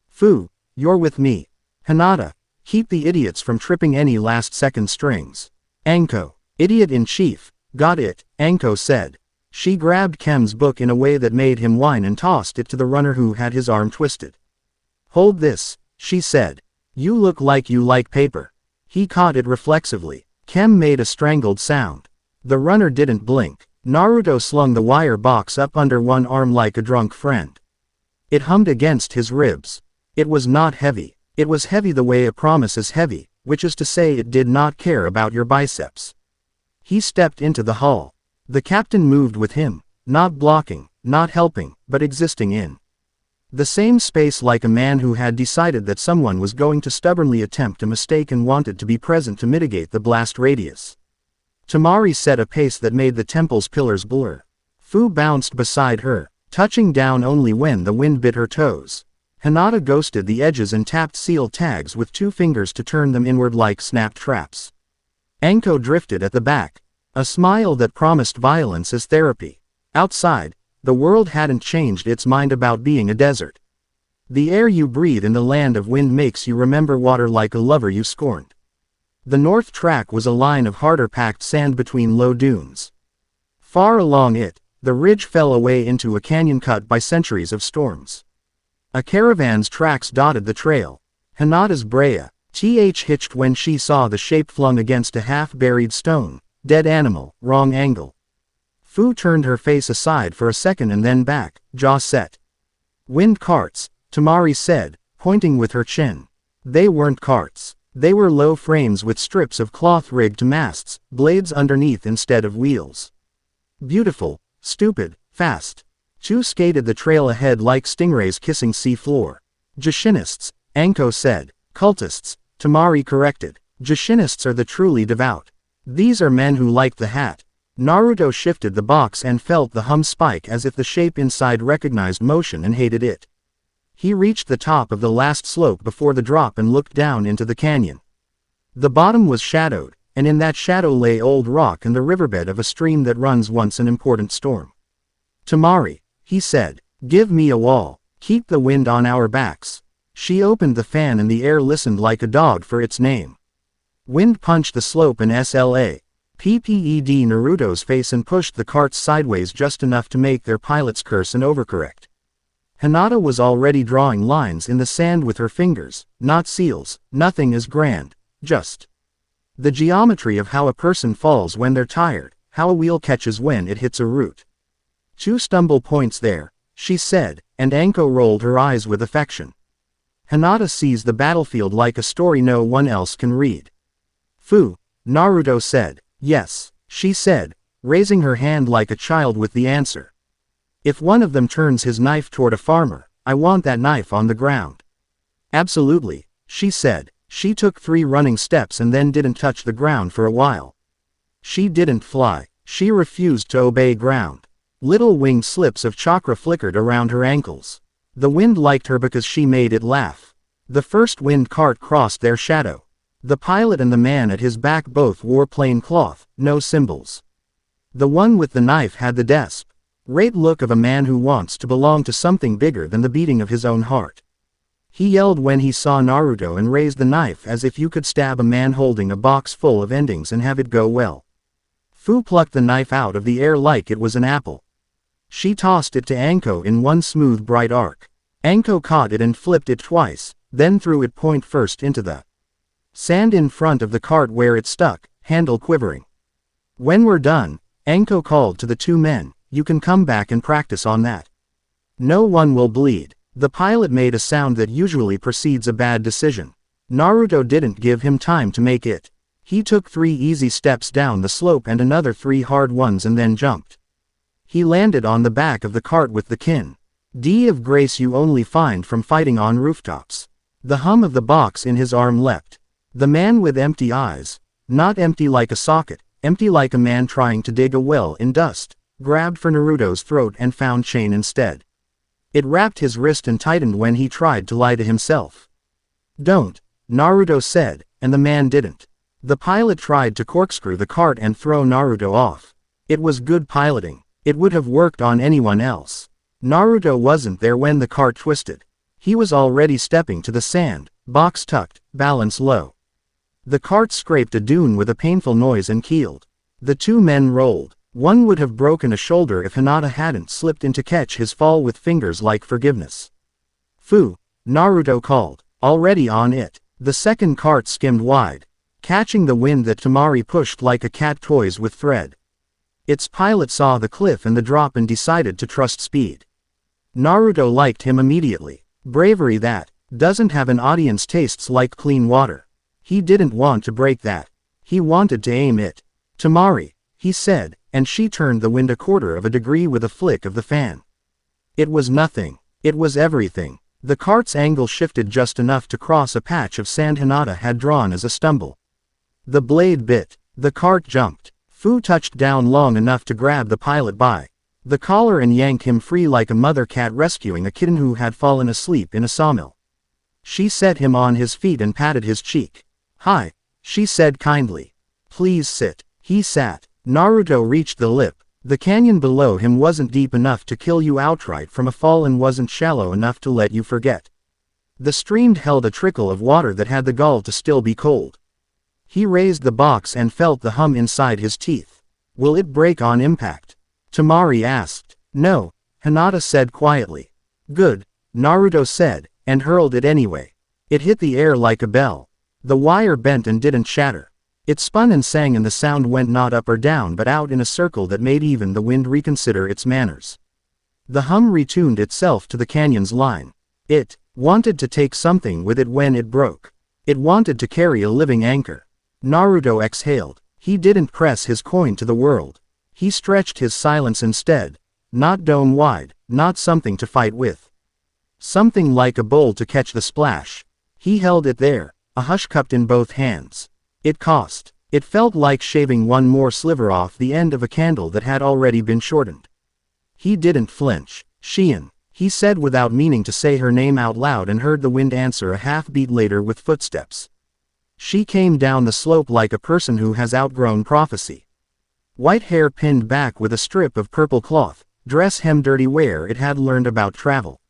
Fu, you're with me. Hinata, keep the idiots from tripping any last-second strings. Anko, idiot in chief, got it, Anko said. She grabbed Kem's book in a way that made him whine and tossed it to the runner who had his arm twisted. Hold this, she said. You look like you like paper. He caught it reflexively. Kem made a strangled sound. The runner didn't blink. Naruto slung the wire box up under one arm like a drunk friend. It hummed against his ribs. It was not heavy. It was heavy the way a promise is heavy, which is to say it did not care about your biceps. He stepped into the hall. The captain moved with him, not blocking, not helping, but existing in the same space like a man who had decided that someone was going to stubbornly attempt a mistake and wanted to be present to mitigate the blast radius. Tamari set a pace that made the temple's pillars blur. Fu bounced beside her, touching down only when the wind bit her toes. Hinata ghosted the edges and tapped seal tags with 2 fingers to turn them inward like snapped traps. Anko drifted at the back, a smile that promised violence as therapy. Outside, the world hadn't changed its mind about being a desert. The air you breathe in the land of wind makes you remember water like a lover you scorned. The north track was a line of harder-packed sand between low dunes. Far along it, the ridge fell away into a canyon cut by centuries of storms. A caravan's tracks dotted the trail. Hinata's Brea hitched when she saw the shape flung against a half-buried stone. Dead animal, wrong angle. Fu turned her face aside for a second and then back, jaw set. Wind carts, Tamari said, pointing with her chin. They weren't carts. They were low frames with strips of cloth rigged to masts, blades underneath instead of wheels. Beautiful, stupid, fast. Chu skated the trail ahead like stingrays kissing sea floor. Jashinists, Anko said. Cultists, Tamari corrected. Jashinists are the truly devout. These are men who like the hat. Naruto shifted the box and felt the hum spike as if the shape inside recognized motion and hated it. He reached the top of the last slope before the drop and looked down into the canyon. The bottom was shadowed, and in that shadow lay old rock and the riverbed of a stream that runs once an important storm. Tamari, he said, give me a wall. Keep the wind on our backs. She opened the fan and the air listened like a dog for its name. Wind punched the slope and SLA. PPED Naruto's face and pushed the carts sideways just enough to make their pilots curse and overcorrect. Hinata was already drawing lines in the sand with her fingers, not seals, nothing as grand, just the geometry of how a person falls when they're tired, how a wheel catches when it hits a root. Two stumble points there, she said, and Anko rolled her eyes with affection. Hinata sees the battlefield like a story no one else can read. Fu, Naruto said. Yes, she said, raising her hand like a child with the answer. If one of them turns his knife toward a farmer, I want that knife on the ground. Absolutely, she said. She took 3 running steps and then didn't touch the ground for a while. She didn't fly, she refused to obey ground. Little winged slips of chakra flickered around her ankles. The wind liked her because she made it laugh. The first wind cart crossed their shadow. The pilot and the man at his back both wore plain cloth, no symbols. The one with the knife had the desperate look of a man who wants to belong to something bigger than the beating of his own heart. He yelled when he saw Naruto and raised the knife as if you could stab a man holding a box full of endings and have it go well. Fu plucked the knife out of the air like it was an apple. She tossed it to Anko in one smooth bright arc. Anko caught it and flipped it twice, then threw it point first into the sand in front of the cart where it stuck, handle quivering. When we're done, Anko called to the 2 men, you can come back and practice on that. No one will bleed. The pilot made a sound that usually precedes a bad decision. Naruto didn't give him time to make it. He took 3 easy steps down the slope and another 3 hard ones and then jumped. He landed on the back of the cart with the kin D of grace you only find from fighting on rooftops. The hum of the box in his arm leapt. The man with empty eyes, not empty like a socket, empty like a man trying to dig a well in dust, grabbed for Naruto's throat and found chain instead. It wrapped his wrist and tightened when he tried to lie to himself. Don't, Naruto said, and the man didn't. The pilot tried to corkscrew the cart and throw Naruto off. It was good piloting. It would have worked on anyone else. Naruto wasn't there when the cart twisted. He was already stepping to the sand, box tucked, balance low. The cart scraped a dune with a painful noise and keeled. The 2 men rolled. One would have broken a shoulder if Hinata hadn't slipped in to catch his fall with fingers like forgiveness. Fu, Naruto called, already on it. The second cart skimmed wide, catching the wind that Tamari pushed like a cat toys with thread. Its pilot saw the cliff and the drop and decided to trust speed. Naruto liked him immediately. Bravery that doesn't have an audience tastes like clean water. He didn't want to break that. He wanted to aim it. Tamari, he said, and she turned the wind 1/4 of a degree with a flick of the fan. It was nothing. It was everything. The cart's angle shifted just enough to cross a patch of sand Hinata had drawn as a stumble. The blade bit. The cart jumped. Fu touched down long enough to grab the pilot by the collar and yank him free like a mother cat rescuing a kitten who had fallen asleep in a sawmill. She set him on his feet and patted his cheek. Hi, she said kindly. Please sit. He sat. Naruto reached the lip. The canyon below him wasn't deep enough to kill you outright from a fall and wasn't shallow enough to let you forget. The stream held a trickle of water that had the gall to still be cold. He raised the box and felt the hum inside his teeth. Will it break on impact? Tamari asked. No, Hinata said quietly. Good, Naruto said, and hurled it anyway. It hit the air like a bell. The wire bent and didn't shatter. It spun and sang and the sound went not up or down but out in a circle that made even the wind reconsider its manners. The hum retuned itself to the canyon's line. It wanted to take something with it when it broke. It wanted to carry a living anchor. Naruto exhaled. He didn't press his coin to the world. He stretched his silence instead. Not dome wide, not something to fight with. Something like a bowl to catch the splash. He held it there, a hush cupped in both hands. It cost. It felt like shaving one more sliver off the end of a candle that had already been shortened. He didn't flinch. Shion, he said without meaning to say her name out loud, and heard the wind answer a half-beat later with footsteps. She came down the slope like a person who has outgrown prophecy. White hair pinned back with a strip of purple cloth, dress hem dirty where it had learned about travel.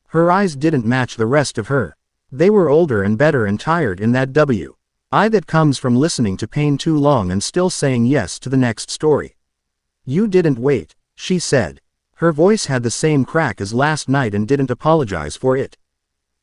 Her eyes didn't match the rest of her. They were older and better and tired in that eye that comes from listening to pain too long and still saying yes to the next story. You didn't wait, she said. Her voice had the same crack as last night and didn't apologize for it.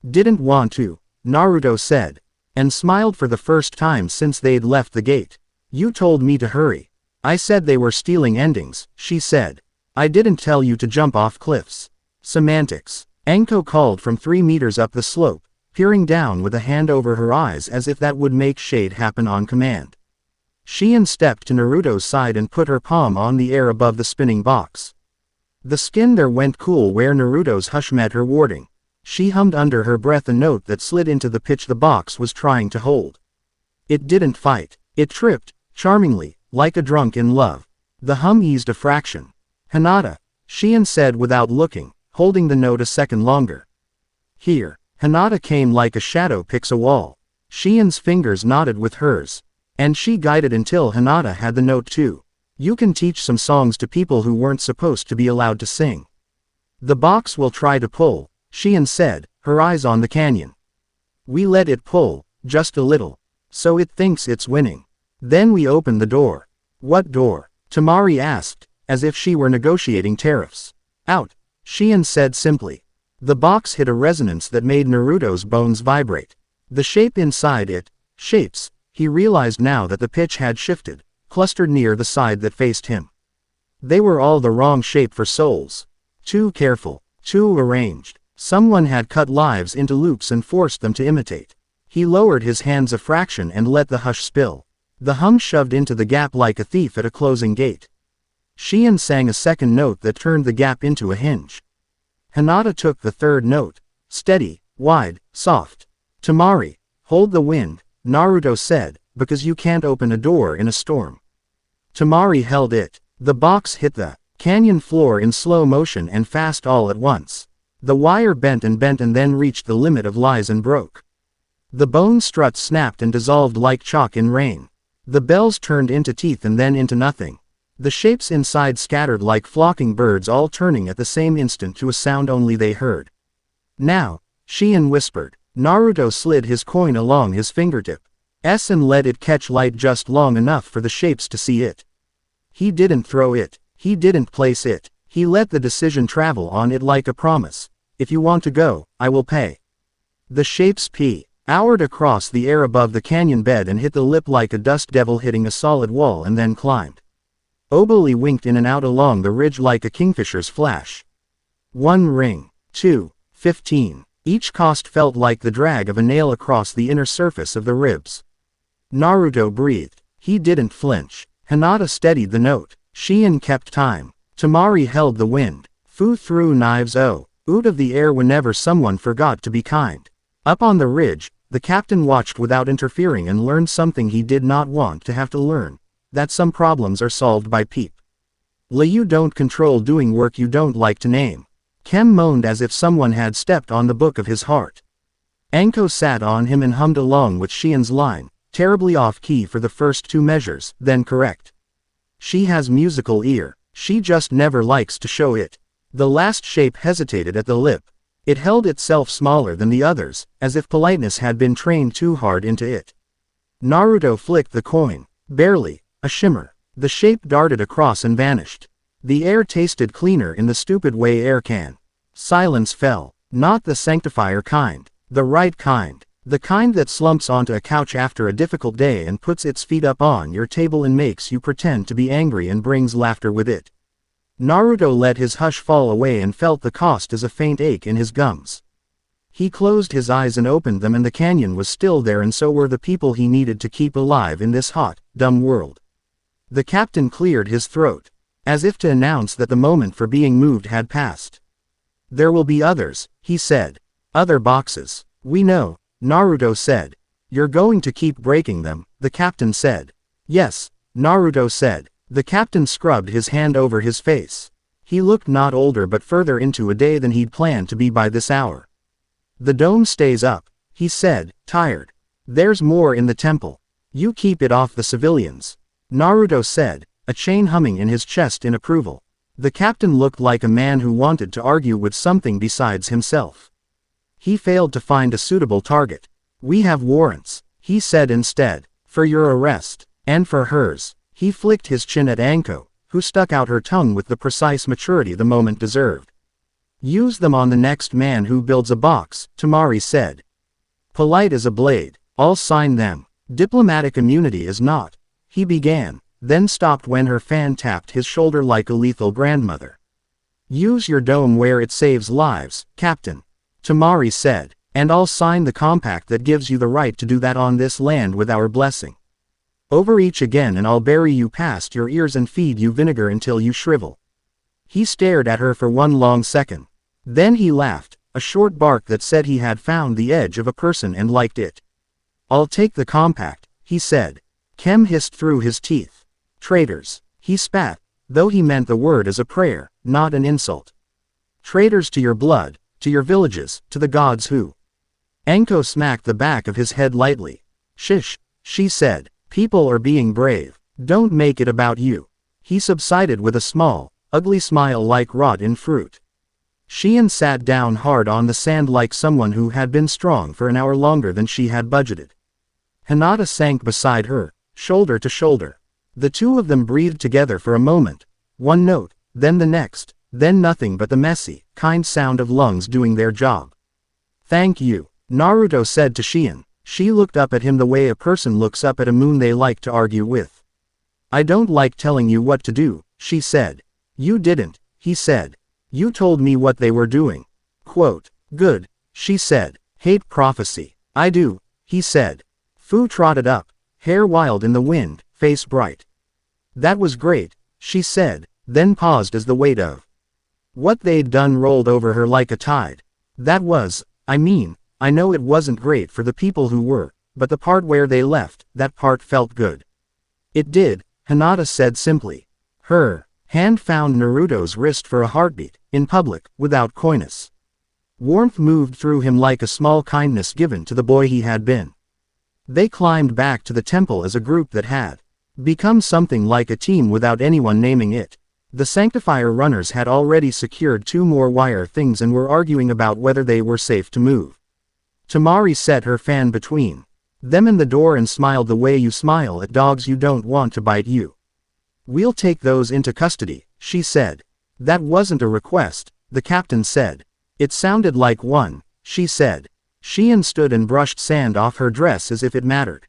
Didn't want to, Naruto said, and smiled for the first time since they'd left the gate. You told me to hurry. I said they were stealing endings, she said. I didn't tell you to jump off cliffs. Semantics. Anko called from 3 meters up the slope, peering down with a hand over her eyes as if that would make shade happen on command. Shion stepped to Naruto's side and put her palm on the air above the spinning box. The skin there went cool where Naruto's hush met her warding. She hummed under her breath a note that slid into the pitch the box was trying to hold. It didn't fight. It tripped, charmingly, like a drunk in love. The hum eased a fraction. Hinata, Shion said without looking, holding the note a second longer. Here. Hinata came like a shadow picks a wall. Shion's fingers nodded with hers. And she guided until Hinata had the note too. You can teach some songs to people who weren't supposed to be allowed to sing. The box will try to pull, Shion said, her eyes on the canyon. We let it pull, just a little. So it thinks it's winning. Then we open the door. What door? Temari asked, as if she were negotiating tariffs. Out, Shion said simply. The box hit a resonance that made Naruto's bones vibrate. The shape inside it, shapes, he realized now that the pitch had shifted, clustered near the side that faced him. They were all the wrong shape for souls. Too careful, too arranged. Someone had cut lives into loops and forced them to imitate. He lowered his hands a fraction and let the hush spill. The hum shoved into the gap like a thief at a closing gate. Shion sang a second note that turned the gap into a hinge. Hinata took the third note. Steady, wide, soft. Temari, hold the wind, Naruto said, because you can't open a door in a storm. Temari held it. The box hit the canyon floor in slow motion and fast all at once. The wire bent and then reached the limit of lies and broke. The bone struts snapped and dissolved like chalk in rain. The bells turned into teeth and then into nothing. The shapes inside scattered like flocking birds, all turning at the same instant to a sound only they heard. Now, Shion whispered. Naruto slid his coin along his fingertip. And let it catch light just long enough for the shapes to see it. He didn't throw it. He didn't place it. He let the decision travel on it like a promise. If you want to go, I will pay. The shapes hovered across the air above the canyon bed and hit the lip like a dust devil hitting a solid wall and then climbed. Oboli winked in and out along the ridge like a kingfisher's flash. 1 ring. 2. 15. Each cost felt like the drag of a nail across the inner surface of the ribs. Naruto breathed. He didn't flinch. Hinata steadied the note. Shion kept time. Temari held the wind. Fu threw knives out of the air whenever someone forgot to be kind. Up on the ridge, the captain watched without interfering and learned something he did not want to have to learn. That some problems are solved by peep. You don't control doing work you don't like to name. Kem moaned as if someone had stepped on the book of his heart. Anko sat on him and hummed along with Shion's line, terribly off-key for the first 2 measures, then correct. She has musical ear. She just never likes to show it. The last shape hesitated at the lip. It held itself smaller than the others, as if politeness had been trained too hard into it. Naruto flicked the coin. Barely. A shimmer. The shape darted across and vanished. The air tasted cleaner in the stupid way air can. Silence fell. Not the sanctifier kind. The right kind. The kind that slumps onto a couch after a difficult day and puts its feet up on your table and makes you pretend to be angry and brings laughter with it. Naruto let his hush fall away and felt the cost as a faint ache in his gums. He closed his eyes and opened them, and the canyon was still there, and so were the people he needed to keep alive in this hot, dumb world. The captain cleared his throat, as if to announce that the moment for being moved had passed. There will be others, he said. Other boxes. We know, Naruto said. You're going to keep breaking them, the captain said. Yes, Naruto said. The captain scrubbed his hand over his face. He looked not older but further into a day than he'd planned to be by this hour. The dome stays up, he said, tired. There's more in the temple. You keep it off the civilians, Naruto said, a chain humming in his chest in approval. The captain looked like a man who wanted to argue with something besides himself. He failed to find a suitable target. We have warrants, he said instead, for your arrest, and for hers. He flicked his chin at Anko, who stuck out her tongue with the precise maturity the moment deserved. Use them on the next man who builds a box, Temari said. Polite as a blade, I'll sign them. Diplomatic immunity is not. He began, then stopped when her fan tapped his shoulder like a lethal grandmother. Use your dome where it saves lives, Captain, Temari said, and I'll sign the compact that gives you the right to do that on this land with our blessing. Overreach again and I'll bury you past your ears and feed you vinegar until you shrivel. He stared at her for one long second. Then he laughed, a short bark that said he had found the edge of a person and liked it. I'll take the compact, he said. Kem hissed through his teeth. Traitors, he spat, though he meant the word as a prayer, not an insult. Traitors to your blood, to your villages, to the gods who. Anko smacked the back of his head lightly. Shish, she said. People are being brave. Don't make it about you. He subsided with a small, ugly smile like rot in fruit. Shion sat down hard on the sand like someone who had been strong for an hour longer than she had budgeted. Hinata sank beside her, shoulder to shoulder. The two of them breathed together for a moment. One note, then the next, then nothing but the messy, kind sound of lungs doing their job. Thank you, Naruto said to Shion. She looked up at him the way a person looks up at a moon they like to argue with. I don't like telling you what to do, she said. You didn't, he said. You told me what they were doing. Quote, good, she said. Hate prophecy. I do, he said. Fu trotted up, hair wild in the wind, face bright. That was great, she said, then paused as the weight of what they'd done rolled over her like a tide. That was, I know it wasn't great for the people who were, but the part where they left, that part felt good. It did, Hinata said simply. Her hand found Naruto's wrist for a heartbeat, in public, without coyness. Warmth moved through him like a small kindness given to the boy he had been. They climbed back to the temple as a group that had become something like a team without anyone naming it. The Sanctifier runners had already secured 2 more wire things and were arguing about whether they were safe to move. Temari set her fan between them and the door and smiled the way you smile at dogs you don't want to bite you. We'll take those into custody, she said. That wasn't a request, the captain said. It sounded like one, she said. Shion stood and brushed sand off her dress as if it mattered.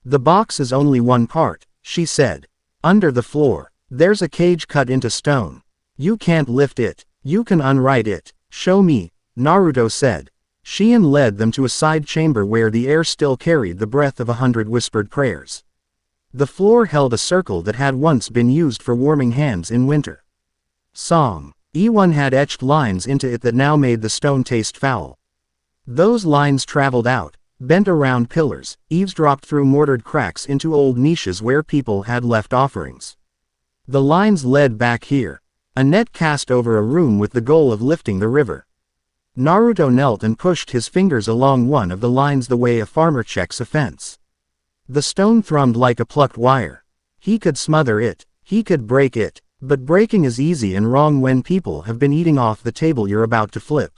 The box is only one part, she said. Under the floor, there's a cage cut into stone. You can't lift it. You can unwrite it. Show me, Naruto said. Shion led them to a side chamber where the air still carried the breath of 100 whispered prayers. The floor held a circle that had once been used for warming hands in winter. Song. Ewan had etched lines into it that now made the stone taste foul. Those lines traveled out, bent around pillars, eavesdropped through mortared cracks into old niches where people had left offerings. The lines led back here. A net cast over a room with the goal of lifting the river. Naruto knelt and pushed his fingers along one of the lines the way a farmer checks a fence. The stone thrummed like a plucked wire. He could smother it, he could break it, but breaking is easy and wrong when people have been eating off the table you're about to flip.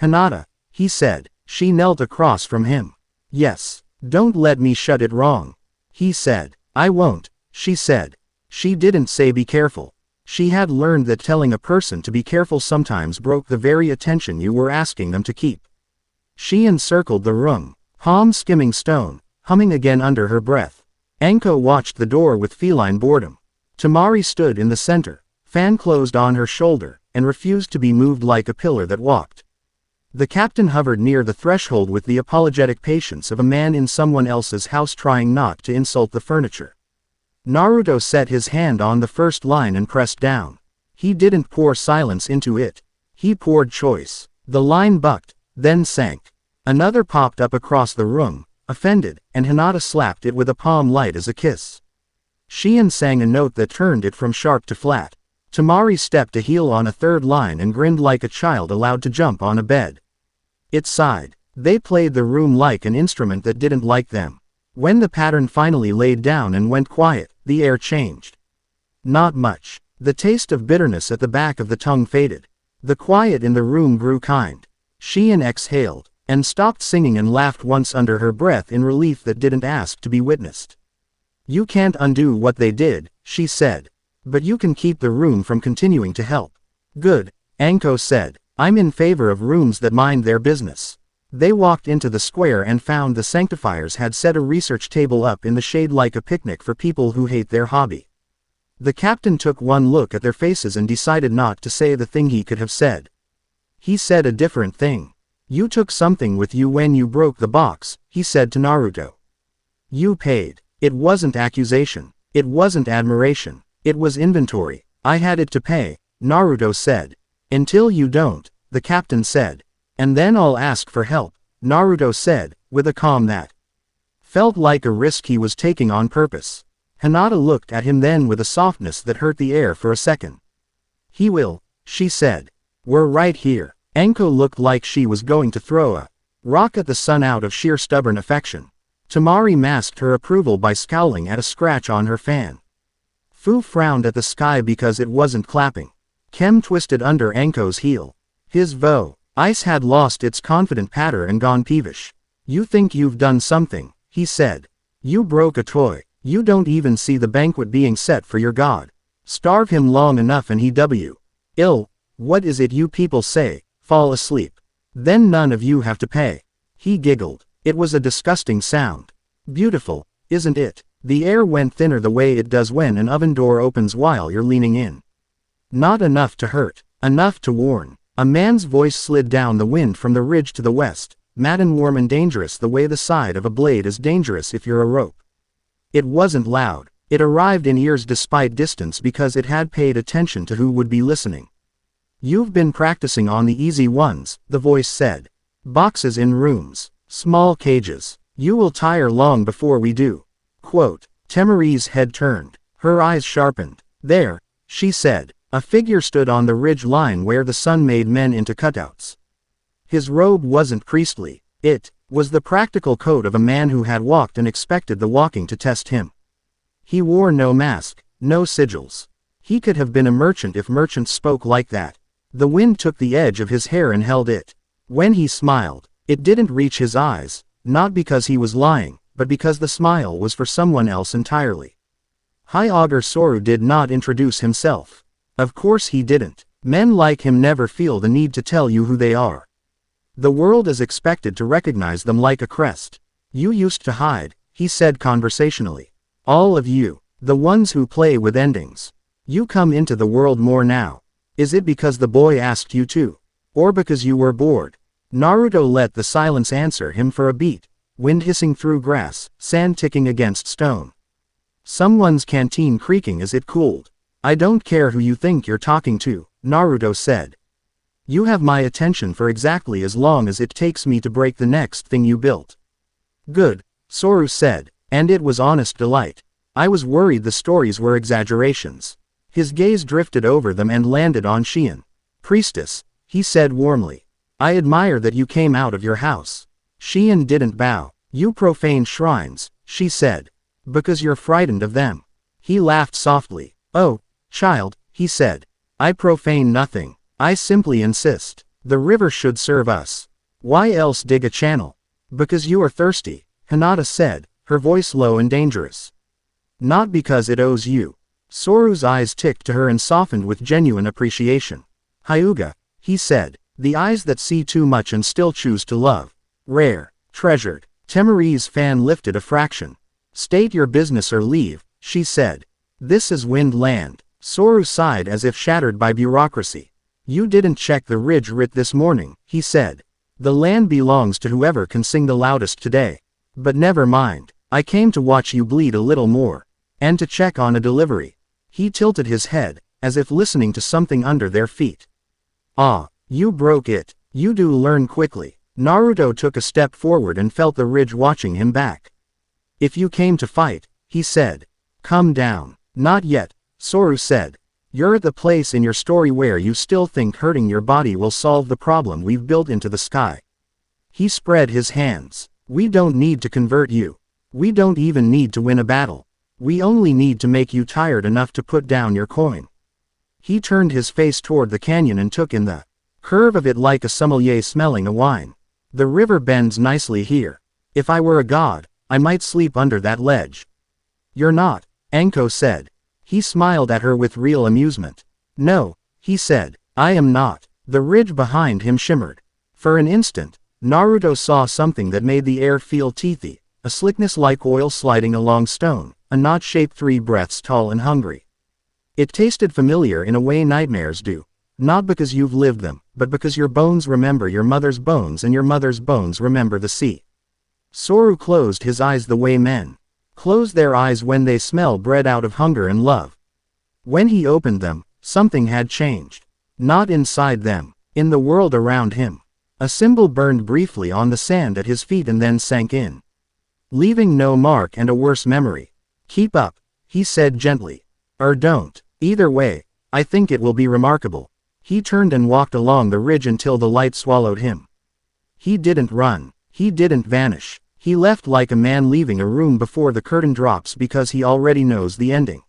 Hinata, he said. She knelt across from him. Yes, don't let me shut it wrong, he said. I won't, she said. She didn't say be careful. She had learned that telling a person to be careful sometimes broke the very attention you were asking them to keep. She encircled the room, palm skimming stone, humming again under her breath. Anko watched the door with feline boredom. Temari stood in the center, fan closed on her shoulder, and refused to be moved like a pillar that walked. The captain hovered near the threshold with the apologetic patience of a man in someone else's house trying not to insult the furniture. Naruto set his hand on the first line and pressed down. He didn't pour silence into it. He poured choice. The line bucked, then sank. Another popped up across the room, offended, and Hinata slapped it with a palm light as a kiss. Shion sang a note that turned it from sharp to flat. Temari stepped a heel on a third line and grinned like a child allowed to jump on a bed. It sighed. They played the room like an instrument that didn't like them. When the pattern finally laid down and went quiet, the air changed. Not much. The taste of bitterness at the back of the tongue faded. The quiet in the room grew kind. Shion exhaled, and stopped singing and laughed once under her breath in relief that didn't ask to be witnessed. You can't undo what they did, she said. But you can keep the room from continuing to help. Good, Anko said. I'm in favor of rooms that mind their business. They walked into the square and found the sanctifiers had set a research table up in the shade like a picnic for people who hate their hobby. The captain took one look at their faces and decided not to say the thing he could have said. He said a different thing. You took something with you when you broke the box, he said to Naruto. You paid. It wasn't accusation. It wasn't admiration. It was inventory. I had it to pay, Naruto said. Until you don't, the captain said. And then I'll ask for help, Naruto said, with a calm that felt like a risk he was taking on purpose. Hinata looked at him then with a softness that hurt the air for a second. He will, she said. We're right here. Anko looked like she was going to throw a rock at the sun out of sheer stubborn affection. Temari masked her approval by scowling at a scratch on her fan. Fu frowned at the sky because it wasn't clapping. Kem twisted under Anko's heel. His ice had lost its confident patter and gone peevish. You think you've done something, he said. You broke a toy. You don't even see the banquet being set for your god. Starve him long enough and what is it you people say, fall asleep. Then none of you have to pay. He giggled. It was a disgusting sound. Beautiful, isn't it? The air went thinner the way it does when an oven door opens while you're leaning in. Not enough to hurt, enough to warn. A man's voice slid down the wind from the ridge to the west, mad and warm and dangerous the way the side of a blade is dangerous if you're a rope. It wasn't loud. It arrived in ears despite distance because it had paid attention to who would be listening. You've been practicing on the easy ones, the voice said. Boxes in rooms. Small cages. You will tire long before we do. Quote. Temari's head turned. Her eyes sharpened. There, she said. A figure stood on the ridge line where the sun made men into cutouts. His robe wasn't priestly. It was the practical coat of a man who had walked and expected the walking to test him. He wore no mask, no sigils. He could have been a merchant if merchants spoke like that. The wind took the edge of his hair and held it. When he smiled, it didn't reach his eyes, not because he was lying, but because the smile was for someone else entirely. High Augur Soru did not introduce himself. Of course he didn't. Men like him never feel the need to tell you who they are. The world is expected to recognize them like a crest. You used to hide, he said conversationally. All of you, the ones who play with endings. You come into the world more now. Is it because the boy asked you to? Or because you were bored? Naruto let the silence answer him for a beat. Wind hissing through grass, sand ticking against stone. Someone's canteen creaking as it cooled. I don't care who you think you're talking to, Naruto said. You have my attention for exactly as long as it takes me to break the next thing you built. Good, Soru said, and it was honest delight. I was worried the stories were exaggerations. His gaze drifted over them and landed on Shion. Priestess, he said warmly. I admire that you came out of your house. Shion didn't bow. You profane shrines, she said. Because you're frightened of them. He laughed softly. Oh, child, he said. I profane nothing. I simply insist. The river should serve us. Why else dig a channel? Because you are thirsty, Hinata said, her voice low and dangerous. Not because it owes you. Soru's eyes ticked to her and softened with genuine appreciation. Hyuga, he said. The eyes that see too much and still choose to love. Rare. Treasured. Temari's fan lifted a fraction. State your business or leave, she said. This is Wind Land. Soru sighed as if shattered by bureaucracy. You didn't check the ridge writ this morning, he said. The land belongs to whoever can sing the loudest today. But never mind, I came to watch you bleed a little more. And to check on a delivery. He tilted his head, as if listening to something under their feet. Ah, you broke it. You do learn quickly. Naruto took a step forward and felt the ridge watching him back. If you came to fight, he said. Come down. Not yet, Soru said. You're at the place in your story where you still think hurting your body will solve the problem we've built into the sky. He spread his hands. We don't need to convert you. We don't even need to win a battle. We only need to make you tired enough to put down your coin. He turned his face toward the canyon and took in the curve of it like a sommelier smelling a wine. The river bends nicely here. If I were a god, I might sleep under that ledge. You're not, Anko said. He smiled at her with real amusement. No, he said, I am not. The ridge behind him shimmered. For an instant, Naruto saw something that made the air feel teethy, a slickness like oil sliding along stone, a knot shaped 3 breaths tall and hungry. It tasted familiar in a way nightmares do. Not because you've lived them, but because your bones remember your mother's bones and your mother's bones remember the sea. Soru closed his eyes the way men close their eyes when they smell bread out of hunger and love. When he opened them, something had changed. Not inside them, in the world around him. A symbol burned briefly on the sand at his feet and then sank in, leaving no mark and a worse memory. Keep up, he said gently. Or don't. Either way, I think it will be remarkable. He turned and walked along the ridge until the light swallowed him. He didn't run. He didn't vanish. He left like a man leaving a room before the curtain drops because he already knows the ending.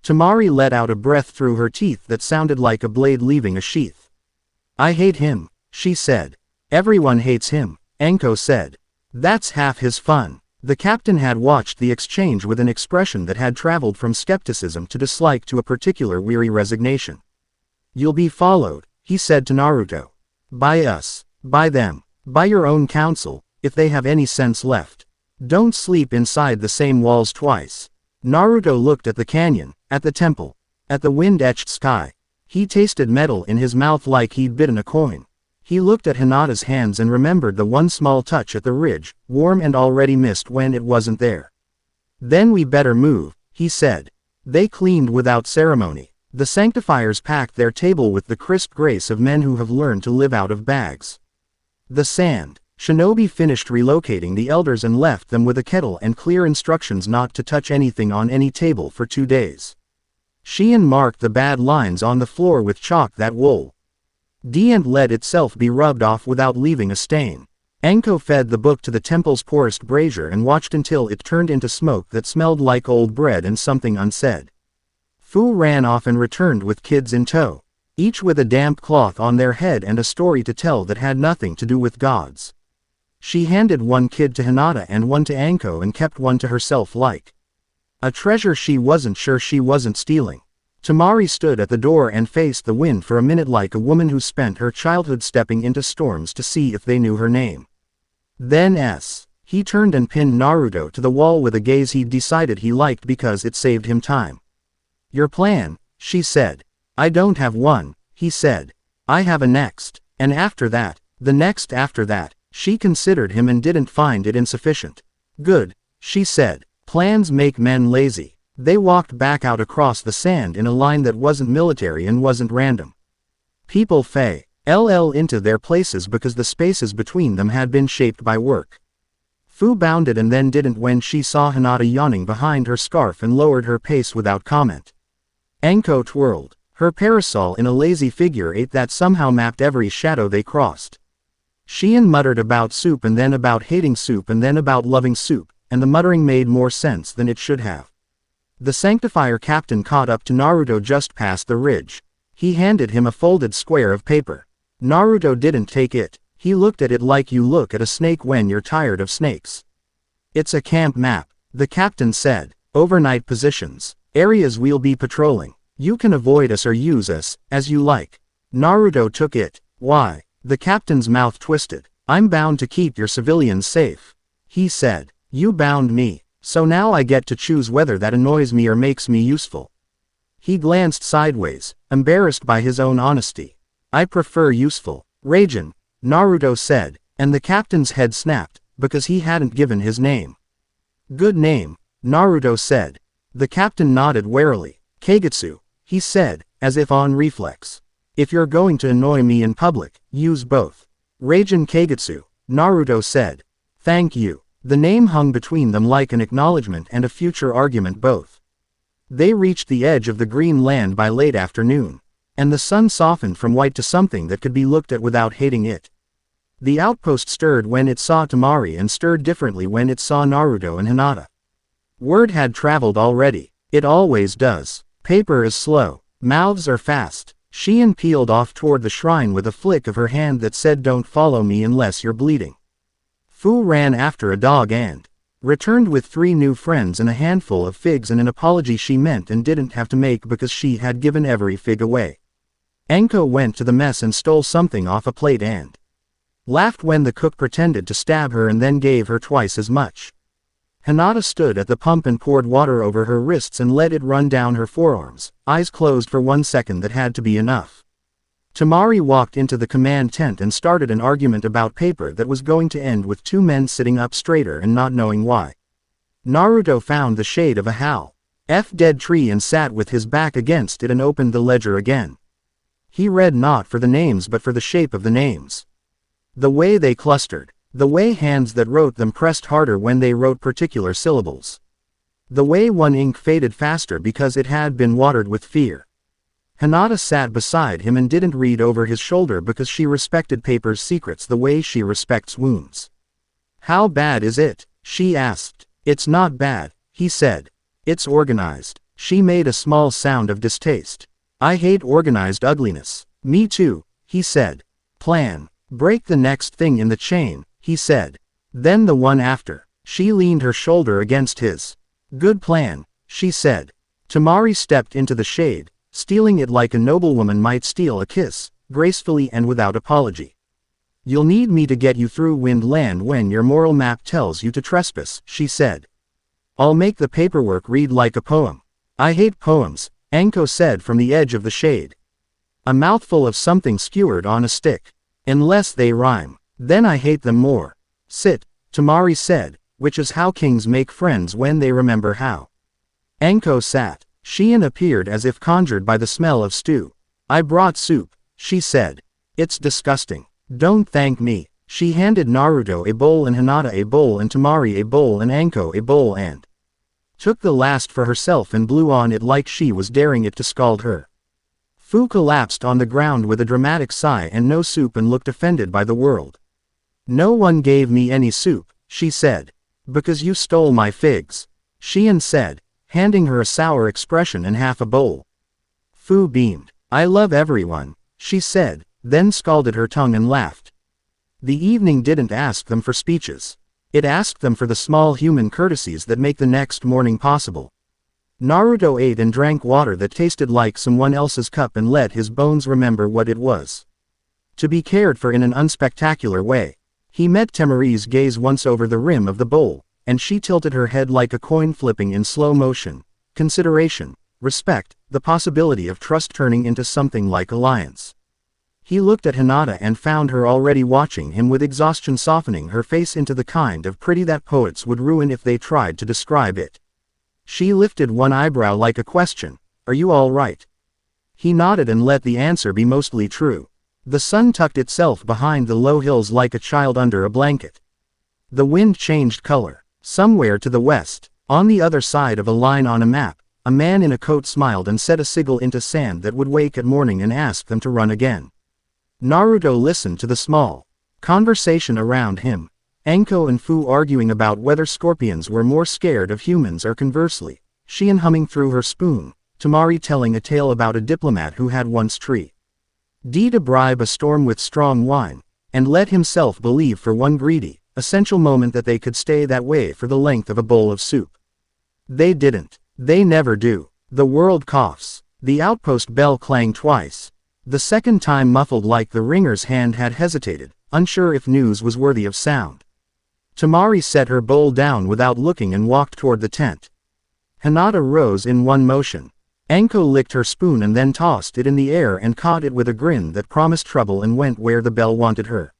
Tamari let out a breath through her teeth that sounded like a blade leaving a sheath. I hate him, she said. Everyone hates him, Anko said. That's half his fun. The captain had watched the exchange with an expression that had traveled from skepticism to dislike to a particular weary resignation. You'll be followed, he said to Naruto. By us. By them. By your own council, if they have any sense left. Don't sleep inside the same walls twice. Naruto looked at the canyon, at the temple, at the wind-etched sky. He tasted metal in his mouth like he'd bitten a coin. He looked at Hinata's hands and remembered the one small touch at the ridge, warm and already missed when it wasn't there. Then we better move, he said. They cleaned without ceremony. The sanctifiers packed their table with the crisp grace of men who have learned to live out of bags. The sand. Shinobi finished relocating the elders and left them with a kettle and clear instructions not to touch anything on any table for 2 days. Shion marked the bad lines on the floor with chalk that wool. And let itself be rubbed off without leaving a stain. Anko fed the book to the temple's poorest brazier and watched until it turned into smoke that smelled like old bread and something unsaid. Fu ran off and returned with kids in tow, each with a damp cloth on their head and a story to tell that had nothing to do with gods. She handed one kid to Hinata and one to Anko and kept one to herself like a treasure she wasn't sure she wasn't stealing. Tamari stood at the door and faced the wind for a minute like a woman who spent her childhood stepping into storms to see if they knew her name. Then he turned and pinned Naruto to the wall with a gaze he'd decided he liked because it saved him time. Your plan, she said. I don't have one, he said. I have a next, and after that, the next after that. She considered him and didn't find it insufficient. Good, she said. Plans make men lazy. They walked back out across the sand in a line that wasn't military and wasn't random. People fell into their places because the spaces between them had been shaped by work. Fu bounded and then didn't when she saw Hinata yawning behind her scarf and lowered her pace without comment. Anko twirled her parasol in a lazy figure eight that somehow mapped every shadow they crossed. Shion muttered about soup and then about hating soup and then about loving soup, and the muttering made more sense than it should have. The Sanctifier captain caught up to Naruto just past the ridge. He handed him a folded square of paper. Naruto didn't take it. He looked at it like you look at a snake when you're tired of snakes. It's a camp map, the captain said. Overnight positions. Areas we'll be patrolling. You can avoid us or use us, as you like. Naruto took it. Why? The captain's mouth twisted. I'm bound to keep your civilians safe. He said. You bound me. So now I get to choose whether that annoys me or makes me useful. He glanced sideways, embarrassed by his own honesty. I prefer useful. Raijin, Naruto said, and the captain's head snapped, because he hadn't given his name. Good name, Naruto said. The captain nodded warily. Keigetsu, he said, as if on reflex. If you're going to annoy me in public, use both. Raijin Keigetsu, Naruto said. Thank you. The name hung between them like an acknowledgement and a future argument both. They reached the edge of the green land by late afternoon, and the sun softened from white to something that could be looked at without hating it. The outpost stirred when it saw Temari and stirred differently when it saw Naruto and Hinata. Word had traveled already. It always does. Paper is slow. Mouths are fast. Shion peeled off toward the shrine with a flick of her hand that said, don't follow me unless you're bleeding. Fu ran after a dog and returned with 3 new friends and a handful of figs and an apology she meant and didn't have to make because she had given every fig away. Anko went to the mess and stole something off a plate and laughed when the cook pretended to stab her and then gave her twice as much. Hinata stood at the pump and poured water over her wrists and let it run down her forearms, eyes closed for 1 second. That had to be enough. Temari walked into the command tent and started an argument about paper that was going to end with 2 men sitting up straighter and not knowing why. Naruto found the shade of a howl. Dead tree and sat with his back against it and opened the ledger again. He read not for the names but for the shape of the names. The way they clustered. The way hands that wrote them pressed harder when they wrote particular syllables. The way one ink faded faster because it had been watered with fear. Hinata sat beside him and didn't read over his shoulder because she respected paper's secrets the way she respects wounds. How bad is it? She asked. It's not bad, he said. It's organized. She made a small sound of distaste. I hate organized ugliness. Me too, he said. Plan. Break the next thing in the chain, he said. Then the one after. She leaned her shoulder against his. Good plan, she said. Temari stepped into the shade, stealing it like a noblewoman might steal a kiss, gracefully and without apology. You'll need me to get you through Wind Land when your moral map tells you to trespass, she said. I'll make the paperwork read like a poem. I hate poems, Anko said from the edge of the shade. A mouthful of something skewered on a stick. Unless they rhyme. Then I hate them more. Sit, Temari said, which is how kings make friends when they remember how. Anko sat. Shion appeared as if conjured by the smell of stew. I brought soup, she said. It's disgusting. Don't thank me. She handed Naruto a bowl and Hinata a bowl and Temari a bowl and Anko a bowl and took the last for herself and blew on it like she was daring it to scald her. Fu collapsed on the ground with a dramatic sigh and no soup and looked offended by the world. No one gave me any soup, she said. Because you stole my figs, Shion said, handing her a sour expression and half a bowl. Fu beamed. I love everyone, she said, then scalded her tongue and laughed. The evening didn't ask them for speeches. It asked them for the small human courtesies that make the next morning possible. Naruto ate and drank water that tasted like someone else's cup and let his bones remember what it was to be cared for in an unspectacular way. He met Temari's gaze once over the rim of the bowl, and she tilted her head like a coin flipping in slow motion. Consideration, respect, the possibility of trust turning into something like alliance. He looked at Hinata and found her already watching him with exhaustion softening her face into the kind of pretty that poets would ruin if they tried to describe it. She lifted one eyebrow like a question. Are you all right? He nodded and let the answer be mostly true. The sun tucked itself behind the low hills like a child under a blanket. The wind changed color. Somewhere to the west, on the other side of a line on a map, a man in a coat smiled and set a sigil into sand that would wake at morning and ask them to run again. Naruto listened to the small conversation around him. Anko and Fu arguing about whether scorpions were more scared of humans or conversely, Shion humming through her spoon, Temari telling a tale about a diplomat who had once tried to bribe a storm with strong wine, and let himself believe for one greedy, essential moment that they could stay that way for the length of a bowl of soup. They didn't. They never do. The world coughs. The outpost bell clanged twice. The second time muffled like the ringer's hand had hesitated, unsure if news was worthy of sound. Temari set her bowl down without looking and walked toward the tent. Hinata rose in one motion. Anko licked her spoon and then tossed it in the air and caught it with a grin that promised trouble and went where the bell wanted her.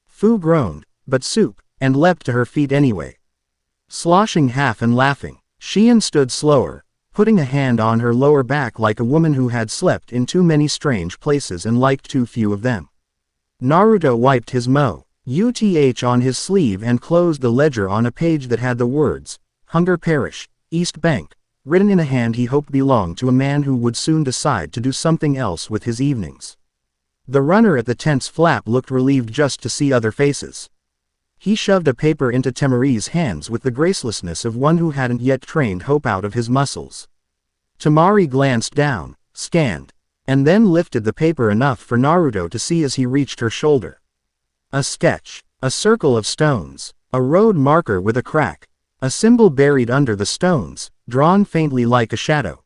Fu groaned, but soup, and leapt to her feet anyway. Sloshing half and laughing, Xian stood slower, putting a hand on her lower back like a woman who had slept in too many strange places and liked too few of them. Naruto wiped his uth on his sleeve and closed the ledger on a page that had the words, Hunger Parish, East Bank, written in a hand he hoped belonged to a man who would soon decide to do something else with his evenings. The runner at the tent's flap looked relieved just to see other faces. He shoved a paper into Temari's hands with the gracelessness of one who hadn't yet trained hope out of his muscles. Temari glanced down, scanned, and then lifted the paper enough for Naruto to see as he reached her shoulder. A sketch, a circle of stones, a road marker with a crack, a symbol buried under the stones, drawn faintly like a shadow.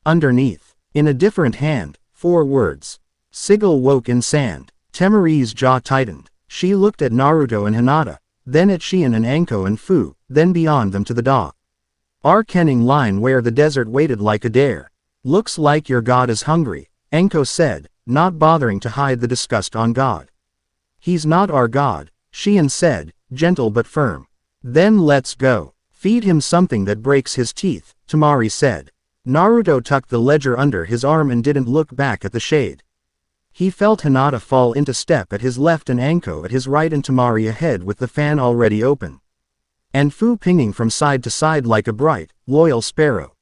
Underneath, in a different hand, 4 words. Sigil woke in sand. Temari's jaw tightened. She looked at Naruto and Hinata, then at Xian and Anko and Fu, then beyond them to the dock. Kenning line where the desert waited like a dare. Looks like your god is hungry, Anko said, not bothering to hide the disgust on God. He's not our god, Xian said, gentle but firm. Then let's go. Feed him something that breaks his teeth, Temari said. Naruto tucked the ledger under his arm and didn't look back at the shade. He felt Hinata fall into step at his left and Anko at his right and Temari ahead with the fan already open. And Fu pinging from side to side like a bright, loyal sparrow.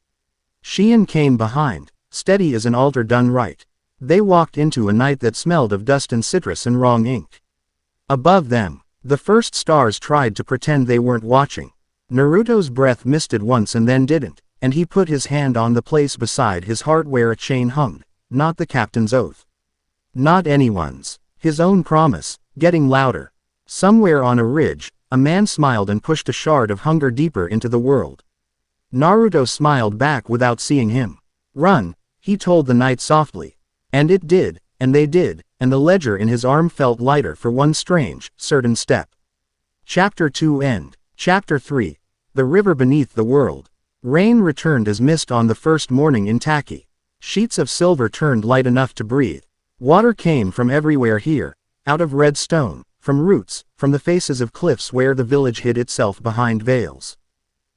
Xian came behind, steady as an altar done right. They walked into a night that smelled of dust and citrus and wrong ink. Above them, the first stars tried to pretend they weren't watching. Naruto's breath misted once and then didn't, and he put his hand on the place beside his heart where a chain hung, not the captain's oath. Not anyone's. His own promise, getting louder. Somewhere on a ridge, a man smiled and pushed a shard of hunger deeper into the world. Naruto smiled back without seeing him. Run, he told the knight softly. And it did, and they did, and the ledger in his arm felt lighter for one strange, certain step. Chapter 2 End. Chapter 3. The River Beneath the World. Rain returned as mist on the first morning in Taki. Sheets of silver turned light enough to breathe. Water came from everywhere here, out of red stone, from roots, from the faces of cliffs where the village hid itself behind veils.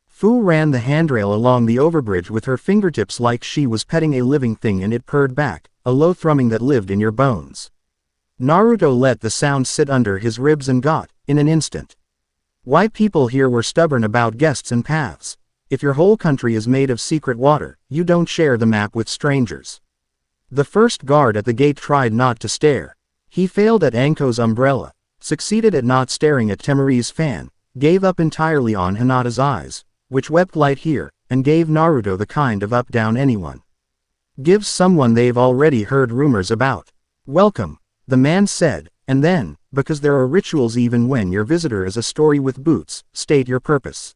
Fu ran the handrail along the overbridge with her fingertips like she was petting a living thing and it purred back, a low thrumming that lived in your bones. Naruto let the sound sit under his ribs and got, in an instant. Why people here were stubborn about guests and paths. If your whole country is made of secret water, you don't share the map with strangers. The first guard at the gate tried not to stare. He failed at Anko's umbrella, succeeded at not staring at Temari's fan, gave up entirely on Hinata's eyes, which wept light here, and gave Naruto the kind of up-down anyone gives someone they've already heard rumors about. Welcome, the man said, and then, because there are rituals even when your visitor is a story with boots, state your purpose.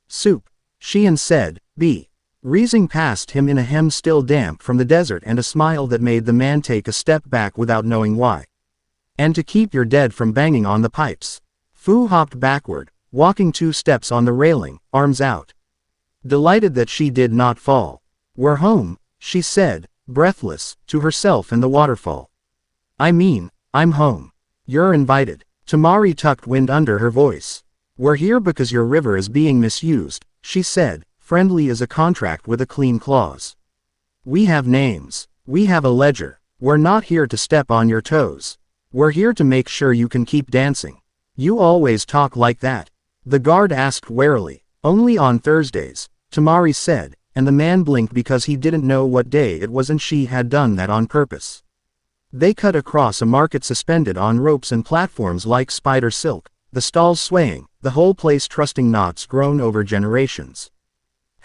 Soup, Xian said, breezing past him in a hem still damp from the desert and a smile that made the man take a step back without knowing why. And to keep your dead from banging on the pipes. Fu hopped backward, walking 2 steps on the railing, arms out. Delighted that she did not fall. We're home, she said, breathless, to herself and the waterfall. I mean, I'm home. You're invited. Temari tucked wind under her voice. We're here because your river is being misused, she said, friendly as a contract with a clean clause. We have names. We have a ledger. We're not here to step on your toes. We're here to make sure you can keep dancing. You always talk like that. The guard asked warily. Only on Thursdays, Temari said, and the man blinked because he didn't know what day it was and she had done that on purpose. They cut across a market suspended on ropes and platforms like spider silk, the stalls swaying, the whole place trusting knots grown over generations.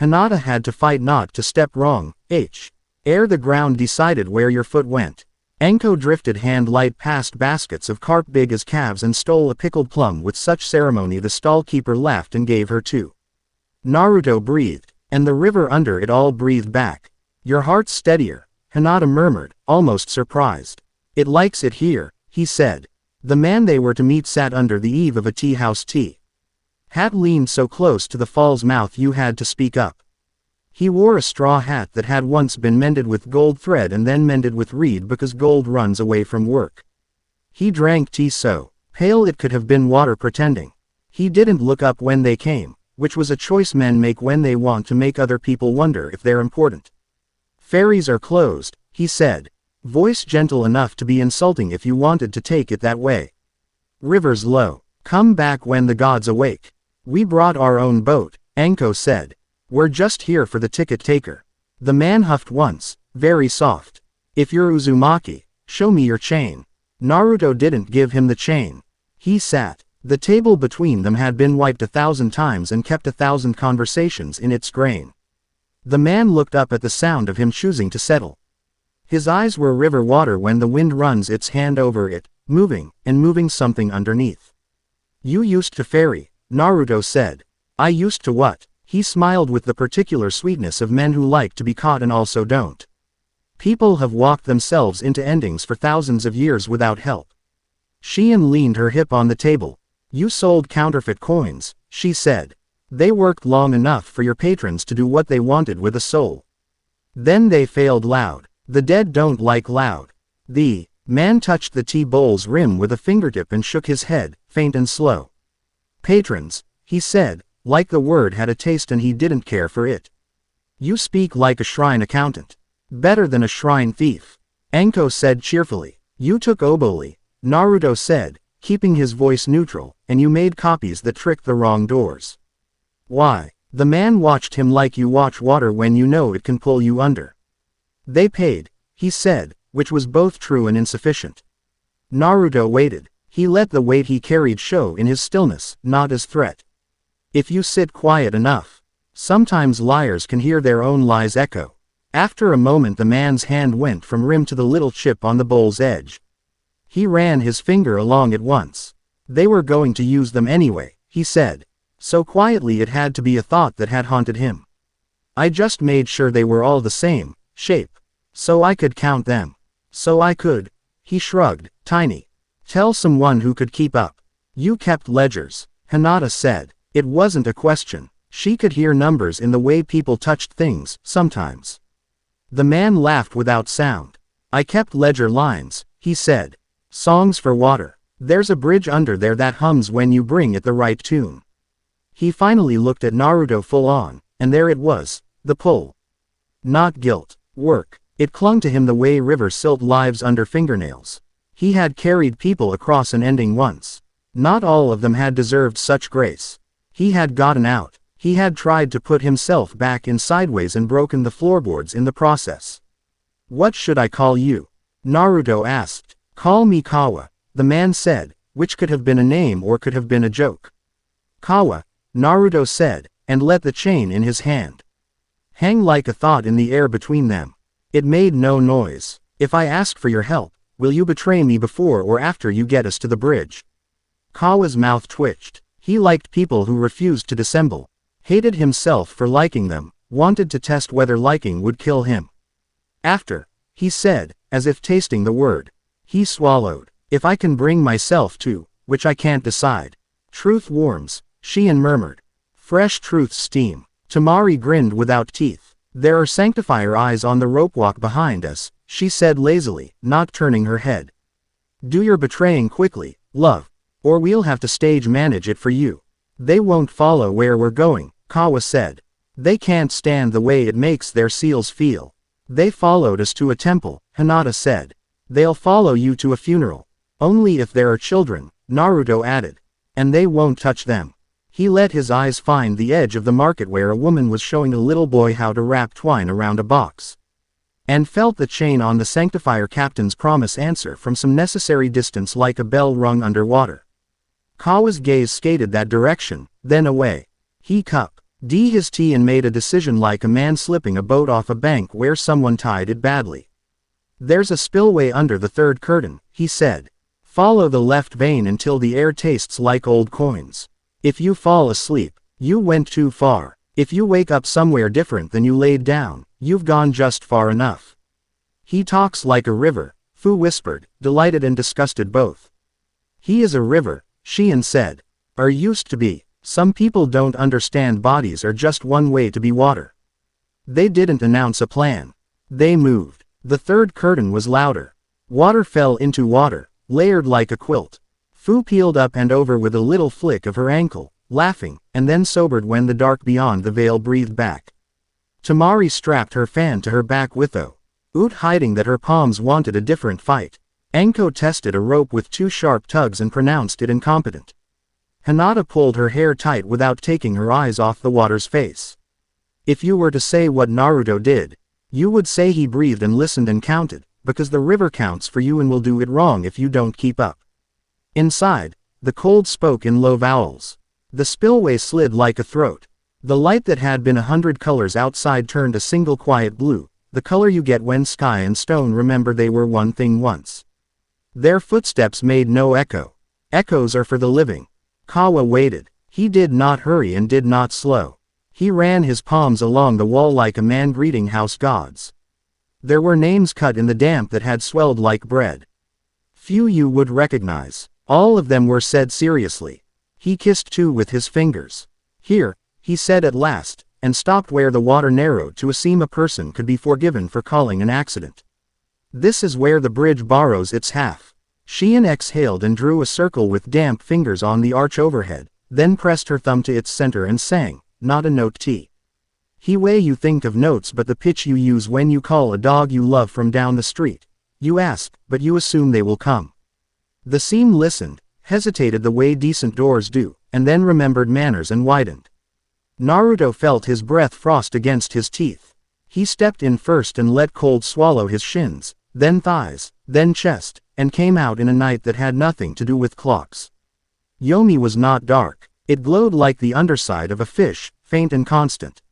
Hinata had to fight not to step wrong, ere the ground decided where your foot went. Anko drifted hand light past baskets of carp big as calves and stole a pickled plum with such ceremony the stall keeper laughed and gave her 2. Naruto breathed, and the river under it all breathed back. Your heart's steadier, Hinata murmured, almost surprised. It likes it here, he said. The man they were to meet sat under the eave of a tea house tea. Hat leaned so close to the fall's mouth you had to speak up. He wore a straw hat that had once been mended with gold thread and then mended with reed because gold runs away from work. He drank tea so pale it could have been water pretending. He didn't look up when they came, which was a choice men make when they want to make other people wonder if they're important. Fairies are closed, he said, voice gentle enough to be insulting if you wanted to take it that way. Rivers low. Come back when the gods awake. We brought our own boat, Anko said. We're just here for the ticket taker. The man huffed once, very soft. If you're Uzumaki, show me your chain. Naruto didn't give him the chain. He sat. The table between them had been wiped 1,000 times and kept 1,000 conversations in its grain. The man looked up at the sound of him choosing to settle. His eyes were river water when the wind runs its hand over it, moving, and moving something underneath. You used to ferry, Naruto said. I used to what? He smiled with the particular sweetness of men who like to be caught and also don't. People have walked themselves into endings for thousands of years without help. Shion leaned her hip on the table. You sold counterfeit coins, she said. They worked long enough for your patrons to do what they wanted with a soul. Then they failed loud. The dead don't like loud. The man touched the tea bowl's rim with a fingertip and shook his head, faint and slow. Patrons, he said, like the word had a taste and he didn't care for it. You speak like a shrine accountant. Better than a shrine thief. Anko said cheerfully. You took oboli, Naruto said, keeping his voice neutral, and you made copies that tricked the wrong doors. Why? The man watched him like you watch water when you know it can pull you under. They paid, he said, which was both true and insufficient. Naruto waited. He let the weight he carried show in his stillness, not as threat. If you sit quiet enough. Sometimes liars can hear their own lies echo. After a moment the man's hand went from rim to the little chip on the bowl's edge. He ran his finger along it once. They were going to use them anyway, he said. So quietly it had to be a thought that had haunted him. I just made sure they were all the same shape. So I could count them. So I could. He shrugged, tiny. Tell someone who could keep up. You kept ledgers, Hinata said. It wasn't a question. She could hear numbers in the way people touched things, sometimes. The man laughed without sound. I kept ledger lines, he said. Songs for water. There's a bridge under there that hums when you bring it the right tune. He finally looked at Naruto full on, and there it was, the pull. Not guilt, work. It clung to him the way river silt lives under fingernails. He had carried people across an ending once. Not all of them had deserved such grace. He had gotten out. He had tried to put himself back in sideways and broken the floorboards in the process. What should I call you? Naruto asked. Call me Kawa, the man said, which could have been a name or could have been a joke. Kawa, Naruto said, and let the chain in his hand hang like a thought in the air between them. It made no noise. If I ask for your help, will you betray me before or after you get us to the bridge? Kawa's mouth twitched. He liked people who refused to dissemble. Hated himself for liking them, wanted to test whether liking would kill him. After, he said, as if tasting the word. He swallowed. If I can bring myself to, which I can't decide. Truth warms, Shion murmured. Fresh truth's steam. Tamari grinned without teeth. There are sanctifier eyes on the rope walk behind us, she said lazily, not turning her head. Do your betraying quickly, love. Or we'll have to stage manage it for you. They won't follow where we're going, Kawa said. They can't stand the way it makes their seals feel. They followed us to a temple, Hinata said. They'll follow you to a funeral. Only if there are children, Naruto added. And they won't touch them. He let his eyes find the edge of the market where a woman was showing a little boy how to wrap twine around a box. And felt the chain on the sanctifier captain's promise answer from some necessary distance like a bell rung underwater. Kawa's gaze skated that direction, then away. He cupped his tea and made a decision like a man slipping a boat off a bank where someone tied it badly. There's a spillway under the third curtain, he said. Follow the left vein until the air tastes like old coins. If you fall asleep, you went too far. If you wake up somewhere different than you laid down, you've gone just far enough. He talks like a river, Fu whispered, delighted and disgusted both. He is a river, Shion said. Or used to be. Some people don't understand bodies are just one way to be water. They didn't announce a plan. They moved. The third curtain was louder. Water fell into water, layered like a quilt. Fu peeled up and over with a little flick of her ankle, laughing, and then sobered when the dark beyond the veil breathed back. Tamari strapped her fan to her back with Oot hiding that her palms wanted a different fight. Anko tested a rope with 2 sharp tugs and pronounced it incompetent. Hinata pulled her hair tight without taking her eyes off the water's face. If you were to say what Naruto did, you would say he breathed and listened and counted, because the river counts for you and will do it wrong if you don't keep up. Inside, the cold spoke in low vowels. The spillway slid like a throat. The light that had been 100 colors outside turned a single quiet blue, the color you get when sky and stone remember they were one thing once. Their footsteps made no echo. Echoes are for the living. Kawa waited. He did not hurry and did not slow. He ran his palms along the wall like a man greeting house gods. There were names cut in the damp that had swelled like bread. Few you would recognize. All of them were said seriously. He kissed 2 with his fingers. Here, he said at last, and stopped where the water narrowed to a seam a person could be forgiven for calling an accident. This is where the bridge borrows its half. Shein exhaled and drew a circle with damp fingers on the arch overhead, then pressed her thumb to its center and sang, not a note T. He way you think of notes but the pitch you use when you call a dog you love from down the street. You ask, but you assume they will come. The seam listened, hesitated the way decent doors do, and then remembered manners and widened. Naruto felt his breath frost against his teeth. He stepped in first and let cold swallow his shins, then thighs, then chest, and came out in a night that had nothing to do with clocks. Yomi was not dark. It glowed like the underside of a fish, faint and constant.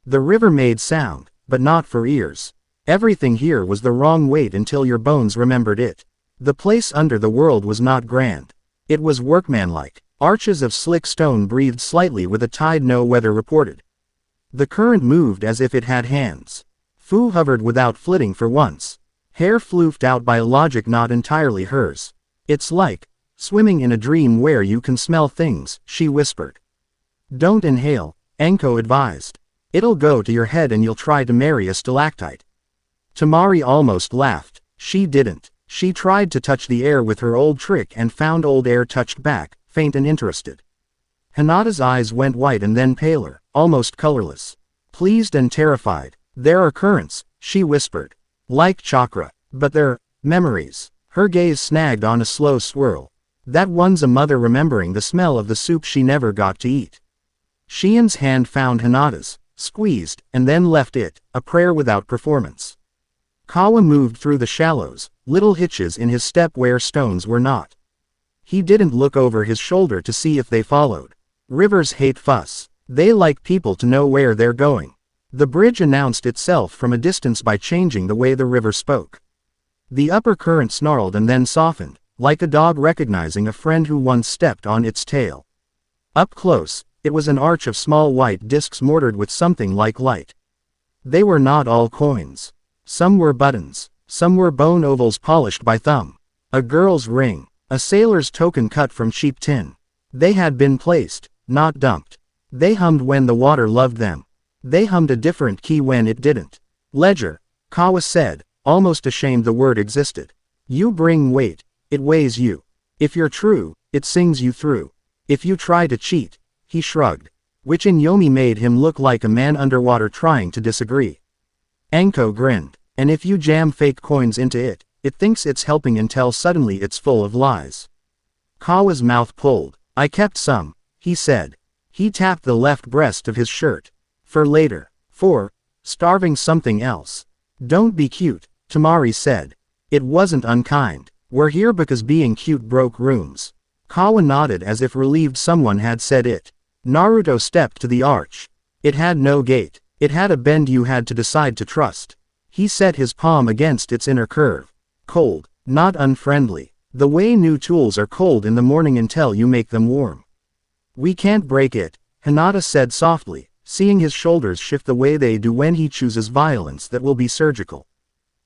The river made sound, but not for ears. Everything here was the wrong weight until your bones remembered it. The place under the world was not grand. It was workmanlike. Arches of slick stone breathed slightly with a tide no weather reported. The current moved as if it had hands. Fu hovered without flitting for once. Hair floofed out by logic not entirely hers. It's like swimming in a dream where you can smell things, she whispered. Don't inhale, Anko advised. It'll go to your head and you'll try to marry a stalactite. Tamari almost laughed. She didn't. She tried to touch the air with her old trick and found old air touched back, faint and interested. Hinata's eyes went white and then paler, almost colorless. Pleased and terrified. There are currents, she whispered. Like chakra. But they're memories. Her gaze snagged on a slow swirl. That one's a mother remembering the smell of the soup she never got to eat. Shein's hand found Hinata's, squeezed, and then left it, a prayer without performance. Kawa moved through the shallows, little hitches in his step where stones were not. He didn't look over his shoulder to see if they followed. Rivers hate fuss. They like people to know where they're going. The bridge announced itself from a distance by changing the way the river spoke. The upper current snarled and then softened, like a dog recognizing a friend who once stepped on its tail. Up close, it was an arch of small white discs mortared with something like light. They were not all coins. Some were buttons. Some were bone ovals polished by thumb. A girl's ring. A sailor's token cut from cheap tin. They had been placed, not dumped. They hummed when the water loved them. They hummed a different key when it didn't. Ledger, Kawa said, almost ashamed the word existed. You bring weight. It weighs you. If you're true, it sings you through. If you try to cheat, he shrugged. Which in Yomi made him look like a man underwater trying to disagree. Anko grinned. And if you jam fake coins into it, it thinks it's helping until suddenly it's full of lies. Kawa's mouth pulled. I kept some, he said. He tapped the left breast of his shirt. For later. For starving something else. Don't be cute, Tamari said. It wasn't unkind. We're here because being cute broke rooms. Kawa nodded as if relieved someone had said it. Naruto stepped to the arch. It had no gate. It had a bend you had to decide to trust. He set his palm against its inner curve. Cold, not unfriendly. The way new tools are cold in the morning until you make them warm. We can't break it, Hinata said softly, seeing his shoulders shift the way they do when he chooses violence that will be surgical.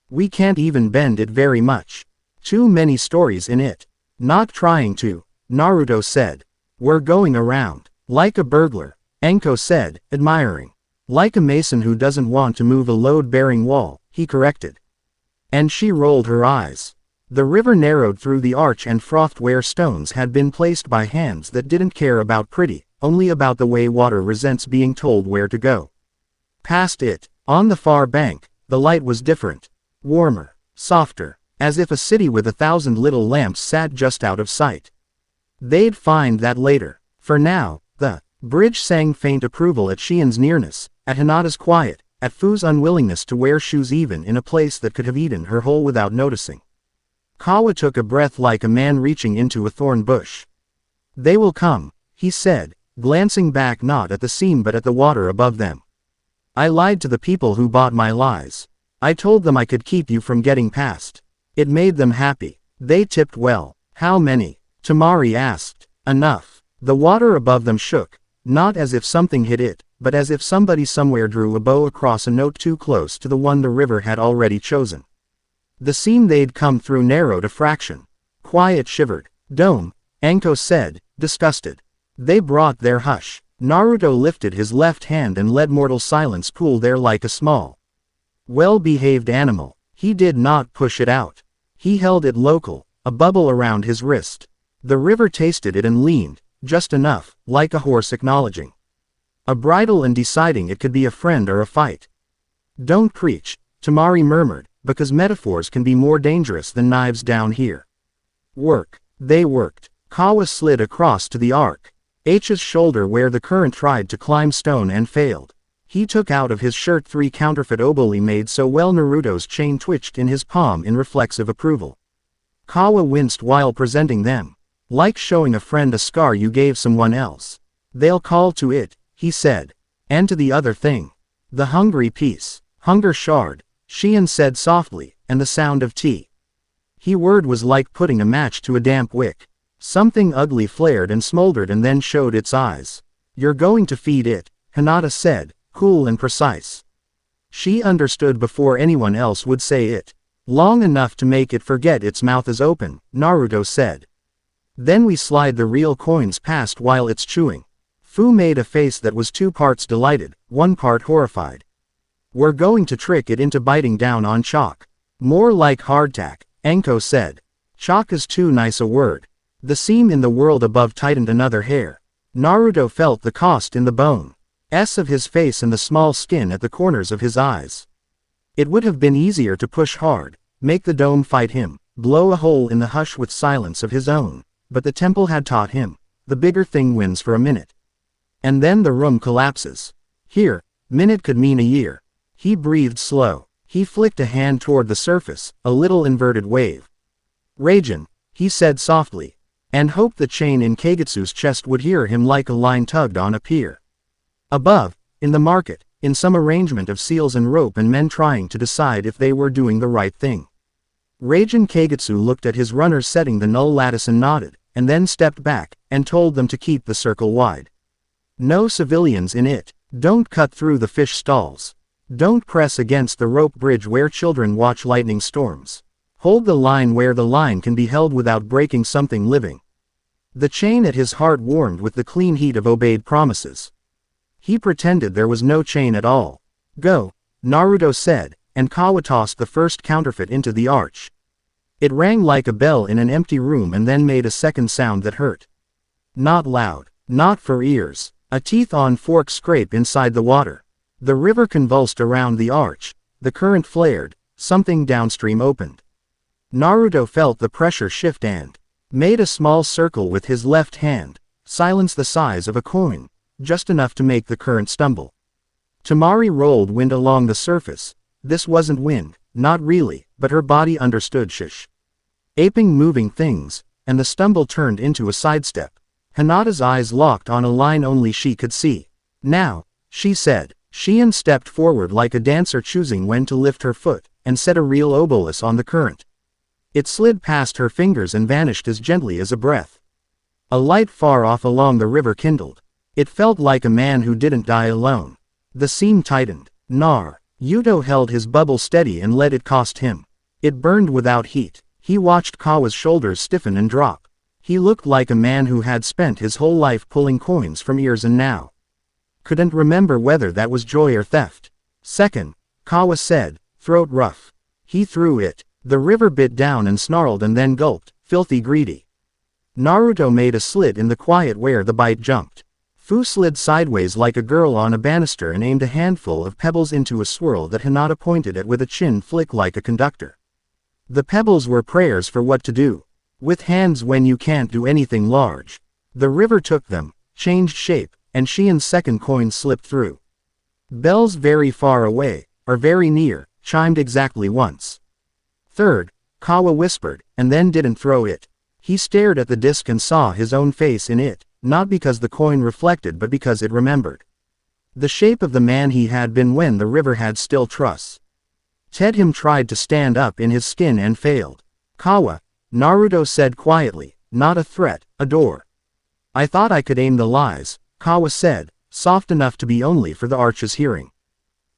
We can't even bend it very much. Too many stories in it. Not trying to, Naruto said. We're going around. Like a burglar, Anko said, admiring. Like a mason who doesn't want to move a load-bearing wall, he corrected. And she rolled her eyes. The river narrowed through the arch and frothed where stones had been placed by hands that didn't care about pretty, only about the way water resents being told where to go. Past it, on the far bank, the light was different. Warmer, softer, as if a city with 1,000 little lamps sat just out of sight. They'd find that later. For now, the bridge sang faint approval at Xian's nearness, at Hinata's quiet, at Fu's unwillingness to wear shoes even in a place that could have eaten her whole without noticing. Kawa took a breath like a man reaching into a thorn bush. They will come, he said, glancing back not at the seam but at the water above them. I lied to the people who bought my lies. I told them I could keep you from getting past. It made them happy. They tipped well. How many? Tamari asked. Enough. The water above them shook, not as if something hit it, but as if somebody somewhere drew a bow across a note too close to the one the river had already chosen. The seam they'd come through narrowed a fraction. Quiet shivered. Dome, Anko said, disgusted. They brought their hush. Naruto lifted his left hand and let mortal silence pool there like a small, well-behaved animal. He did not push it out. He held it local, a bubble around his wrist. The river tasted it and leaned, just enough, like a horse acknowledging a bridle and deciding it could be a friend or a fight. Don't preach, Tamari murmured, because metaphors can be more dangerous than knives down here. Work. They worked. Kawa slid across to the arc. H's shoulder where the current tried to climb stone and failed. He took out of his shirt 3 counterfeit oboli made so well Naruto's chain twitched in his palm in reflexive approval. Kawa winced while presenting them. Like showing a friend a scar you gave someone else. They'll call to it, he said. And to the other thing. The hungry piece. Hunger shard, Xian said softly, and the sound of tea. He word was like putting a match to a damp wick. Something ugly flared and smoldered and then showed its eyes. You're going to feed it, Hinata said, cool and precise. She understood before anyone else would say it. Long enough to make it forget its mouth is open, Naruto said. Then we slide the real coins past while it's chewing. Fu made a face that was 2 parts delighted, 1 part horrified. We're going to trick it into biting down on chalk. More like hardtack, Anko said. Chalk is too nice a word. The seam in the world above tightened another hair. Naruto felt the cost in the bones of his face and the small skin at the corners of his eyes. It would have been easier to push hard, make the dome fight him, blow a hole in the hush with silence of his own, but the temple had taught him, the bigger thing wins for a minute. And then the room collapses. Here, minute could mean a year. He breathed slow. He flicked a hand toward the surface, a little inverted wave. Raijin, he said softly, and hoped the chain in Kagetsu's chest would hear him like a line tugged on a pier. Above, in the market, in some arrangement of seals and rope and men trying to decide if they were doing the right thing. Raijin Kagetsu looked at his runners setting the null lattice and nodded, and then stepped back, and told them to keep the circle wide. No civilians in it. Don't cut through the fish stalls. Don't press against the rope bridge where children watch lightning storms. Hold the line where the line can be held without breaking something living. The chain at his heart warmed with the clean heat of obeyed promises. He pretended there was no chain at all. Go, Naruto said, and Kawa tossed the first counterfeit into the arch. It rang like a bell in an empty room and then made a second sound that hurt. Not loud, not for ears, a teeth-on-fork scrape inside the water. The river convulsed around the arch, the current flared, something downstream opened. Naruto felt the pressure shift and made a small circle with his left hand, silence the size of a coin, just enough to make the current stumble. Tamari rolled wind along the surface. This wasn't wind, not really, but her body understood shush. Aping moving things, and the stumble turned into a sidestep. Hinata's eyes locked on a line only she could see. Now, she said. Xian stepped forward like a dancer choosing when to lift her foot, and set a real obolus on the current. It slid past her fingers and vanished as gently as a breath. A light far off along the river kindled. It felt like a man who didn't die alone. The seam tightened. Yuto held his bubble steady and let it cost him. It burned without heat. He watched Kawa's shoulders stiffen and drop. He looked like a man who had spent his whole life pulling coins from ears and now Couldn't remember whether that was joy or theft. Second, Kawa said, throat rough. He threw it. The river bit down and snarled and then gulped, filthy greedy. Naruto made a slit in the quiet where the bite jumped. Fu slid sideways like a girl on a banister and aimed a handful of pebbles into a swirl that Hinata pointed at with a chin flick like a conductor. The pebbles were prayers for what to do with hands when you can't do anything large. The river took them, changed shape, and Shien's second coin slipped through. Bells very far away, or very near, chimed exactly once. Third, Kawa whispered, and then didn't throw it. He stared at the disc and saw his own face in it, not because the coin reflected but because it remembered. The shape of the man he had been when the river had still truss. Him tried to stand up in his skin and failed. Kawa, Naruto said quietly, not a threat, a door. I thought I could aim the lies, Kawa said, soft enough to be only for the archer's hearing.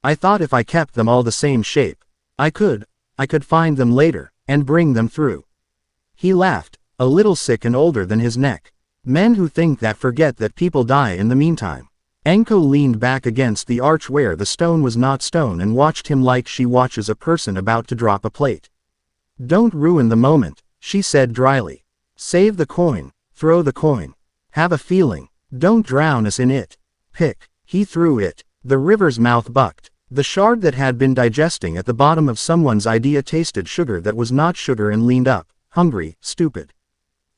I thought if I kept them all the same shape, I could find them later, and bring them through. He laughed, a little sick and older than his neck. Men who think that forget that people die in the meantime. Enko leaned back against the arch where the stone was not stone and watched him like she watches a person about to drop a plate. Don't ruin the moment, she said dryly. Save the coin, throw the coin. Have a feeling, don't drown us in it. Pick. He threw it. The river's mouth bucked. The shard that had been digesting at the bottom of someone's idea tasted sugar that was not sugar and leaned up, hungry, stupid.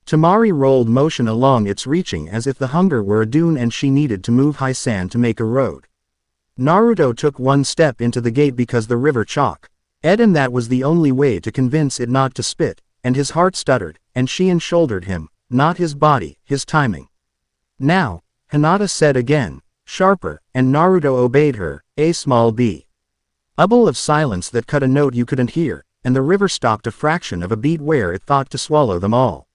Tamari rolled motion along its reaching as if the hunger were a dune and she needed to move high sand to make a road. Naruto took one step into the gate because the river chalk. And that was the only way to convince it not to spit, and his heart stuttered, and Shien shouldered him, not his body, his timing. Now, Hinata said again, sharper, and Naruto obeyed her, a small b. Bubble of silence that cut a note you couldn't hear, and the river stopped a fraction of a beat where it thought to swallow them all.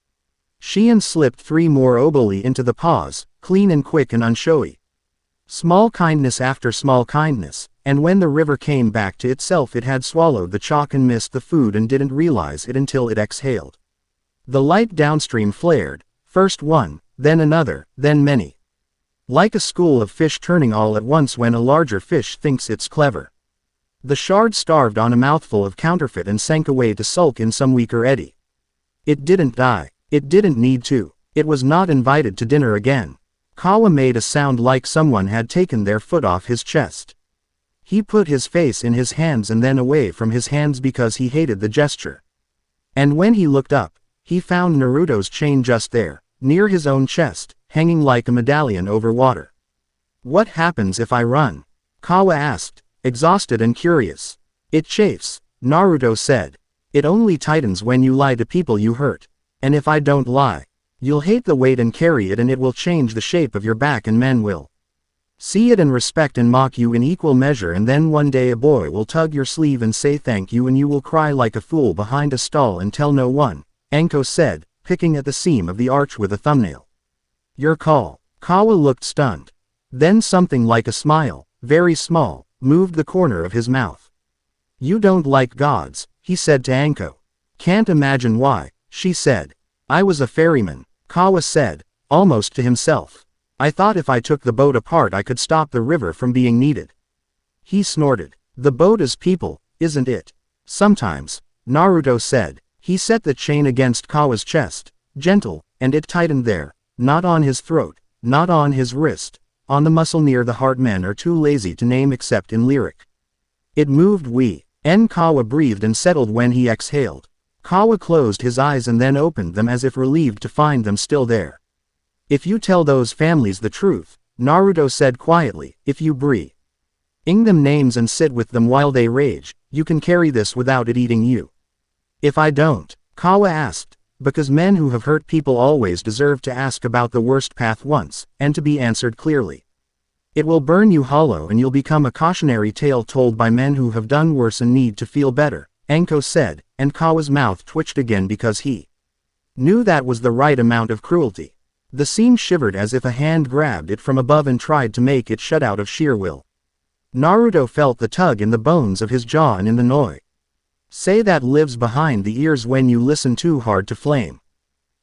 Shien slipped 3 more oboli into the pause, clean and quick and unshowy. Small kindness after small kindness, and when the river came back to itself it had swallowed the chalk and missed the food and didn't realize it until it exhaled. The light downstream flared, first one, then another, then many. Like a school of fish turning all at once when a larger fish thinks it's clever. The shard starved on a mouthful of counterfeit and sank away to sulk in some weaker eddy. It didn't die. It didn't need to. It was not invited to dinner again. Kawa made a sound like someone had taken their foot off his chest. He put his face in his hands and then away from his hands because he hated the gesture. And when he looked up, he found Naruto's chain just there, near his own chest, hanging like a medallion over water. What happens if I run? Kawa asked, exhausted and curious. It chafes, Naruto said. It only tightens when you lie to people you hurt. And if I don't lie, you'll hate the weight and carry it and it will change the shape of your back and men will see it and respect and mock you in equal measure and then one day a boy will tug your sleeve and say thank you and you will cry like a fool behind a stall and tell no one, Enko said, picking at the seam of the arch with a thumbnail. Your call. Kawa looked stunned. Then something like a smile, very small, moved the corner of his mouth. You don't like gods, he said to Enko. Can't imagine why. She said. I was a ferryman, Kawa said, almost to himself. I thought if I took the boat apart I could stop the river from being needed. He snorted. The boat is people, isn't it? Sometimes, Naruto said. He set the chain against Kawa's chest, gentle, and it tightened there, not on his throat, not on his wrist, on the muscle near the heart. Men are too lazy to name except in lyric. It moved Kawa breathed and settled when he exhaled. Kawa closed his eyes and then opened them as if relieved to find them still there. If you tell those families the truth, Naruto said quietly, if you bring them names and sit with them while they rage, you can carry this without it eating you. If I don't, Kawa asked, because men who have hurt people always deserve to ask about the worst path once, and to be answered clearly. It will burn you hollow and you'll become a cautionary tale told by men who have done worse and need to feel better, Enko said, and Kawa's mouth twitched again because he knew that was the right amount of cruelty. The seam shivered as if a hand grabbed it from above and tried to make it shut out of sheer will. Naruto felt the tug in the bones of his jaw and in the noi. Say that lives behind the ears when you listen too hard to flame.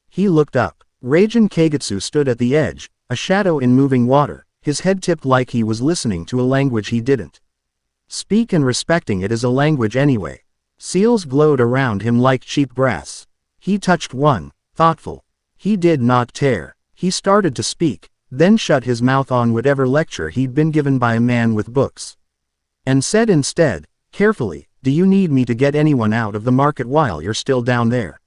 He looked up. Raijin Kagetsu stood at the edge, a shadow in moving water, his head tipped like he was listening to a language he didn't speak and respecting it as a language anyway. Seals glowed around him like cheap brass. He touched one, thoughtful. He did not tear. He started to speak, then shut his mouth on whatever lecture he'd been given by a man with books. And said instead, carefully, "Do you need me to get anyone out of the market while you're still down there?"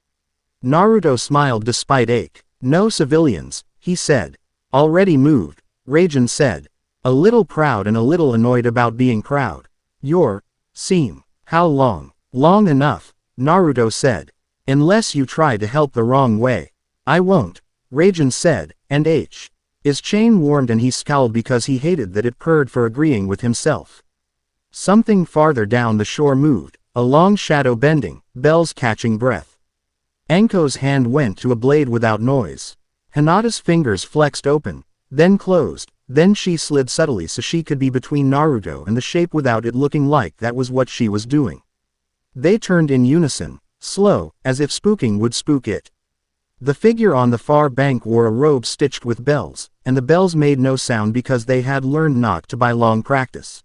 Naruto smiled despite ache. "No civilians," he said. "Already moved," Raijin said. A little proud and a little annoyed about being proud. Seem. How long? Long enough, Naruto said. "Unless you try to help the wrong way." "I won't," Raijin said, and his chain warmed and he scowled because he hated that it purred for agreeing with himself. Something farther down the shore moved, a long shadow bending, bells catching breath. Anko's hand went to a blade without noise. Hinata's fingers flexed open, then closed, then she slid subtly so she could be between Naruto and the shape without it looking like that was what she was doing. They turned in unison, slow, as if spooking would spook it. The figure on the far bank wore a robe stitched with bells, and the bells made no sound because they had learned not to by long practice.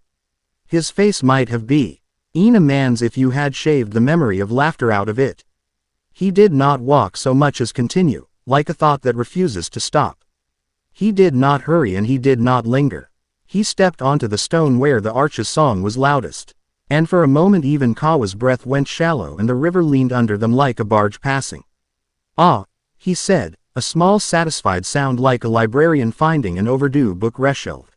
His face might have been a man's if you had shaved the memory of laughter out of it. He did not walk so much as continue, like a thought that refuses to stop. He did not hurry and he did not linger. He stepped onto the stone where the arch's song was loudest. And for a moment even Kawa's breath went shallow and the river leaned under them like a barge passing. "Ah," he said, a small satisfied sound like a librarian finding an overdue book reshelved.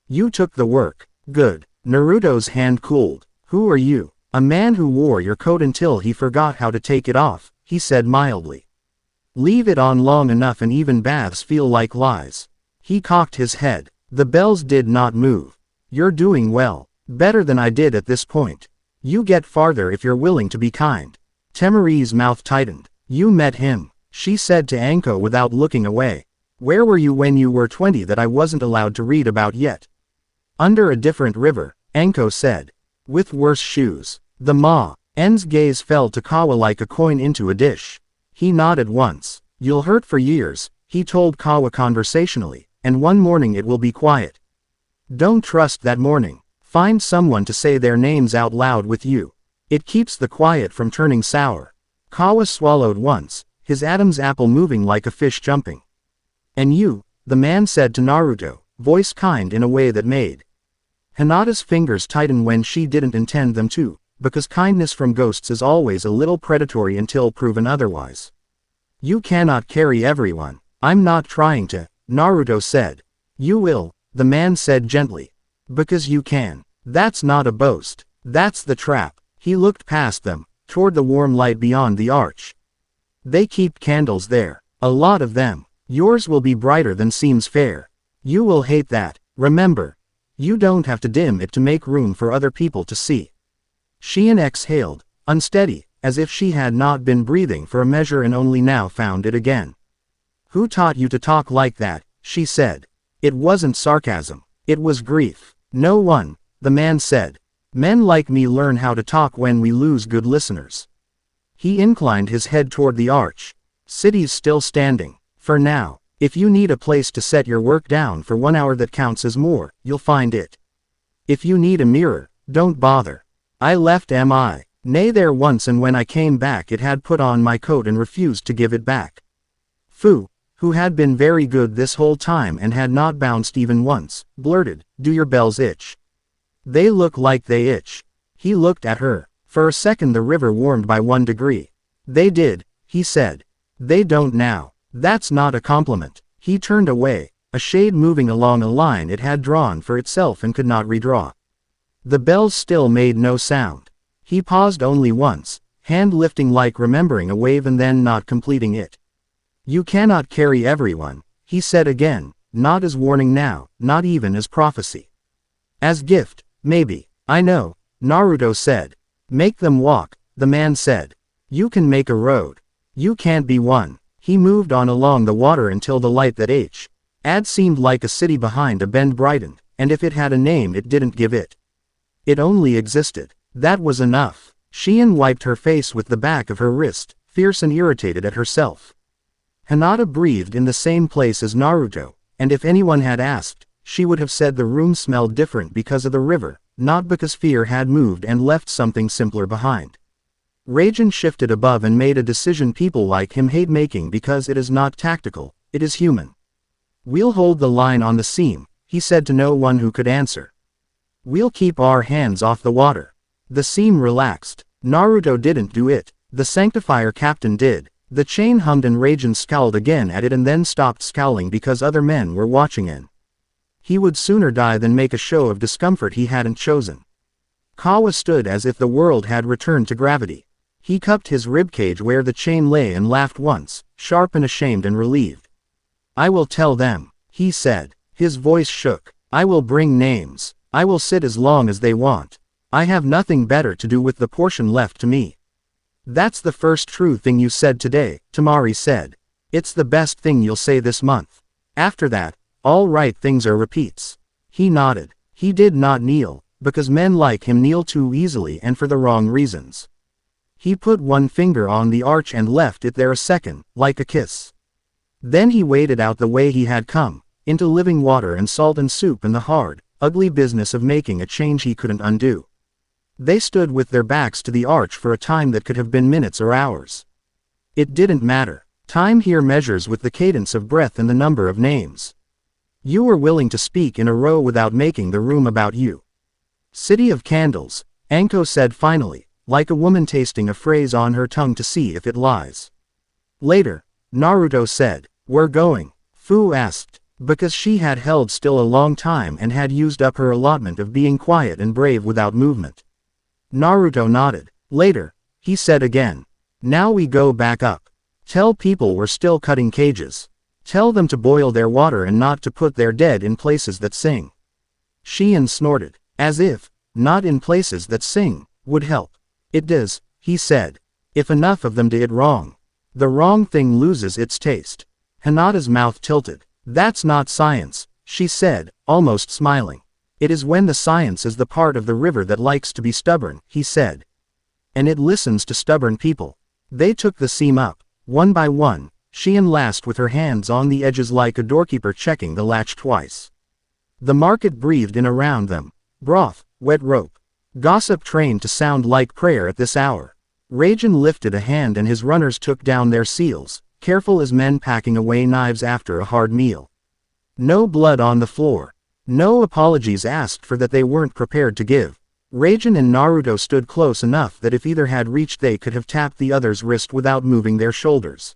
"You took the work. Good." Naruto's hand cooled. "Who are you?" "A man who wore your coat until he forgot how to take it off," he said mildly. "Leave it on long enough and even baths feel like lies." He cocked his head. The bells did not move. "You're doing well. Better than I did at this point. You get farther if you're willing to be kind." Temari's mouth tightened. "You met him," she said to Anko without looking away. "Where were you when you were 20 that I wasn't allowed to read about yet?" "Under a different river," Anko said. "With worse shoes." The En's gaze fell to Kawa like a coin into a dish. He nodded once. "You'll hurt for years," he told Kawa conversationally, "and one morning it will be quiet. Don't trust that morning. Find someone to say their names out loud with you. It keeps the quiet from turning sour." Kawa swallowed once, his Adam's apple moving like a fish jumping. "And you," the man said to Naruto, voice kind in a way that made Hinata's fingers tighten when she didn't intend them to, because kindness from ghosts is always a little predatory until proven otherwise. "You cannot carry everyone." "I'm not trying to," Naruto said. "You will," the man said gently. "Because you can. That's not a boast. That's the trap." He looked past them, toward the warm light beyond the arch. "They keep candles there. A lot of them. Yours will be brighter than seems fair. You will hate that. Remember. You don't have to dim it to make room for other people to see." Shein exhaled, unsteady, as if she had not been breathing for a measure and only now found it again. "Who taught you to talk like that?" she said. It wasn't sarcasm. It was grief. "No one," the man said. "Men like me learn how to talk when we lose good listeners." He inclined his head toward the arch. "City's still standing. For now. If you need a place to set your work down for 1 hour that counts as more, you'll find it. If you need a mirror, don't bother. I left Nay there once and when I came back it had put on my coat and refused to give it back." Fu, who had been very good this whole time and had not bounced even once, blurted, "Do your bells itch?" "They look like they itch." He looked at her. For a second the river warmed by 1 degree. "They did," he said. "They don't now." "That's not a compliment." He turned away, a shade moving along a line it had drawn for itself and could not redraw. The bells still made no sound. He paused only once, hand lifting like remembering a wave and then not completing it. "You cannot carry everyone," he said again, not as warning now, not even as prophecy. "As gift, maybe." "I know," Naruto said. "Make them walk," the man said. "You can make a road. You can't be one." He moved on along the water until the light that had seemed like a city behind a bend brightened, and if it had a name it didn't give it. It only existed. That was enough. Shein wiped her face with the back of her wrist, fierce and irritated at herself. Hinata breathed in the same place as Naruto, and if anyone had asked, she would have said the room smelled different because of the river, not because fear had moved and left something simpler behind. Rajan shifted above and made a decision people like him hate making because it is not tactical, it is human. We'll hold the line on the seam, he said to no one who could answer. We'll keep our hands off the water. The seam relaxed. Naruto didn't do it. The Sanctifier captain did. The chain hummed and Rajan scowled again at it and then stopped scowling because other men were watching in. He would sooner die than make a show of discomfort he hadn't chosen. Kawa stood as if the world had returned to gravity. He cupped his ribcage where the chain lay and laughed once, sharp and ashamed and relieved. I will tell them, he said. His voice shook. I will bring names. I will sit as long as they want. I have nothing better to do with the portion left to me. That's the first true thing you said today, Temari said. It's the best thing you'll say this month. After that, all right things are repeats. He nodded. He did not kneel, because men like him kneel too easily and for the wrong reasons. He put one finger on the arch and left it there a second, like a kiss. Then he waded out the way he had come, into living water and salt and soup and the hard, ugly business of making a change he couldn't undo. They stood with their backs to the arch for a time that could have been minutes or hours. It didn't matter. Time here measures with the cadence of breath and the number of names. You were willing to speak in a row without making the room about you. City of Candles, Anko said finally, like a woman tasting a phrase on her tongue to see if it lies. Later, Naruto said, we're going. Fu asked, because she had held still a long time and had used up her allotment of being quiet and brave without movement. Naruto nodded. Later, he said again. Now we go back up. Tell people we're still cutting cages. Tell them to boil their water and not to put their dead in places that sing. Shion snorted, as if, not in places that sing, would help. It does, he said. If enough of them do it wrong, the wrong thing loses its taste. Hinata's mouth tilted. That's not science, she said, almost smiling. It is when the science is the part of the river that likes to be stubborn, he said. And it listens to stubborn people. They took the seam up, one by one, Shion last with her hands on the edges like a doorkeeper checking the latch twice. The market breathed in around them. Broth, wet rope. Gossip trained to sound like prayer at this hour. Rajan lifted a hand and his runners took down their seals, careful as men packing away knives after a hard meal. No blood on the floor. No apologies asked for that they weren't prepared to give. Rajan and Naruto stood close enough that if either had reached they could have tapped the other's wrist without moving their shoulders.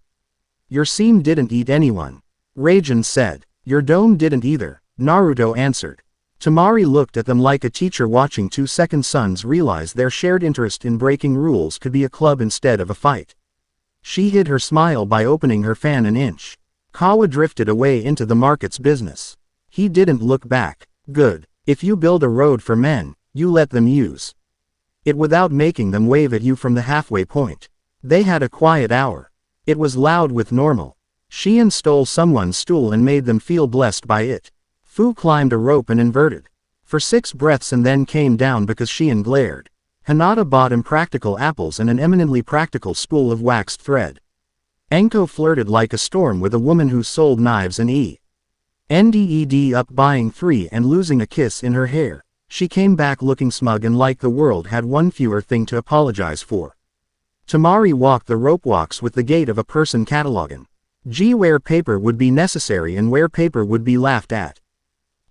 Your seam didn't eat anyone. Rajan said. Your dome didn't either, Naruto answered. Temari looked at them like a teacher watching two second sons realize their shared interest in breaking rules could be a club instead of a fight. She hid her smile by opening her fan an inch. Kawa drifted away into the market's business. He didn't look back. Good. If you build a road for men, you let them use it without making them wave at you from the halfway point. They had a quiet hour. It was loud with normal. Shion stole someone's stool and made them feel blessed by it. Fu climbed a rope and inverted. For 6 breaths and then came down because Shion glared. Hinata bought impractical apples and an eminently practical spool of waxed thread. Anko flirted like a storm with a woman who sold knives and ended up buying 3 and losing a kiss in her hair. She came back looking smug and like the world had one fewer thing to apologize for. Temari walked the rope walks with the gait of a person cataloging. Where paper would be necessary and where paper would be laughed at.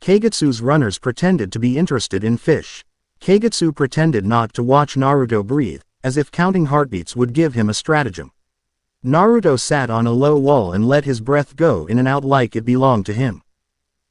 Keigetsu's runners pretended to be interested in fish. Keigetsu pretended not to watch Naruto breathe, as if counting heartbeats would give him a stratagem. Naruto sat on a low wall and let his breath go in and out like it belonged to him.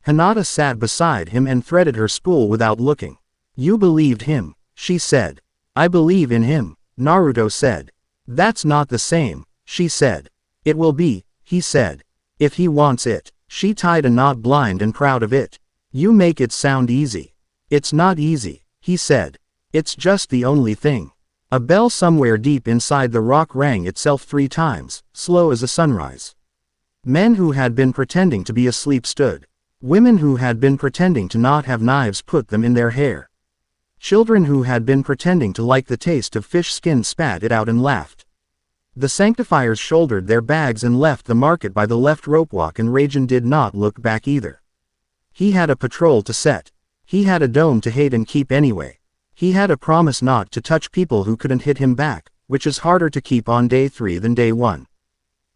Hinata sat beside him and threaded her spool without looking. You believed him, she said. I believe in him, Naruto said. That's not the same, she said. It will be, he said. If he wants it. She tied a knot blind and proud of it. You make it sound easy. It's not easy, he said. It's just the only thing. A bell somewhere deep inside the rock rang itself 3 times, slow as a sunrise. Men who had been pretending to be asleep stood. Women who had been pretending to not have knives put them in their hair. Children who had been pretending to like the taste of fish skin spat it out and laughed. The Sanctifiers shouldered their bags and left the market by the left rope walk and Rajan did not look back either. He had a patrol to set. He had a dome to hate and keep anyway. He had a promise not to touch people who couldn't hit him back, which is harder to keep on day 3 than day 1.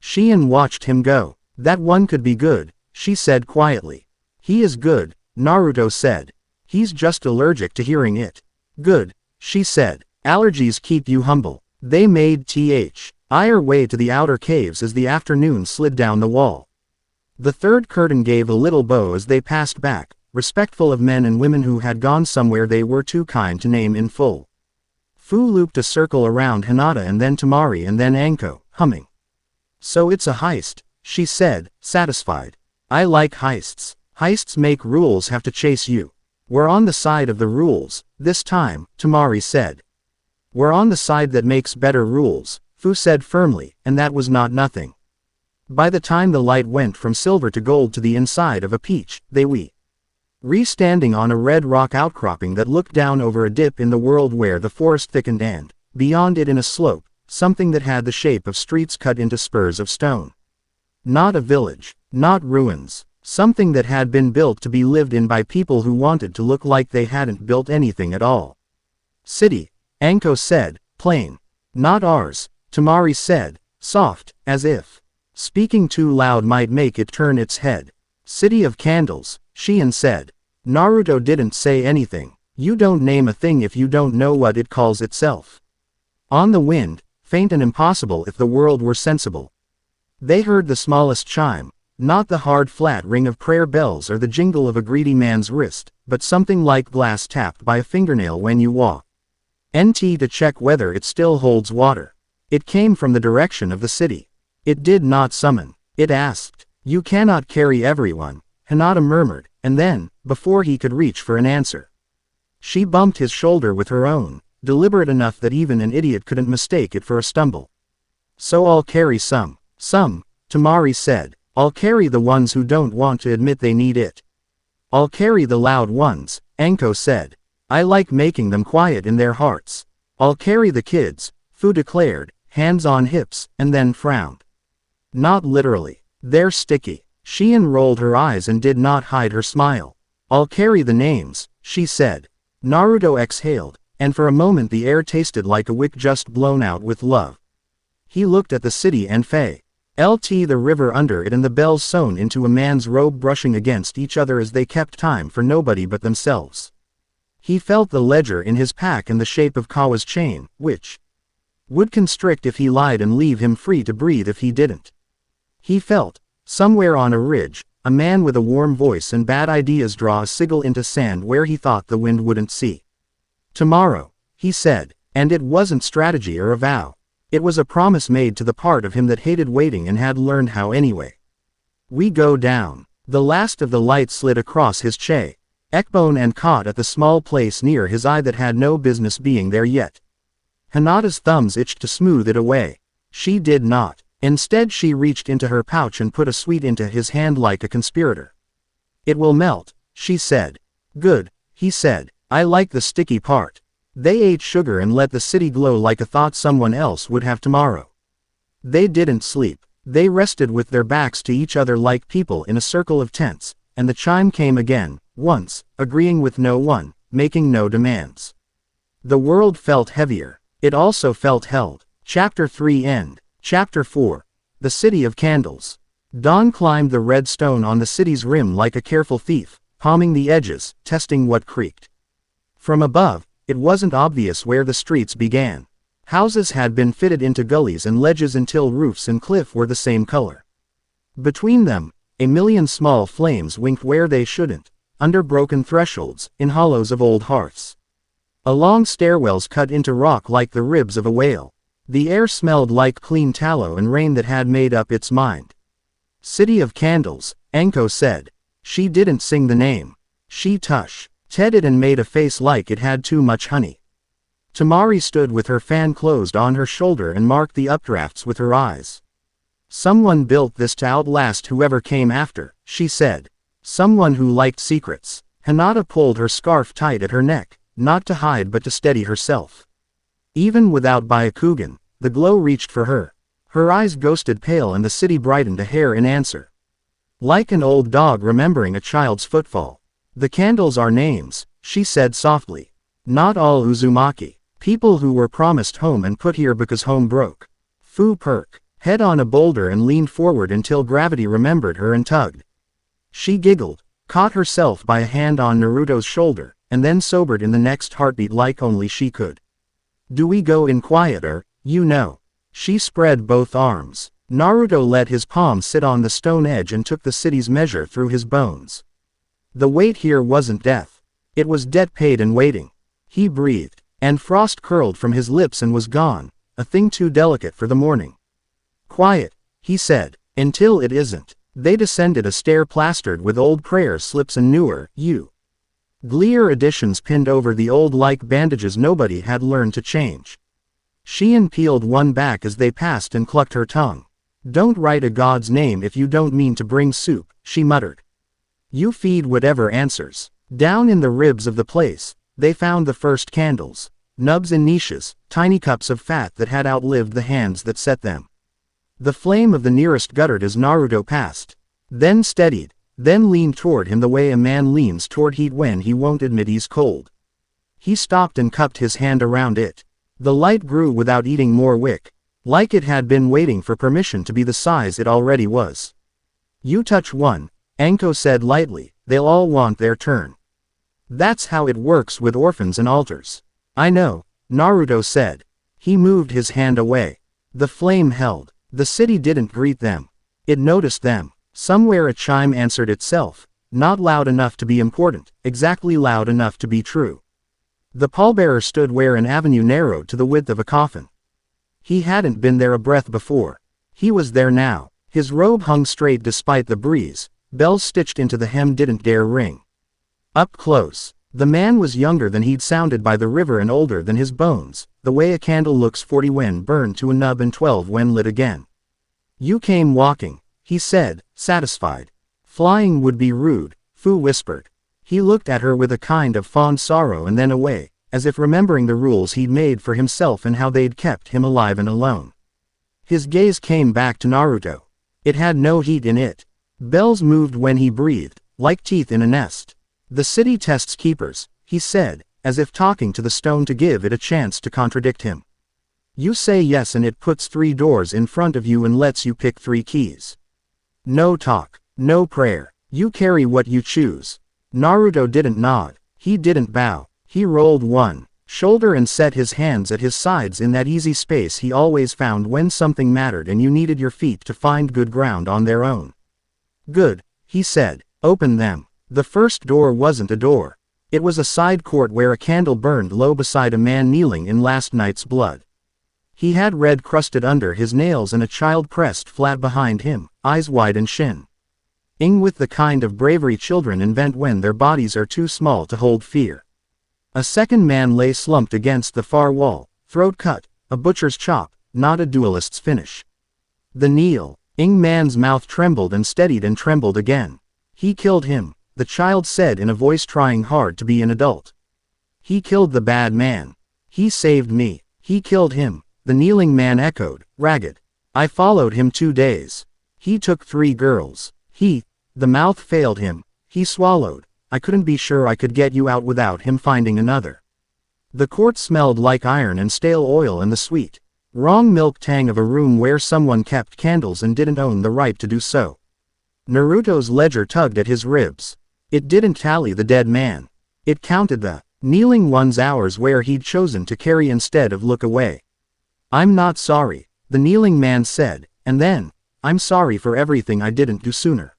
Shion watched him go. That one could be good, she said quietly. He is good, Naruto said. He's just allergic to hearing it. Good, she said. Allergies keep you humble. They made Heir way to the outer caves as the afternoon slid down the wall. The third curtain gave a little bow as they passed back, respectful of men and women who had gone somewhere they were too kind to name in full. Fu looped a circle around Hinata and then Temari and then Anko, humming. So it's a heist, she said, satisfied. I like heists. Heists make rules have to chase you. We're on the side of the rules, this time, Temari said. We're on the side that makes better rules, Fu said firmly, and that was not nothing. By the time the light went from silver to gold to the inside of a peach, they were standing on a red rock outcropping that looked down over a dip in the world where the forest thickened and, beyond it in a slope, something that had the shape of streets cut into spurs of stone. Not a village, not ruins, something that had been built to be lived in by people who wanted to look like they hadn't built anything at all. City, Anko said, plain. Not ours, Temari said, soft, as if speaking too loud might make it turn its head. City of Candles, Shion said. Naruto didn't say anything. You don't name a thing if you don't know what it calls itself. On the wind, faint and impossible if the world were sensible. They heard the smallest chime, not the hard flat ring of prayer bells or the jingle of a greedy man's wrist, but something like glass tapped by a fingernail when you walk. NT to check whether it still holds water. It came from the direction of the city. It did not summon. It asked. You cannot carry everyone, Hinata murmured, and then, before he could reach for an answer, she bumped his shoulder with her own, deliberate enough that even an idiot couldn't mistake it for a stumble. So I'll carry some. Some, Temari said. I'll carry the ones who don't want to admit they need it. I'll carry the loud ones, Anko said. I like making them quiet in their hearts. I'll carry the kids, Fu declared, hands on hips, and then frowned. Not literally. They're sticky. Shion rolled her eyes and did not hide her smile. I'll carry the names, she said. Naruto exhaled, and for a moment the air tasted like a wick just blown out with love. He looked at the city and Faye. The river under it and the bells sewn into a man's robe brushing against each other as they kept time for nobody but themselves. He felt the ledger in his pack and the shape of Kawa's chain, which would constrict if he lied and leave him free to breathe if he didn't. He felt, somewhere on a ridge, a man with a warm voice and bad ideas draw a sigil into sand where he thought the wind wouldn't see. Tomorrow, he said, and it wasn't strategy or a vow. It was a promise made to the part of him that hated waiting and had learned how anyway. We go down. The last of the light slid across his cheekbone and caught at the small place near his eye that had no business being there yet. Hinata's thumbs itched to smooth it away. She did not. Instead she reached into her pouch and put a sweet into his hand like a conspirator. It will melt, she said. Good, he said. I like the sticky part. They ate sugar and let the city glow like a thought someone else would have tomorrow. They didn't sleep. They rested with their backs to each other like people in a circle of tents, and the chime came again, once, agreeing with no one, making no demands. The world felt heavier. It also felt held. Chapter 3 End. Chapter 4. The City of Candles. Dawn climbed the red stone on the city's rim like a careful thief, palming the edges, testing what creaked. From above, it wasn't obvious where the streets began. Houses had been fitted into gullies and ledges until roofs and cliff were the same color. Between them, a million small flames winked where they shouldn't, under broken thresholds, in hollows of old hearths. Along stairwells cut into rock like the ribs of a whale. The air smelled like clean tallow and rain that had made up its mind. City of Candles, Anko said. She didn't sing the name. She tush-ted it and made a face like it had too much honey. Temari stood with her fan closed on her shoulder and marked the updrafts with her eyes. Someone built this to outlast whoever came after, she said. Someone who liked secrets. Hinata pulled her scarf tight at her neck, not to hide but to steady herself. Even without Byakugan, the glow reached for her. Her eyes ghosted pale and the city brightened a hair in answer. Like an old dog remembering a child's footfall. The candles are names, she said softly. Not all Uzumaki. People who were promised home and put here because home broke. Fu perk. Head on a boulder and leaned forward until gravity remembered her and tugged. She giggled, caught herself by a hand on Naruto's shoulder, and then sobered in the next heartbeat like only she could. Do we go in quieter, you know? She spread both arms. Naruto let his palm sit on the stone edge and took the city's measure through his bones. The wait here wasn't death. It was debt paid and waiting. He breathed, and frost curled from his lips and was gone, a thing too delicate for the morning. Quiet, he said, until it isn't. They descended a stair plastered with old prayer slips and newer, Gleer editions pinned over the old like bandages nobody had learned to change. Sheehan peeled one back as they passed and clucked her tongue. Don't write a god's name if you don't mean to bring soup, she muttered. You feed whatever answers. Down in the ribs of the place, they found the first candles. Nubs in niches, tiny cups of fat that had outlived the hands that set them. The flame of the nearest guttered as Naruto passed. Then steadied, then leaned toward him the way a man leans toward heat when he won't admit he's cold. He stopped and cupped his hand around it. The light grew without eating more wick, like it had been waiting for permission to be the size it already was. You touch one, Anko said lightly, they'll all want their turn. That's how it works with orphans and altars. I know, Naruto said. He moved his hand away. The flame held. The city didn't greet them. It noticed them. Somewhere a chime answered itself, not loud enough to be important, exactly loud enough to be true. The pallbearer stood where an avenue narrowed to the width of a coffin. He hadn't been there a breath before. He was there now. His robe hung straight despite the breeze. Bells stitched into the hem didn't dare ring. Up close, the man was younger than he'd sounded by the river and older than his bones, the way a candle looks 40 when burned to a nub and 12 when lit again. You came walking, he said, satisfied. Flying would be rude, Fu whispered. He looked at her with a kind of fond sorrow and then away, as if remembering the rules he'd made for himself and how they'd kept him alive and alone. His gaze came back to Naruto. It had no heat in it. Bells moved when he breathed, like teeth in a nest. The city tests keepers, he said, as if talking to the stone to give it a chance to contradict him. You say yes and it puts 3 doors in front of you and lets you pick 3 keys. No talk, no prayer. You carry what you choose. Naruto didn't nod. He didn't bow. He rolled one shoulder and set his hands at his sides in that easy space he always found when something mattered and you needed your feet to find good ground on their own. Good, he said. Open them. The first door wasn't a door. It was a side court where a candle burned low beside a man kneeling in last night's blood. He had red crusted under his nails and a child pressed flat behind him, eyes wide and shin. With the kind of bravery children invent when their bodies are too small to hold fear. A second man lay slumped against the far wall, throat cut, a butcher's chop, not a duelist's finish. The man's mouth trembled and steadied and trembled again. He killed him, the child said in a voice trying hard to be an adult. He killed the bad man. He saved me. He killed him, the kneeling man echoed, ragged. I followed him 2 days. He took 3 girls. The mouth failed him. He swallowed. I couldn't be sure I could get you out without him finding another. The court smelled like iron and stale oil and the sweet, wrong milk tang of a room where someone kept candles and didn't own the right to do so. Naruto's ledger tugged at his ribs. It didn't tally the dead man. It counted the kneeling one's hours where he'd chosen to carry instead of look away. I'm not sorry, the kneeling man said, and then, I'm sorry for everything I didn't do sooner.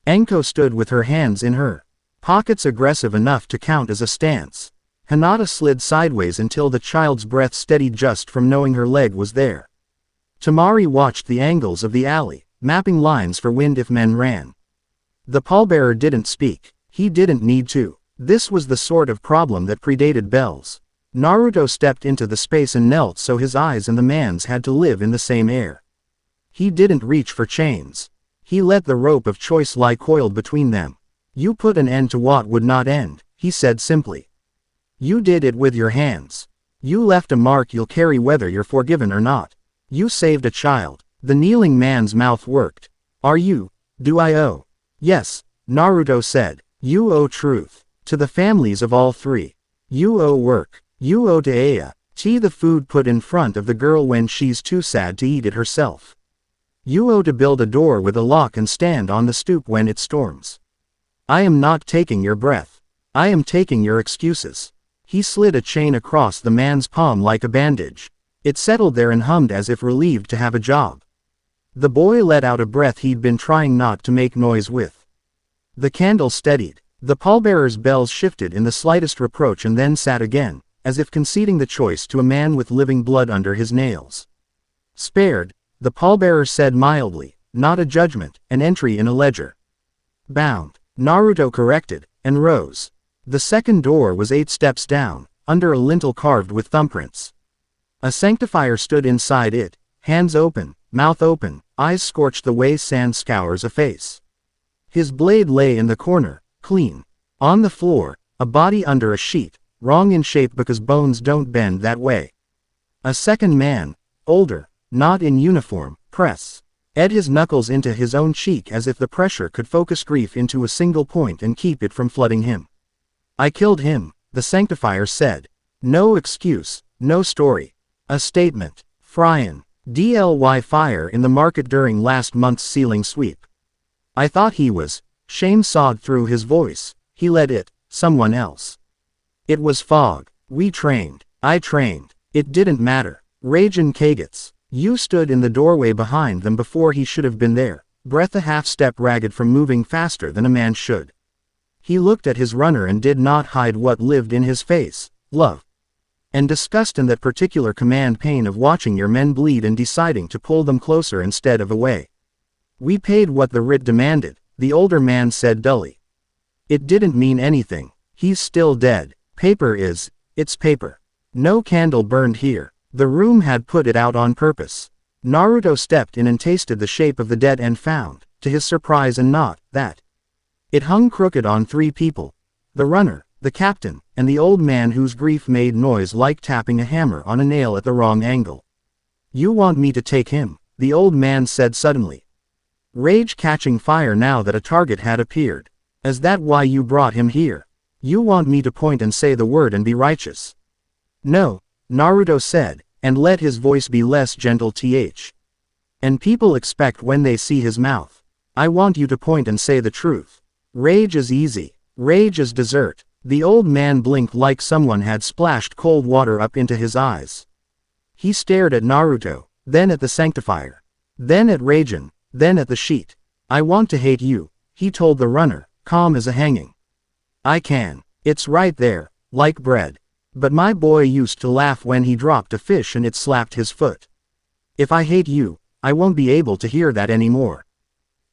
Anko stood with her hands in her pockets aggressive enough to count as a stance. Hinata slid sideways until the child's breath steadied just from knowing her leg was there. Tamari watched the angles of the alley, mapping lines for wind if men ran. The pallbearer didn't speak. He didn't need to. This was the sort of problem that predated bells. Naruto stepped into the space and knelt so his eyes and the man's had to live in the same air. He didn't reach for chains. He let the rope of choice lie coiled between them. You put an end to what would not end, he said simply. You did it with your hands. You left a mark you'll carry whether you're forgiven or not. You saved a child. The kneeling man's mouth worked. Are you Do I owe? Yes, Naruto said. You owe truth. To the families of all three. You owe work. You owe to Aya, the food put in front of the girl when she's too sad to eat it herself. You owe to build a door with a lock and stand on the stoop when it storms. I am not taking your breath. I am taking your excuses. He slid a chain across the man's palm like a bandage. It settled there and hummed as if relieved to have a job. The boy let out a breath he'd been trying not to make noise with. The candle steadied. The pallbearer's bells shifted in the slightest reproach and then sat again, as if conceding the choice to a man with living blood under his nails. Spared, the pallbearer said mildly, not a judgment, an entry in a ledger. Bound, Naruto corrected, and rose. The second door was 8 steps down, under a lintel carved with thumbprints. A sanctifier stood inside it, hands open, mouth open, eyes scorched the way sand scours a face. His blade lay in the corner, clean. On the floor, a body under a sheet, wrong in shape because bones don't bend that way. A second man, older, not in uniform, ed his knuckles into his own cheek as if the pressure could focus grief into a single point and keep it from flooding him. I killed him, the sanctifier said. No excuse, no story. A statement. Fryan. DLY fire in the market during last month's ceiling sweep. I thought he was. Shame sawed through his voice. He led it, someone else. It was fog. We trained. I trained. It didn't matter. Raijin Kagets. You stood in the doorway behind them before he should have been there, breath a half-step ragged from moving faster than a man should. He looked at his runner and did not hide what lived in his face, love. And disgust and that particular command pain of watching your men bleed and deciding to pull them closer instead of away. We paid what the writ demanded, the older man said dully. It didn't mean anything. He's still dead. Paper is, it's paper. No candle burned here. The room had put it out on purpose. Naruto stepped in and tasted the shape of the dead and found, to his surprise and not, that it hung crooked on 3 people. The runner, the captain, and the old man whose grief made noise like tapping a hammer on a nail at the wrong angle. You want me to take him, the old man said suddenly. Rage catching fire now that a target had appeared. Is that why you brought him here? You want me to point and say the word and be righteous? No, Naruto said, and let his voice be less gentle and people expect when they see his mouth. I want you to point and say the truth. Rage is easy. Rage is dessert. The old man blinked like someone had splashed cold water up into his eyes. He stared at Naruto, then at the sanctifier. Then at Raijin, then at the sheet. I want to hate you, he told the runner, calm as a hanging. I can. It's right there, like bread. But my boy used to laugh when he dropped a fish and it slapped his foot. If I hate you, I won't be able to hear that anymore.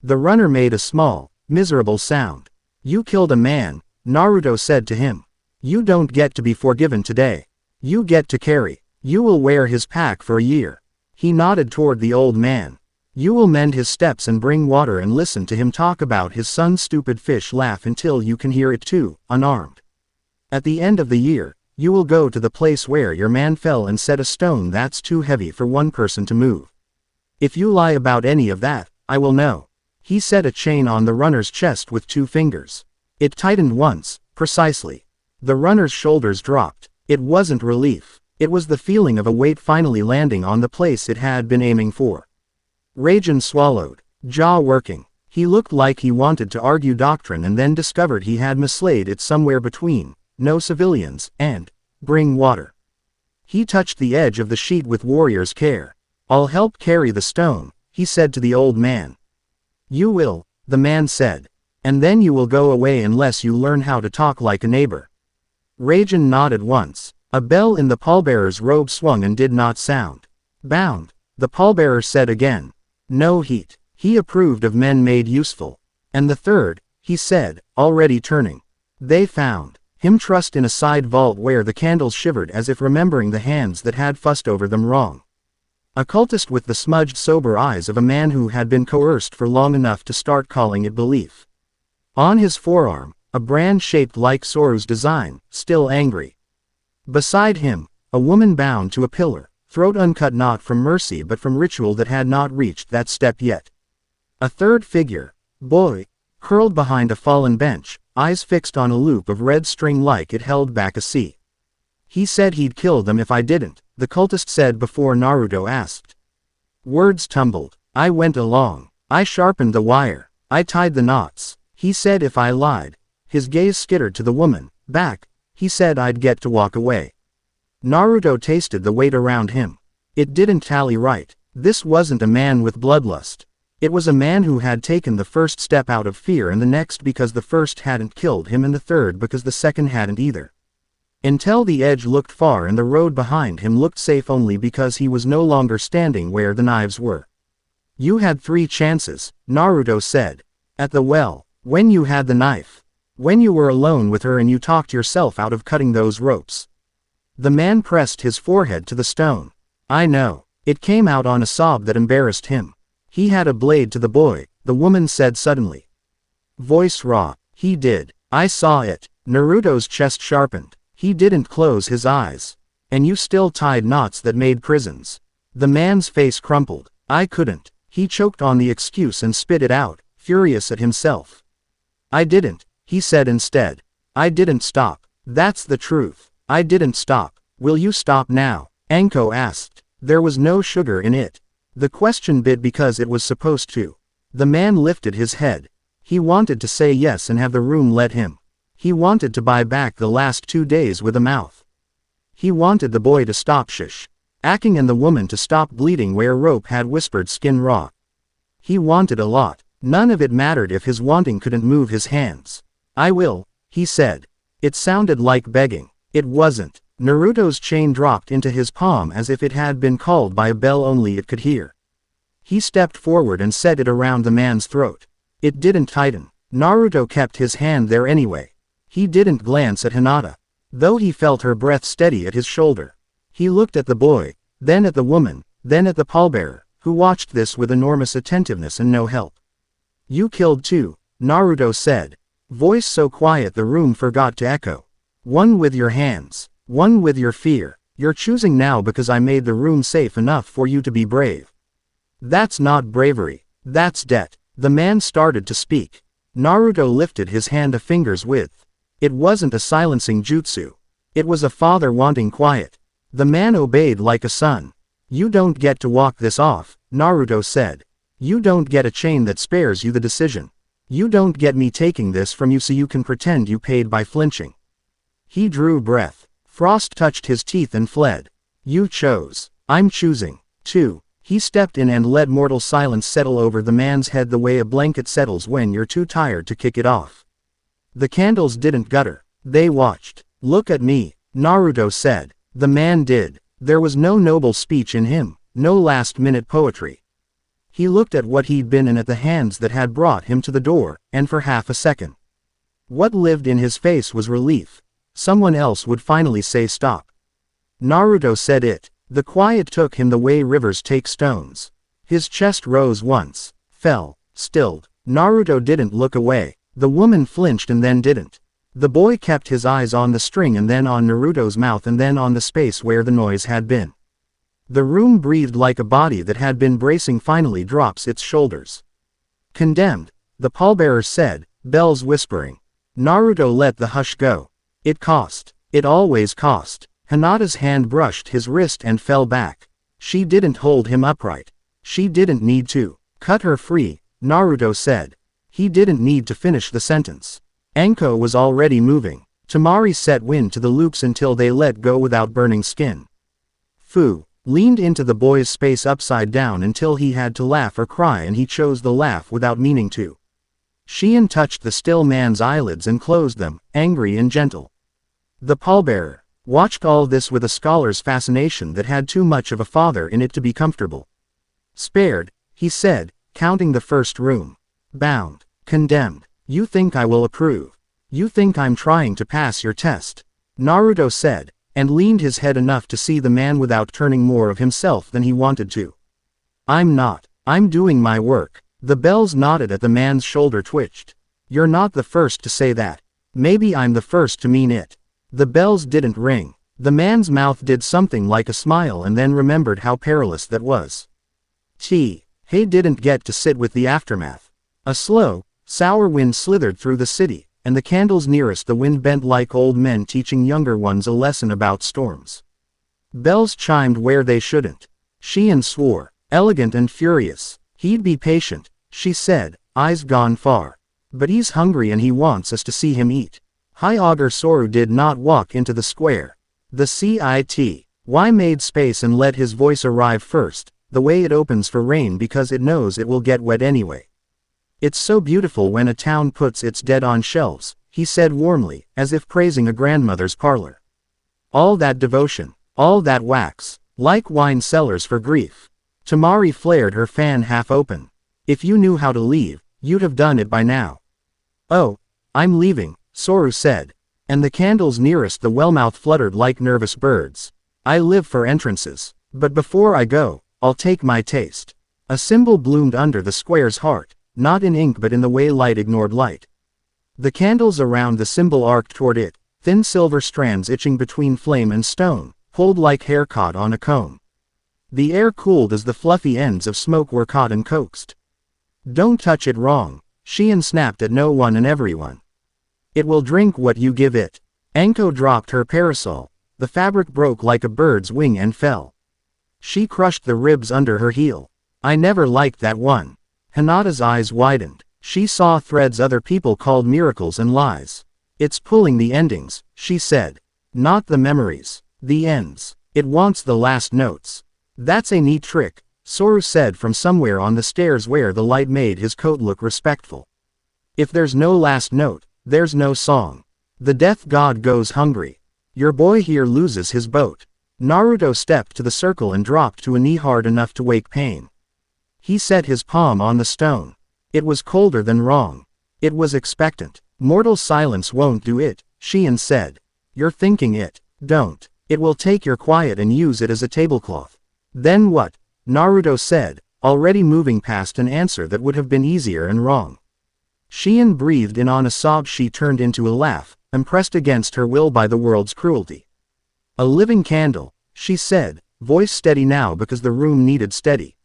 The runner made a small, miserable sound. You killed a man, Naruto said to him. You don't get to be forgiven today. You get to carry. You will wear his pack for a year. He nodded toward the old man. You will mend his steps and bring water and listen to him talk about his son's stupid fish laugh until you can hear it too, unarmed. At the end of the year, you will go to the place where your man fell and set a stone that's too heavy for one person to move. If you lie about any of that, I will know. He set a chain on the runner's chest with 2 fingers. It tightened once, precisely. The runner's shoulders dropped. It wasn't relief. It was the feeling of a weight finally landing on the place it had been aiming for. Raijin swallowed, jaw working. He looked like he wanted to argue doctrine and then discovered he had mislaid it somewhere between, no civilians, and, bring water. He touched the edge of the sheet with warrior's care. I'll help carry the stone, he said to the old man. You will, the man said. And then you will go away unless you learn how to talk like a neighbor. Raijin nodded once. A bell in the pallbearer's robe swung and did not sound. Bound, the pallbearer said again. No heat. He approved of men made useful. And the third, he said, already turning. They found him trussed in a side vault where the candles shivered as if remembering the hands that had fussed over them wrong. A cultist with the smudged sober eyes of a man who had been coerced for long enough to start calling it belief. On his forearm, a brand shaped like Soru's design, still angry. Beside him, a woman bound to a pillar, throat uncut not from mercy but from ritual that had not reached that step yet. A third figure, Boy, curled behind a fallen bench, eyes fixed on a loop of red string like it held back a sea. He said he'd kill them if I didn't, the cultist said before Naruto asked. Words tumbled. I went along. I sharpened the wire. I tied the knots. He said if I lied. His gaze skittered to the woman. Back. He said I'd get to walk away. Naruto tasted the weight around him. It didn't tally right. This wasn't a man with bloodlust. It was a man who had taken the first step out of fear and the next because the first hadn't killed him and the third because the second hadn't either. Until the edge looked far and the road behind him looked safe only because he was no longer standing where the knives were. You had 3 chances, Naruto said. At the well, when you had the knife. When you were alone with her and you talked yourself out of cutting those ropes. The man pressed his forehead to the stone. I know. It came out on a sob that embarrassed him. He had a blade to the boy, the woman said suddenly. Voice raw. He did. I saw it. Naruto's chest sharpened. He didn't close his eyes. And you still tied knots that made prisons. The man's face crumpled. I couldn't. He choked on the excuse and spit it out, furious at himself. I didn't, he said instead. I didn't stop. That's the truth. I didn't stop. Will you stop now? Anko asked. There was no sugar in it. The question bit because it was supposed to. The man lifted his head. He wanted to say yes and have the room let him. He wanted to buy back the last 2 days with a mouth. He wanted the boy to stop acting and the woman to stop bleeding where rope had whispered skin raw. He wanted a lot. None of it mattered if his wanting couldn't move his hands. I will, he said. It sounded like begging. It wasn't. Naruto's chain dropped into his palm as if it had been called by a bell only it could hear. He stepped forward and set it around the man's throat. It didn't tighten. Naruto kept his hand there anyway. He didn't glance at Hinata, though he felt her breath steady at his shoulder. He looked at the boy, then at the woman, then at the pallbearer, who watched this with enormous attentiveness and no help. You killed 2, Naruto said. Voice so quiet the room forgot to echo. One with your hands, one with your fear. You're choosing now because I made the room safe enough for you to be brave. That's not bravery. That's debt. The man started to speak. Naruto lifted his hand a finger's width. It wasn't a silencing jutsu. It was a father wanting quiet. The man obeyed like a son. You don't get to walk this off, Naruto said. You don't get a chain that spares you the decision. You don't get me taking this from you so you can pretend you paid by flinching. He drew breath. Frost touched his teeth and fled. You chose. I'm choosing. 2. He stepped in and let mortal silence settle over the man's head the way a blanket settles when you're too tired to kick it off. The candles didn't gutter. They watched. Look at me, Naruto said. The man did. There was no noble speech in him, no last-minute poetry. He looked at what he'd been and at the hands that had brought him to the door, and for half a second. What lived in his face was relief. Someone else would finally say stop. Naruto said it. The quiet took him the way rivers take stones. His chest rose once, fell, stilled. Naruto didn't look away. The woman flinched and then didn't. The boy kept his eyes on the string and then on Naruto's mouth and then on the space where the noise had been. The room breathed like a body that had been bracing finally drops its shoulders. Condemned, the pallbearer said, bells whispering. Naruto let the hush go. It cost. It always cost. Hinata's hand brushed his wrist and fell back. She didn't hold him upright. She didn't need to. Cut her free, Naruto said. He didn't need to finish the sentence. Anko was already moving. Tamari set wind to the loops until they let go without burning skin. Fu leaned into the boy's space upside down until he had to laugh or cry and he chose the laugh without meaning to. Shion touched the still man's eyelids and closed them, angry and gentle. The pallbearer watched all this with a scholar's fascination that had too much of a father in it to be comfortable. Spared, he said, counting the first room. Bound. Condemned. You think I will approve. You think I'm trying to pass your test. Naruto said, and leaned his head enough to see the man without turning more of himself than he wanted to. I'm not. I'm doing my work. The bells nodded at the man's shoulder twitched. You're not the first to say that. Maybe I'm the first to mean it. The bells didn't ring. The man's mouth did something like a smile and then remembered how perilous that was. He didn't get to sit with the aftermath. A slow, Sour wind slithered through the city, and the candles nearest the wind bent like old men teaching younger ones a lesson about storms. Bells chimed where they shouldn't. Sheehan swore, elegant and furious. He'd be patient, she said, eyes gone far. But he's hungry and he wants us to see him eat. High Augur Soru did not walk into the square. The CIT.Y made space and let his voice arrive first, the way it opens for rain because it knows it will get wet anyway. It's so beautiful when a town puts its dead on shelves, he said warmly, as if praising a grandmother's parlor. All that devotion, all that wax, like wine cellars for grief. Tamari flared her fan half open. If you knew how to leave, you'd have done it by now. Oh, I'm leaving, Soru said. And the candles nearest the wellmouth fluttered like nervous birds. I live for entrances. But before I go, I'll take my taste. A symbol bloomed under the square's heart, not in ink but in the way light ignored light. The candles around the symbol arced toward it, thin silver strands itching between flame and stone, pulled like hair caught on a comb. The air cooled as the fluffy ends of smoke were caught and coaxed. Don't touch it wrong, Sheehan snapped at no one and everyone. It will drink what you give it. Anko dropped her parasol. The fabric broke like a bird's wing and fell. She crushed the ribs under her heel. I never liked that one. Hinata's eyes widened. She saw threads other people called miracles and lies. It's pulling the endings, she said. Not the memories. The ends. It wants the last notes. That's a neat trick, Soru said from somewhere on the stairs where the light made his coat look respectful. If there's no last note, there's no song. The death god goes hungry. Your boy here loses his boat. Naruto stepped to the circle and dropped to a knee hard enough to wake pain. He set his palm on the stone. It was colder than wrong. It was expectant. Mortal silence won't do it, Sheehan said. You're thinking it. Don't. It will take your quiet and use it as a tablecloth. Then what? Naruto said, already moving past an answer that would have been easier and wrong. Sheehan breathed in on a sob she turned into a laugh, impressed against her will by the world's cruelty. A living candle, she said, voice steady now because the room needed steady.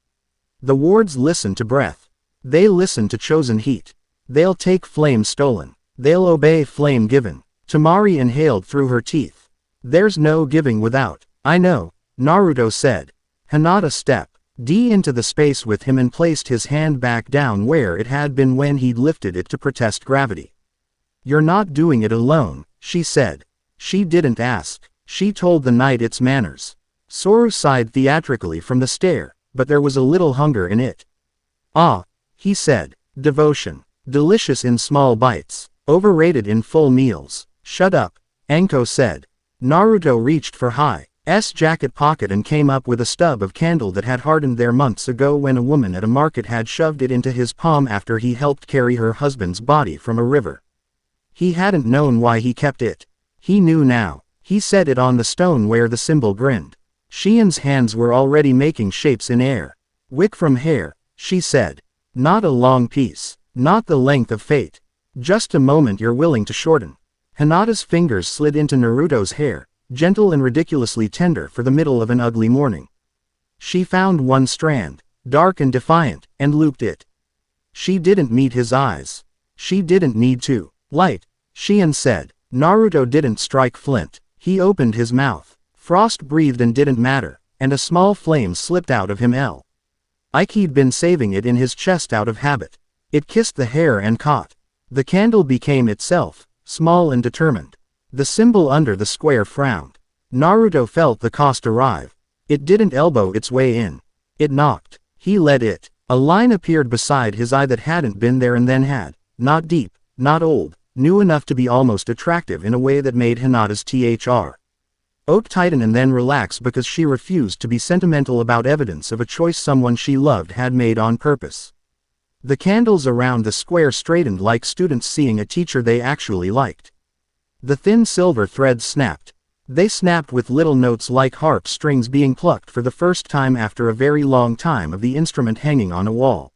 The wards listen to breath. They listen to chosen heat. They'll take flame stolen. They'll obey flame given. Tamari inhaled through her teeth. There's no giving without. I know, Naruto said. Hinata stepped into the space with him and placed his hand back down where it had been when he'd lifted it to protest gravity. You're not doing it alone, she said. She didn't ask. She told the night its manners. Soru sighed theatrically from the stair, but there was a little hunger in it. Ah, he said. Devotion. Delicious in small bites. Overrated in full meals. Shut up, Anko said. Naruto reached for Hi's jacket pocket and came up with a stub of candle that had hardened there months ago when a woman at a market had shoved it into his palm after he helped carry her husband's body from a river. He hadn't known why he kept it. He knew now. He set it on the stone where the symbol grinned. Sheehan's hands were already making shapes in air. Wick from hair, she said. Not a long piece. Not the length of fate. Just a moment you're willing to shorten. Hinata's fingers slid into Naruto's hair, gentle and ridiculously tender for the middle of an ugly morning. She found one strand, dark and defiant, and looped it. She didn't meet his eyes. She didn't need to. Light, Sheehan said. Naruto didn't strike flint. He opened his mouth. Frost breathed and didn't matter, and a small flame slipped out of him. Ike'd been saving it in his chest out of habit. It kissed the hair and caught. The candle became itself, small and determined. The symbol under the square frowned. Naruto felt the cost arrive. It didn't elbow its way in. It knocked. He let it. A line appeared beside his eye that hadn't been there and then had. Not deep, not old, new enough to be almost attractive in a way that made Hinata's oak tighten and then relax because she refused to be sentimental about evidence of a choice someone she loved had made on purpose. The candles around the square straightened like students seeing a teacher they actually liked. The thin silver threads snapped. They snapped with little notes like harp strings being plucked for the first time after a very long time of the instrument hanging on a wall.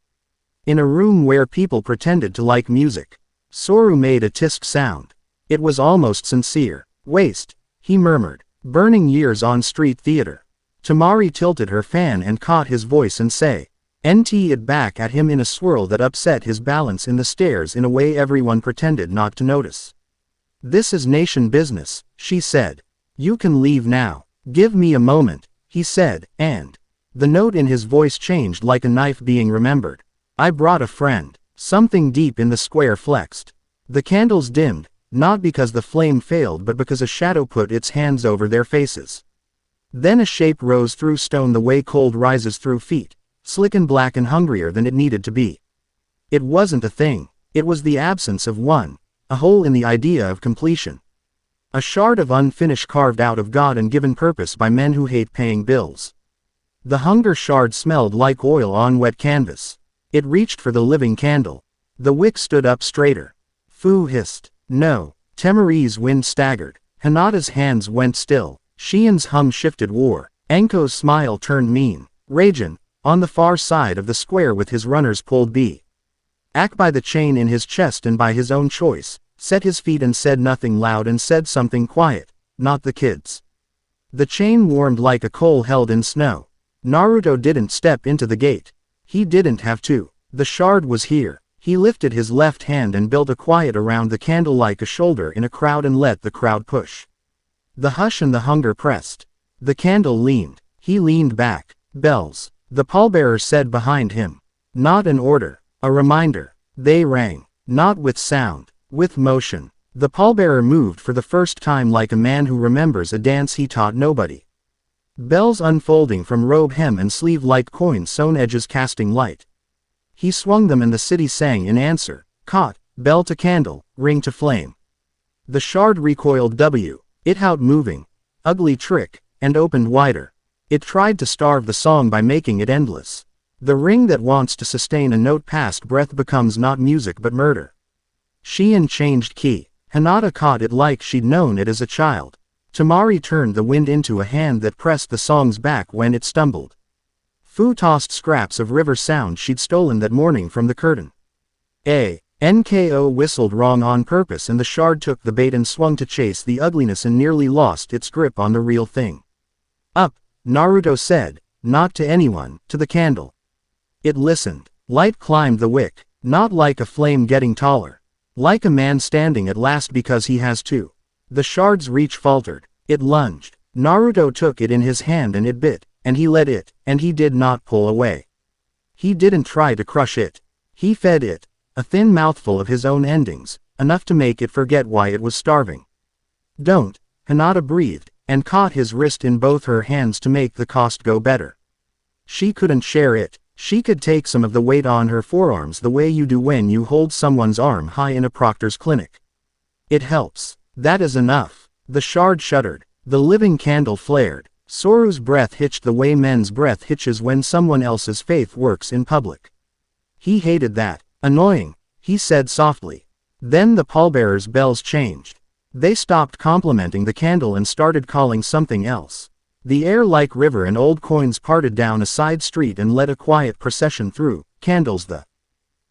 In a room where people pretended to like music, Soru made a tisk sound. It was almost sincere. Waste, he murmured. Burning years on street theater. Tamari tilted her fan and caught his voice and say, Nt it back at him in a swirl that upset his balance in the stairs in a way everyone pretended not to notice. This is nation business, she said. You can leave now. Give me a moment, he said, and the note in his voice changed like a knife being remembered. I brought a friend. Something deep in the square flexed. The candles dimmed, not because the flame failed but because a shadow put its hands over their faces. Then a shape rose through stone the way cold rises through feet, slick and black and hungrier than it needed to be. It wasn't a thing. It was the absence of one, a hole in the idea of completion. A shard of unfinished carved out of God and given purpose by men who hate paying bills. The hunger shard smelled like oil on wet canvas. It reached for the living candle. The wick stood up straighter. Fu hissed. No. Temuri's wind staggered. Hinata's hands went still. Xian's hum shifted war. Enko's smile turned mean. Raijin, on the far side of the square with his runners pulled B. Ak by the chain in his chest and by his own choice, set his feet and said nothing loud and said something quiet, not the kids. The chain warmed like a coal held in snow. Naruto didn't step into the gate. He didn't have to. The shard was here. He lifted his left hand and built a quiet around the candle like a shoulder in a crowd and let the crowd push. The hush and the hunger pressed. The candle leaned. He leaned back. Bells. The pallbearer said behind him. Not an order. A reminder. They rang. Not with sound. With motion. The pallbearer moved for the first time like a man who remembers a dance he taught nobody. Bells unfolding from robe hem and sleeve like coin sewn edges casting light. He swung them and the city sang in answer. Caught. Bell to candle. Ring to flame. The shard recoiled it out moving. Ugly trick. And opened wider. It tried to starve the song by making it endless. The ring that wants to sustain a note past breath becomes not music but murder. Xian changed key. Hinata caught it like she'd known it as a child. Temari turned the wind into a hand that pressed the songs back when it stumbled. Fu tossed scraps of river sound she'd stolen that morning from the curtain. Nko whistled wrong on purpose and the shard took the bait and swung to chase the ugliness and nearly lost its grip on the real thing. Up, Naruto said, not to anyone, to the candle. It listened. Light climbed the wick, not like a flame getting taller. Like a man standing at last because he has to. The shard's reach faltered. It lunged. Naruto took it in his hand and it bit, and he let it, and he did not pull away. He didn't try to crush it. He fed it. A thin mouthful of his own endings, enough to make it forget why it was starving. Don't, Hinata breathed, and caught his wrist in both her hands to make the cost go better. She couldn't share it. She could take some of the weight on her forearms the way you do when you hold someone's arm high in a proctor's clinic. It helps. That is enough. The shard shuddered. The living candle flared. Soru's breath hitched the way men's breath hitches when someone else's faith works in public. He hated that. Annoying, he said softly. Then the pallbearer's bells changed. They stopped complimenting the candle and started calling something else. The air like river and old coins parted down a side street and led a quiet procession through, candles the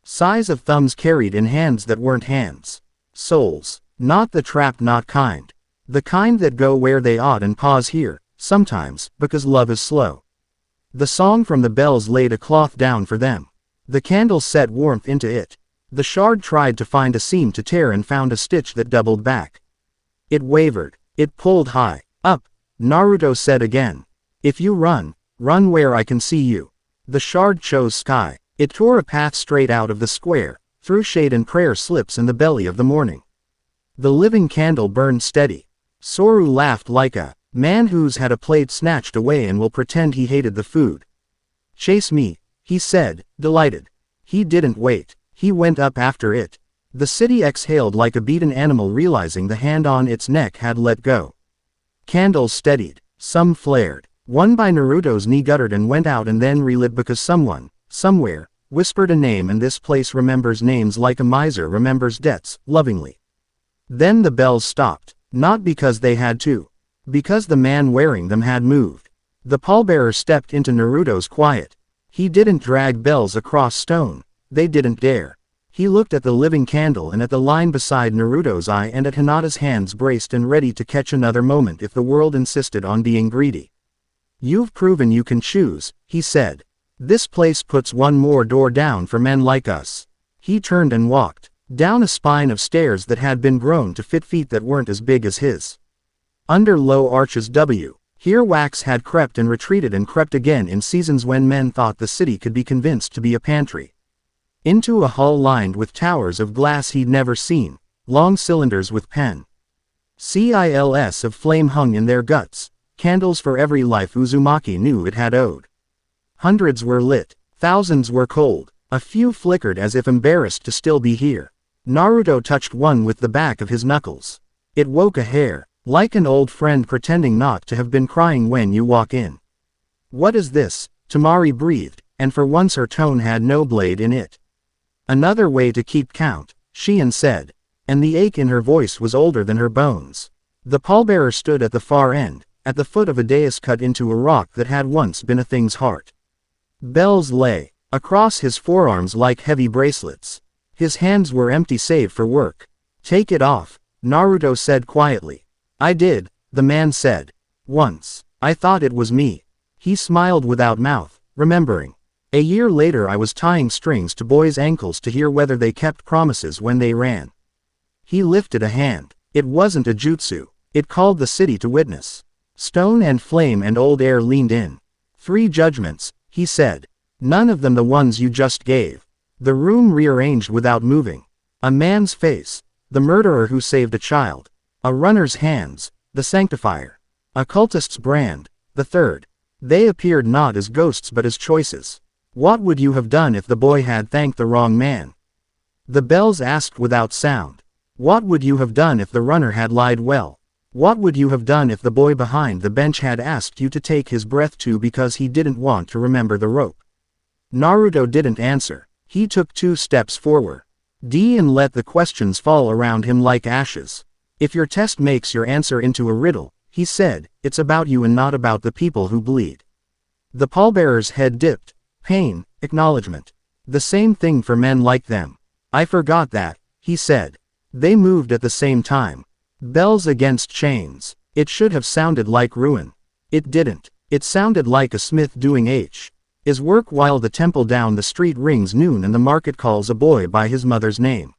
size of thumbs carried in hands that weren't hands. Souls. Not the trapped, not kind. The kind that go where they ought and pause here, sometimes, because love is slow. The song from the bells laid a cloth down for them. The candle set warmth into it. The shard tried to find a seam to tear and found a stitch that doubled back. It wavered. It pulled high. Up, Naruto said again. If you run, run where I can see you. The shard chose sky. It tore a path straight out of the square, through shade and prayer slips in the belly of the morning. The living candle burned steady. Soru laughed like a man who's had a plate snatched away and will pretend he hated the food. Chase me, he said, delighted. He didn't wait. He went up after it. The city exhaled like a beaten animal realizing the hand on its neck had let go. Candles steadied. Some flared. One by Naruto's knee guttered and went out and then relit because someone, somewhere, whispered a name, and this place remembers names like a miser remembers debts, lovingly. Then the bells stopped. Not because they had to. Because the man wearing them had moved. The pallbearer stepped into Naruto's quiet. He didn't drag bells across stone. They didn't dare. He looked at the living candle and at the line beside Naruto's eye and at Hinata's hands braced and ready to catch another moment if the world insisted on being greedy. You've proven you can choose, he said. This place puts one more door down for men like us. He turned and walked down a spine of stairs that had been grown to fit feet that weren't as big as his. Under low arches here wax had crept and retreated and crept again in seasons when men thought the city could be convinced to be a pantry. Into a hall lined with towers of glass he'd never seen, long cylinders with cils of flame hung in their guts, candles for every life Uzumaki knew it had owed. Hundreds were lit, thousands were cold, a few flickered as if embarrassed to still be here. Naruto touched one with the back of his knuckles. It woke a hair, like an old friend pretending not to have been crying when you walk in. What is this? Tamari breathed, and for once her tone had no blade in it. Another way to keep count, Shion said, and the ache in her voice was older than her bones. The pallbearer stood at the far end, at the foot of a dais cut into a rock that had once been a thing's heart. Bells lay across his forearms like heavy bracelets. His hands were empty save for work. Take it off, Naruto said quietly. I did, the man said. Once. I thought it was me. He smiled without mouth, remembering. A year later I was tying strings to boys' ankles to hear whether they kept promises when they ran. He lifted a hand. It wasn't a jutsu. It called the city to witness. Stone and flame and old air leaned in. 3 judgments, he said. None of them the ones you just gave. The room rearranged without moving. A man's face. The murderer who saved a child. A runner's hands. The sanctifier. A cultist's brand. The 3rd. They appeared not as ghosts but as choices. What would you have done if the boy had thanked the wrong man? The bells asked without sound. What would you have done if the runner had lied well? What would you have done if the boy behind the bench had asked you to take his breath too because he didn't want to remember the rope? Naruto didn't answer. He took 2 steps forward. And let the questions fall around him like ashes. If your test makes your answer into a riddle, he said, it's about you and not about the people who bleed. The pallbearer's head dipped. Pain, acknowledgement. The same thing for men like them. I forgot that, he said. They moved at the same time. Bells against chains. It should have sounded like ruin. It didn't. It sounded like a smith doing his work while the temple down the street rings noon and the market calls a boy by his mother's name.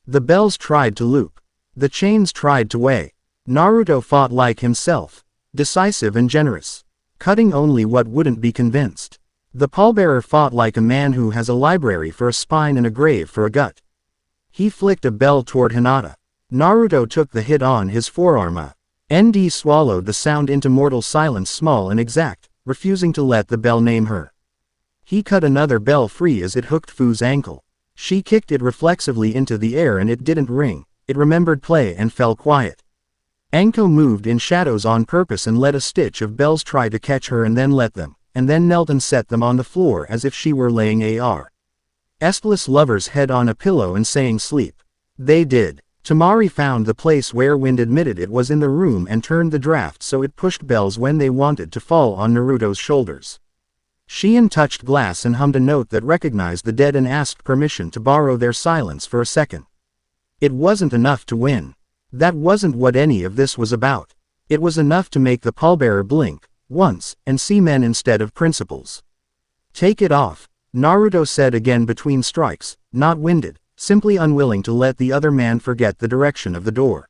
The bells tried to loop. The chains tried to weigh. Naruto fought like himself. Decisive and generous. Cutting only what wouldn't be convinced. The pallbearer fought like a man who has a library for a spine and a grave for a gut. He flicked a bell toward Hinata. Naruto took the hit on his forearm. ND swallowed the sound into mortal silence, small and exact, refusing to let the bell name her. He cut another bell free as it hooked Fu's ankle. She kicked it reflexively into the air and it didn't ring. It remembered play and fell quiet. Anko moved in shadows on purpose and let a stitch of bells try to catch her and then let them, and then knelt and set them on the floor as if she were laying a restless lover's head on a pillow and saying sleep. They did. Tamari found the place where wind admitted it was in the room and turned the draft so it pushed bells when they wanted to fall on Naruto's shoulders. Shion touched glass and hummed a note that recognized the dead and asked permission to borrow their silence for a second. It wasn't enough to win. That wasn't what any of this was about. It was enough to make the pallbearer blink, once, and see men instead of principles. Take it off, Naruto said again between strikes, not winded, simply unwilling to let the other man forget the direction of the door.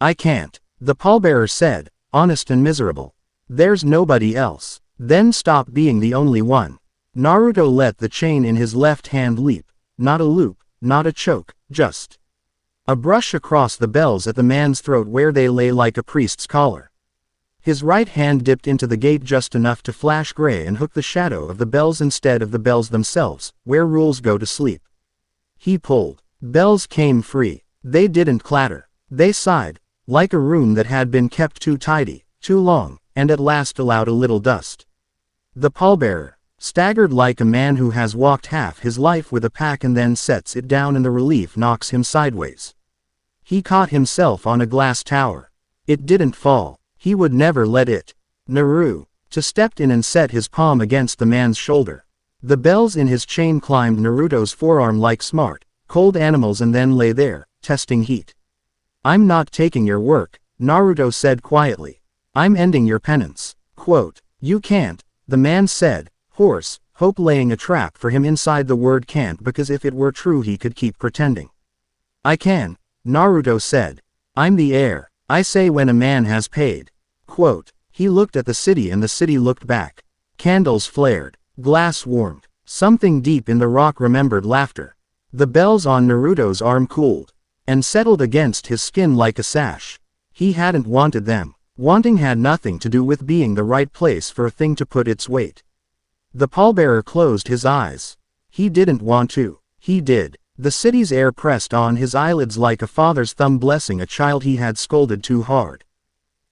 I can't, the pallbearer said, honest and miserable. There's nobody else. Then stop being the only one. Naruto let the chain in his left hand leap, not a loop, not a choke, just a brush across the bells at the man's throat where they lay like a priest's collar. His right hand dipped into the gate just enough to flash gray and hook the shadow of the bells instead of the bells themselves, where rules go to sleep. He pulled. Bells came free. They didn't clatter. They sighed, like a room that had been kept too tidy, too long, and at last allowed a little dust. The pallbearer staggered like a man who has walked half his life with a pack and then sets it down and the relief knocks him sideways. He caught himself on a glass tower. It didn't fall. He would never let it. Naruto stepped in and set his palm against the man's shoulder. The bells in his chain climbed Naruto's forearm like smart, cold animals and then lay there, testing heat. I'm not taking your work, Naruto said quietly. I'm ending your penance. Quote, you can't, the man said, hoarse, hope laying a trap for him inside the word can't, because if it were true he could keep pretending. I can, Naruto said. I'm the heir, I say when a man has paid. Quote. He looked at the city and the city looked back. Candles flared. Glass warmed. Something deep in the rock remembered laughter. The bells on Naruto's arm cooled and settled against his skin like a sash. He hadn't wanted them. Wanting had nothing to do with being the right place for a thing to put its weight. The pallbearer closed his eyes. He didn't want to. He did. The city's air pressed on his eyelids like a father's thumb blessing a child he had scolded too hard.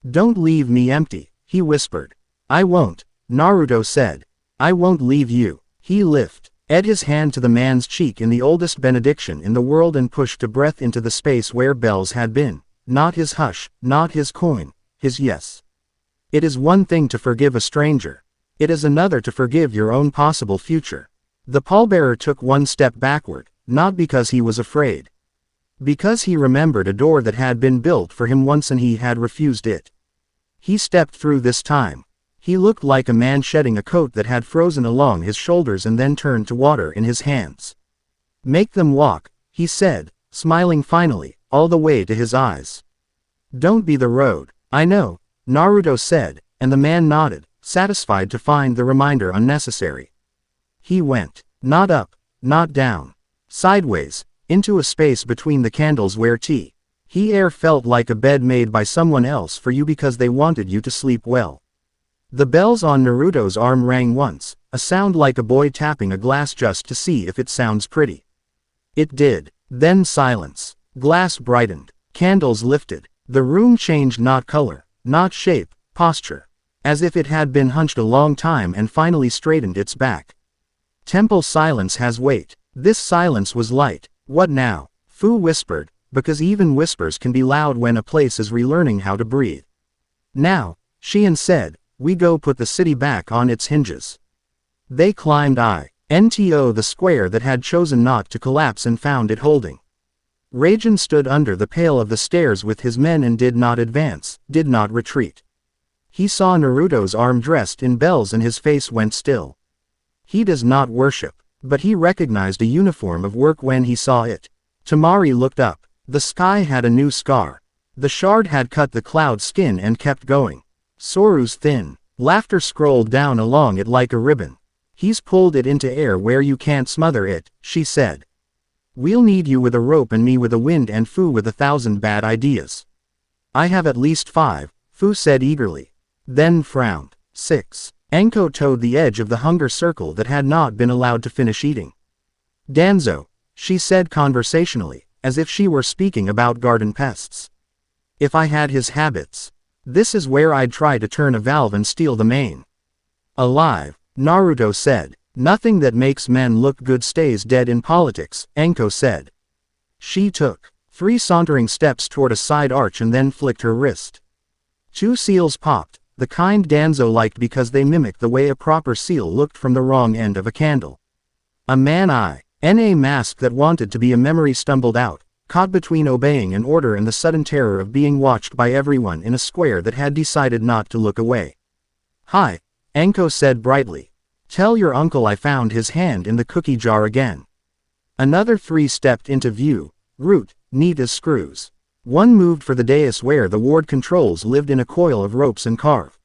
Don't leave me empty, he whispered. I won't, Naruto said. I won't leave you. He lifted his hand to the man's cheek in the oldest benediction in the world and pushed a breath into the space where bells had been. Not his hush, not his coin, his yes. It is one thing to forgive a stranger. It is another to forgive your own possible future. The pallbearer took one step backward, not because he was afraid. Because he remembered a door that had been built for him once and he had refused it. He stepped through this time. He looked like a man shedding a coat that had frozen along his shoulders and then turned to water in his hands. Make them walk, he said, smiling finally, all the way to his eyes. Don't be the road. I know, Naruto said, and the man nodded, satisfied to find the reminder unnecessary. He went, not up, not down, sideways, into a space between the candles where Heir felt like a bed made by someone else for you because they wanted you to sleep well. The bells on Naruto's arm rang once, a sound like a boy tapping a glass just to see if it sounds pretty. It did. Then silence. Glass brightened. Candles lifted. The room changed, not color, not shape, posture. As if it had been hunched a long time and finally straightened its back. Temple silence has weight. This silence was light. What now? Fu whispered, because even whispers can be loud when a place is relearning how to breathe. Now, Shion said, we go put the city back on its hinges. They climbed into the square that had chosen not to collapse and found it holding. Raijin stood under the pale of the stairs with his men and did not advance, did not retreat. He saw Naruto's arm dressed in bells and his face went still. He does not worship, but he recognized a uniform of work when he saw it. Temari looked up. The sky had a new scar. The shard had cut the cloud skin and kept going. Soru's thin laughter scrolled down along it like a ribbon. He's pulled it into air where you can't smother it, she said. We'll need you with a rope and me with a wind and Fu with 1,000 bad ideas. I have at least 5, Fu said eagerly. Then frowned. 6. Enko toed the edge of the hunger circle that had not been allowed to finish eating. Danzo, she said conversationally, as if she were speaking about garden pests. If I had his habits. This is where I'd try to turn a valve and steal the main. Alive, Naruto said. Nothing that makes men look good stays dead in politics, Enko said. She took 3 sauntering steps toward a side arch and then flicked her wrist. 2 seals popped, the kind Danzo liked because they mimicked the way a proper seal looked from the wrong end of a candle. A man in a mask that wanted to be a memory stumbled out, caught between obeying an order and the sudden terror of being watched by everyone in a square that had decided not to look away. Hi, Enko said brightly. Tell your uncle I found his hand in the cookie jar again. Another 3 stepped into view, root, neat as screws. One moved for the dais where the ward controls lived in a coil of ropes and carve.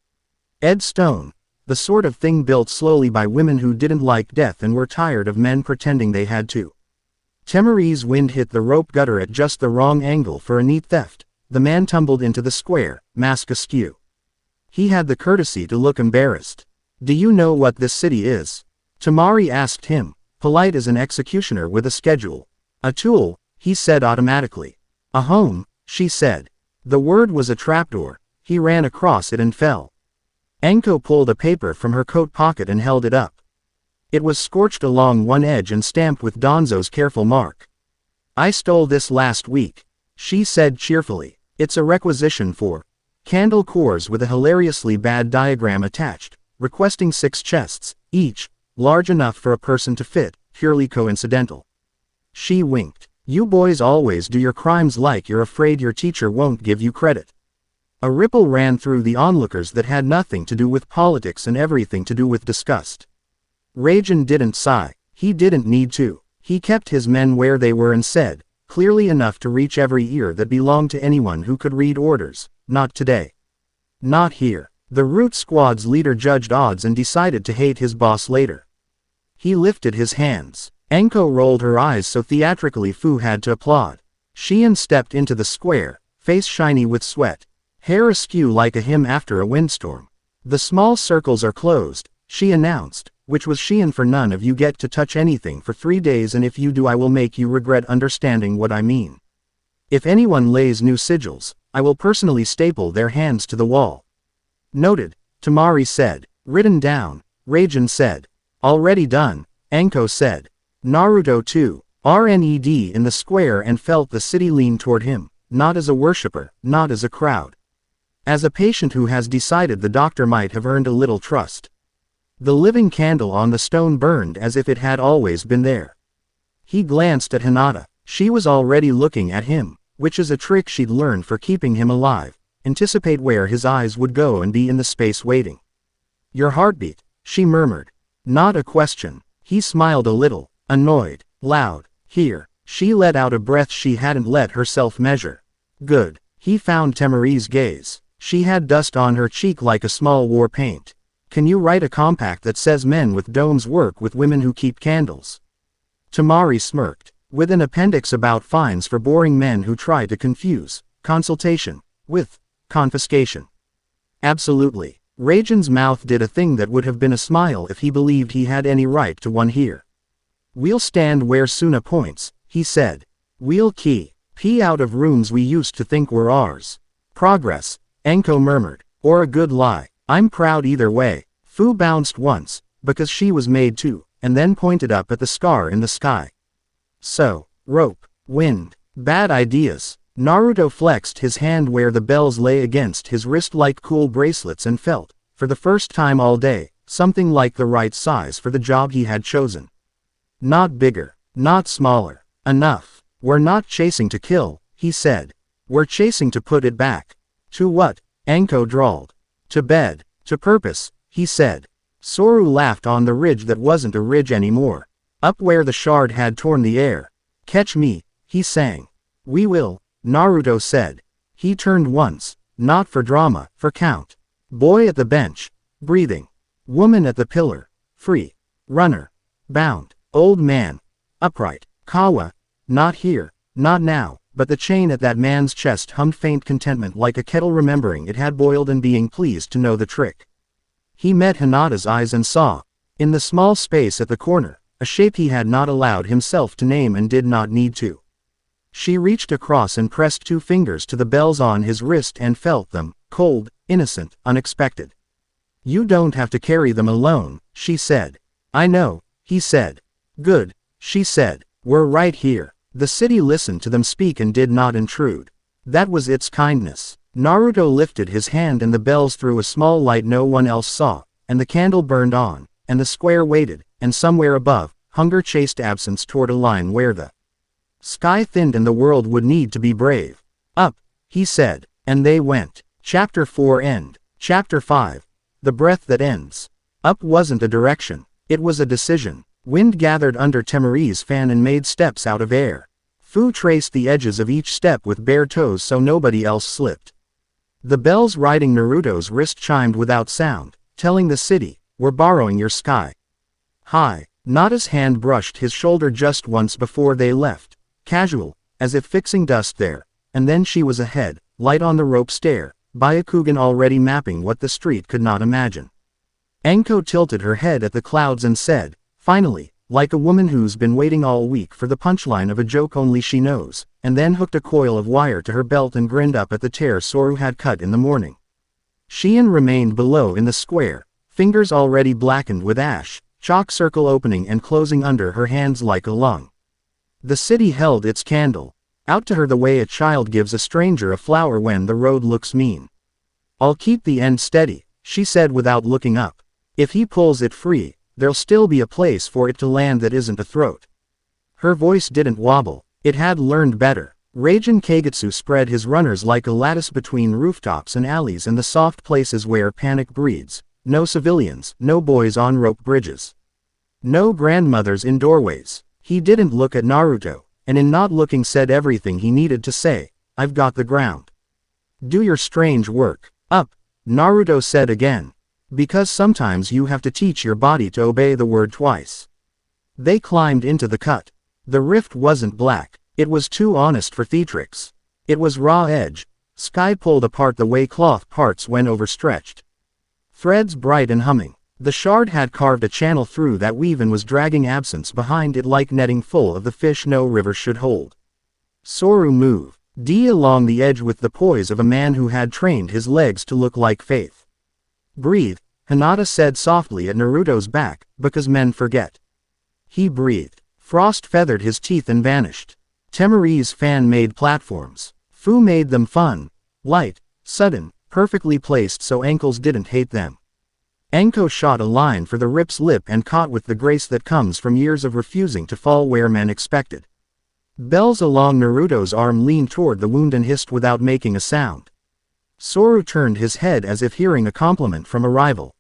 Ed stone, the sort of thing built slowly by women who didn't like death and were tired of men pretending they had to. Temari's wind hit the rope gutter at just the wrong angle for a neat theft. The man tumbled into the square, mask askew. He had the courtesy to look embarrassed. Do you know what this city is? Temari asked him, polite as an executioner with a schedule. A tool, he said automatically. A home, she said. The word was a trapdoor. He ran across it and fell. Enko pulled a paper from her coat pocket and held it up. It was scorched along one edge and stamped with Danzo's careful mark. I stole this last week, she said cheerfully. It's a requisition for candle cores with a hilariously bad diagram attached, requesting 6 chests, each large enough for a person to fit, purely coincidental. She winked. You boys always do your crimes like you're afraid your teacher won't give you credit. A ripple ran through the onlookers that had nothing to do with politics and everything to do with disgust. Raijin didn't sigh. He didn't need to. He kept his men where they were and said, clearly enough to reach every ear that belonged to anyone who could read orders, not today. Not here. The Root Squad's leader judged odds and decided to hate his boss later. He lifted his hands. Enko rolled her eyes so theatrically Fu had to applaud. Xian stepped into the square, face shiny with sweat, hair askew like a hymn after a windstorm. The small circles are closed, she announced, which was Xian. For none of you get to touch anything for 3 days, and if you do I will make you regret understanding what I mean. If anyone lays new sigils, I will personally staple their hands to the wall. Noted, Tamari said. Written down, Raijin said. Already done, Enko said. Naruto too, RNED in the square and felt the city lean toward him, not as a worshipper, not as a crowd. As a patient who has decided the doctor might have earned a little trust. The living candle on the stone burned as if it had always been there. He glanced at Hinata. She was already looking at him, which is a trick she'd learned for keeping him alive. Anticipate where his eyes would go and be in the space waiting. Your heartbeat, she murmured. Not a question. He smiled a little, annoyed, loud. Here, she let out a breath she hadn't let herself measure. Good. He found Temari's gaze. She had dust on her cheek like a small war paint. Can you write a compact that says men with domes work with women who keep candles? Tamari smirked. With an appendix about fines for boring men who try to confuse consultation with confiscation. Absolutely. Raijin's mouth did a thing that would have been a smile if he believed he had any right to one here. We'll stand where Suna points, he said. We'll pee out of rooms we used to think were ours. Progress, Enko murmured. Or a good lie. I'm proud either way. Fu bounced once, because she was made to, and then pointed up at the scar in the sky. So, rope, wind, bad ideas. Naruto flexed his hand where the bells lay against his wrist like cool bracelets and felt, for the first time all day, something like the right size for the job he had chosen. Not bigger, not smaller. Enough. We're not chasing to kill, he said. We're chasing to put it back. To what? Enko drawled. To bed. To purpose, he said. Soru laughed on the ridge that wasn't a ridge anymore. Up where the shard had torn the air. Catch me, he sang. We will, Naruto said. He turned once, not for drama, for count. Boy at the bench, breathing. Woman at the pillar, free. Runner, bound. Old man, upright. Kawa, not here, not now, but the chain at that man's chest hummed faint contentment like a kettle remembering it had boiled and being pleased to know the trick. He met Hinata's eyes and saw, in the small space at the corner, a shape he had not allowed himself to name and did not need to. She reached across and pressed 2 fingers to the bells on his wrist and felt them, cold, innocent, unexpected. You don't have to carry them alone, she said. I know, he said. Good, she said. We're right here. The city listened to them speak and did not intrude. That was its kindness. Naruto lifted his hand and the bells threw a small light no one else saw, and the candle burned on, and the square waited, and somewhere above, hunger chased absence toward a line where the sky thinned and the world would need to be brave. Up, he said, and they went. Chapter 4 End. Chapter 5. The breath that ends. Up wasn't a direction, it was a decision. Wind gathered under Temari's fan and made steps out of air. Fu traced the edges of each step with bare toes so nobody else slipped. The bells riding Naruto's wrist chimed without sound, telling the city, we're borrowing your sky. Hi. Nada's hand brushed his shoulder just once before they left, casual, as if fixing dust there, and then she was ahead, light on the rope stair, Byakugan already mapping what the street could not imagine. Enko tilted her head at the clouds and said, finally, like a woman who's been waiting all week for the punchline of a joke only she knows, and then hooked a coil of wire to her belt and grinned up at the tear Soru had cut in the morning. Xian remained below in the square, fingers already blackened with ash, chalk circle opening and closing under her hands like a lung. The city held its candle, out to her the way a child gives a stranger a flower when the road looks mean. I'll keep the end steady, she said without looking up. If he pulls it free, there'll still be a place for it to land that isn't a throat. Her voice didn't wobble, it had learned better. Raijin Kagetsu spread his runners like a lattice between rooftops and alleys and the soft places where panic breeds. No civilians, no boys on rope bridges. No grandmothers in doorways. He didn't look at Naruto, and in not looking said everything he needed to say. I've got the ground. Do your strange work. Up, Naruto said again. Because sometimes you have to teach your body to obey the word twice. They climbed into the cut. The rift wasn't black. It was too honest for theatrics. It was raw edge. Sky pulled apart the way cloth parts when overstretched. Threads bright and humming. The shard had carved a channel through that weave and was dragging absence behind it like netting full of the fish no river should hold. Soru moved along the edge with the poise of a man who had trained his legs to look like faith. Breathe, Hinata said softly at Naruto's back, because men forget. He breathed. Frost feathered his teeth and vanished. Temari's fan-made platforms. Fu made them fun, light, sudden, perfectly placed so ankles didn't hate them. Anko shot a line for the rip's lip and caught with the grace that comes from years of refusing to fall where men expected. Bells along Naruto's arm leaned toward the wound and hissed without making a sound. Soru turned his head as if hearing a compliment from a rival.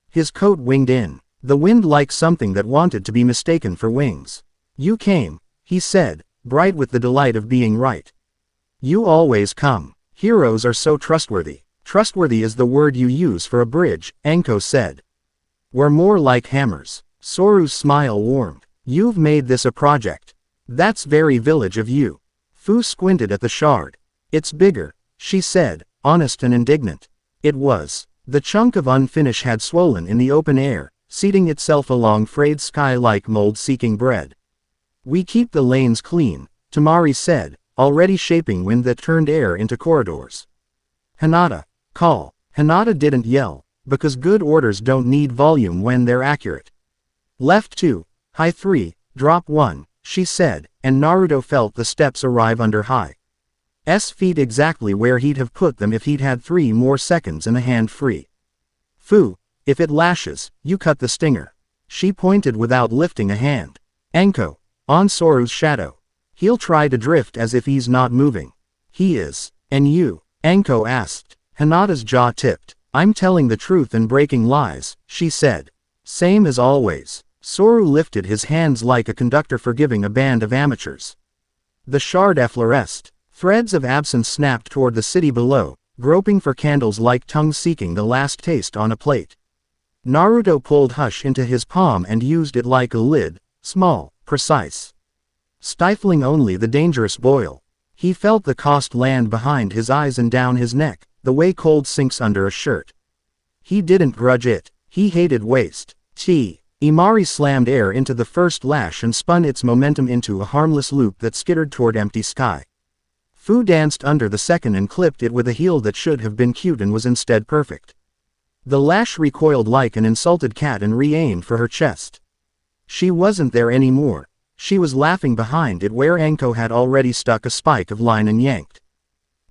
His coat winged in, the wind like something that wanted to be mistaken for wings. You came, he said, bright with the delight of being right. You always come. Heroes are so trustworthy. Trustworthy is the word you use for a bridge, Anko said. We're more like hammers. Soru's smile warmed. You've made this a project. That's very village of you. Fu squinted at the shard. It's bigger, she said, honest and indignant. It was. The chunk of unfinished had swollen in the open air, seating itself along frayed sky like mold seeking bread. We keep the lanes clean, Temari said, already shaping wind that turned air into corridors. Hinata, call. Hinata didn't yell, because good orders don't need volume when they're accurate. Left 2, high 3, drop 1, she said, and Naruto felt the steps arrive under High's feet exactly where he'd have put them if he'd had 3 more seconds and a hand free. Fu, if it lashes, you cut the stinger. She pointed without lifting a hand. Anko, on Soru's shadow. He'll try to drift as if he's not moving. He is. And you? Anko asked. Hinata's jaw tipped. I'm telling the truth and breaking lies, she said. Same as always. Soru lifted his hands like a conductor forgiving a band of amateurs. The shard effloresced. Threads of absence snapped toward the city below, groping for candles like tongues seeking the last taste on a plate. Naruto pulled Hush into his palm and used it like a lid, small, precise. Stifling only the dangerous boil. He felt the cost land behind his eyes and down his neck, the way cold sinks under a shirt. He didn't grudge it. He hated waste. Imari slammed air into the first lash and spun its momentum into a harmless loop that skittered toward empty sky. Fu danced under the second and clipped it with a heel that should have been cute and was instead perfect. The lash recoiled like an insulted cat and re-aimed for her chest. She wasn't there anymore. She was laughing behind it where Anko had already stuck a spike of line and yanked.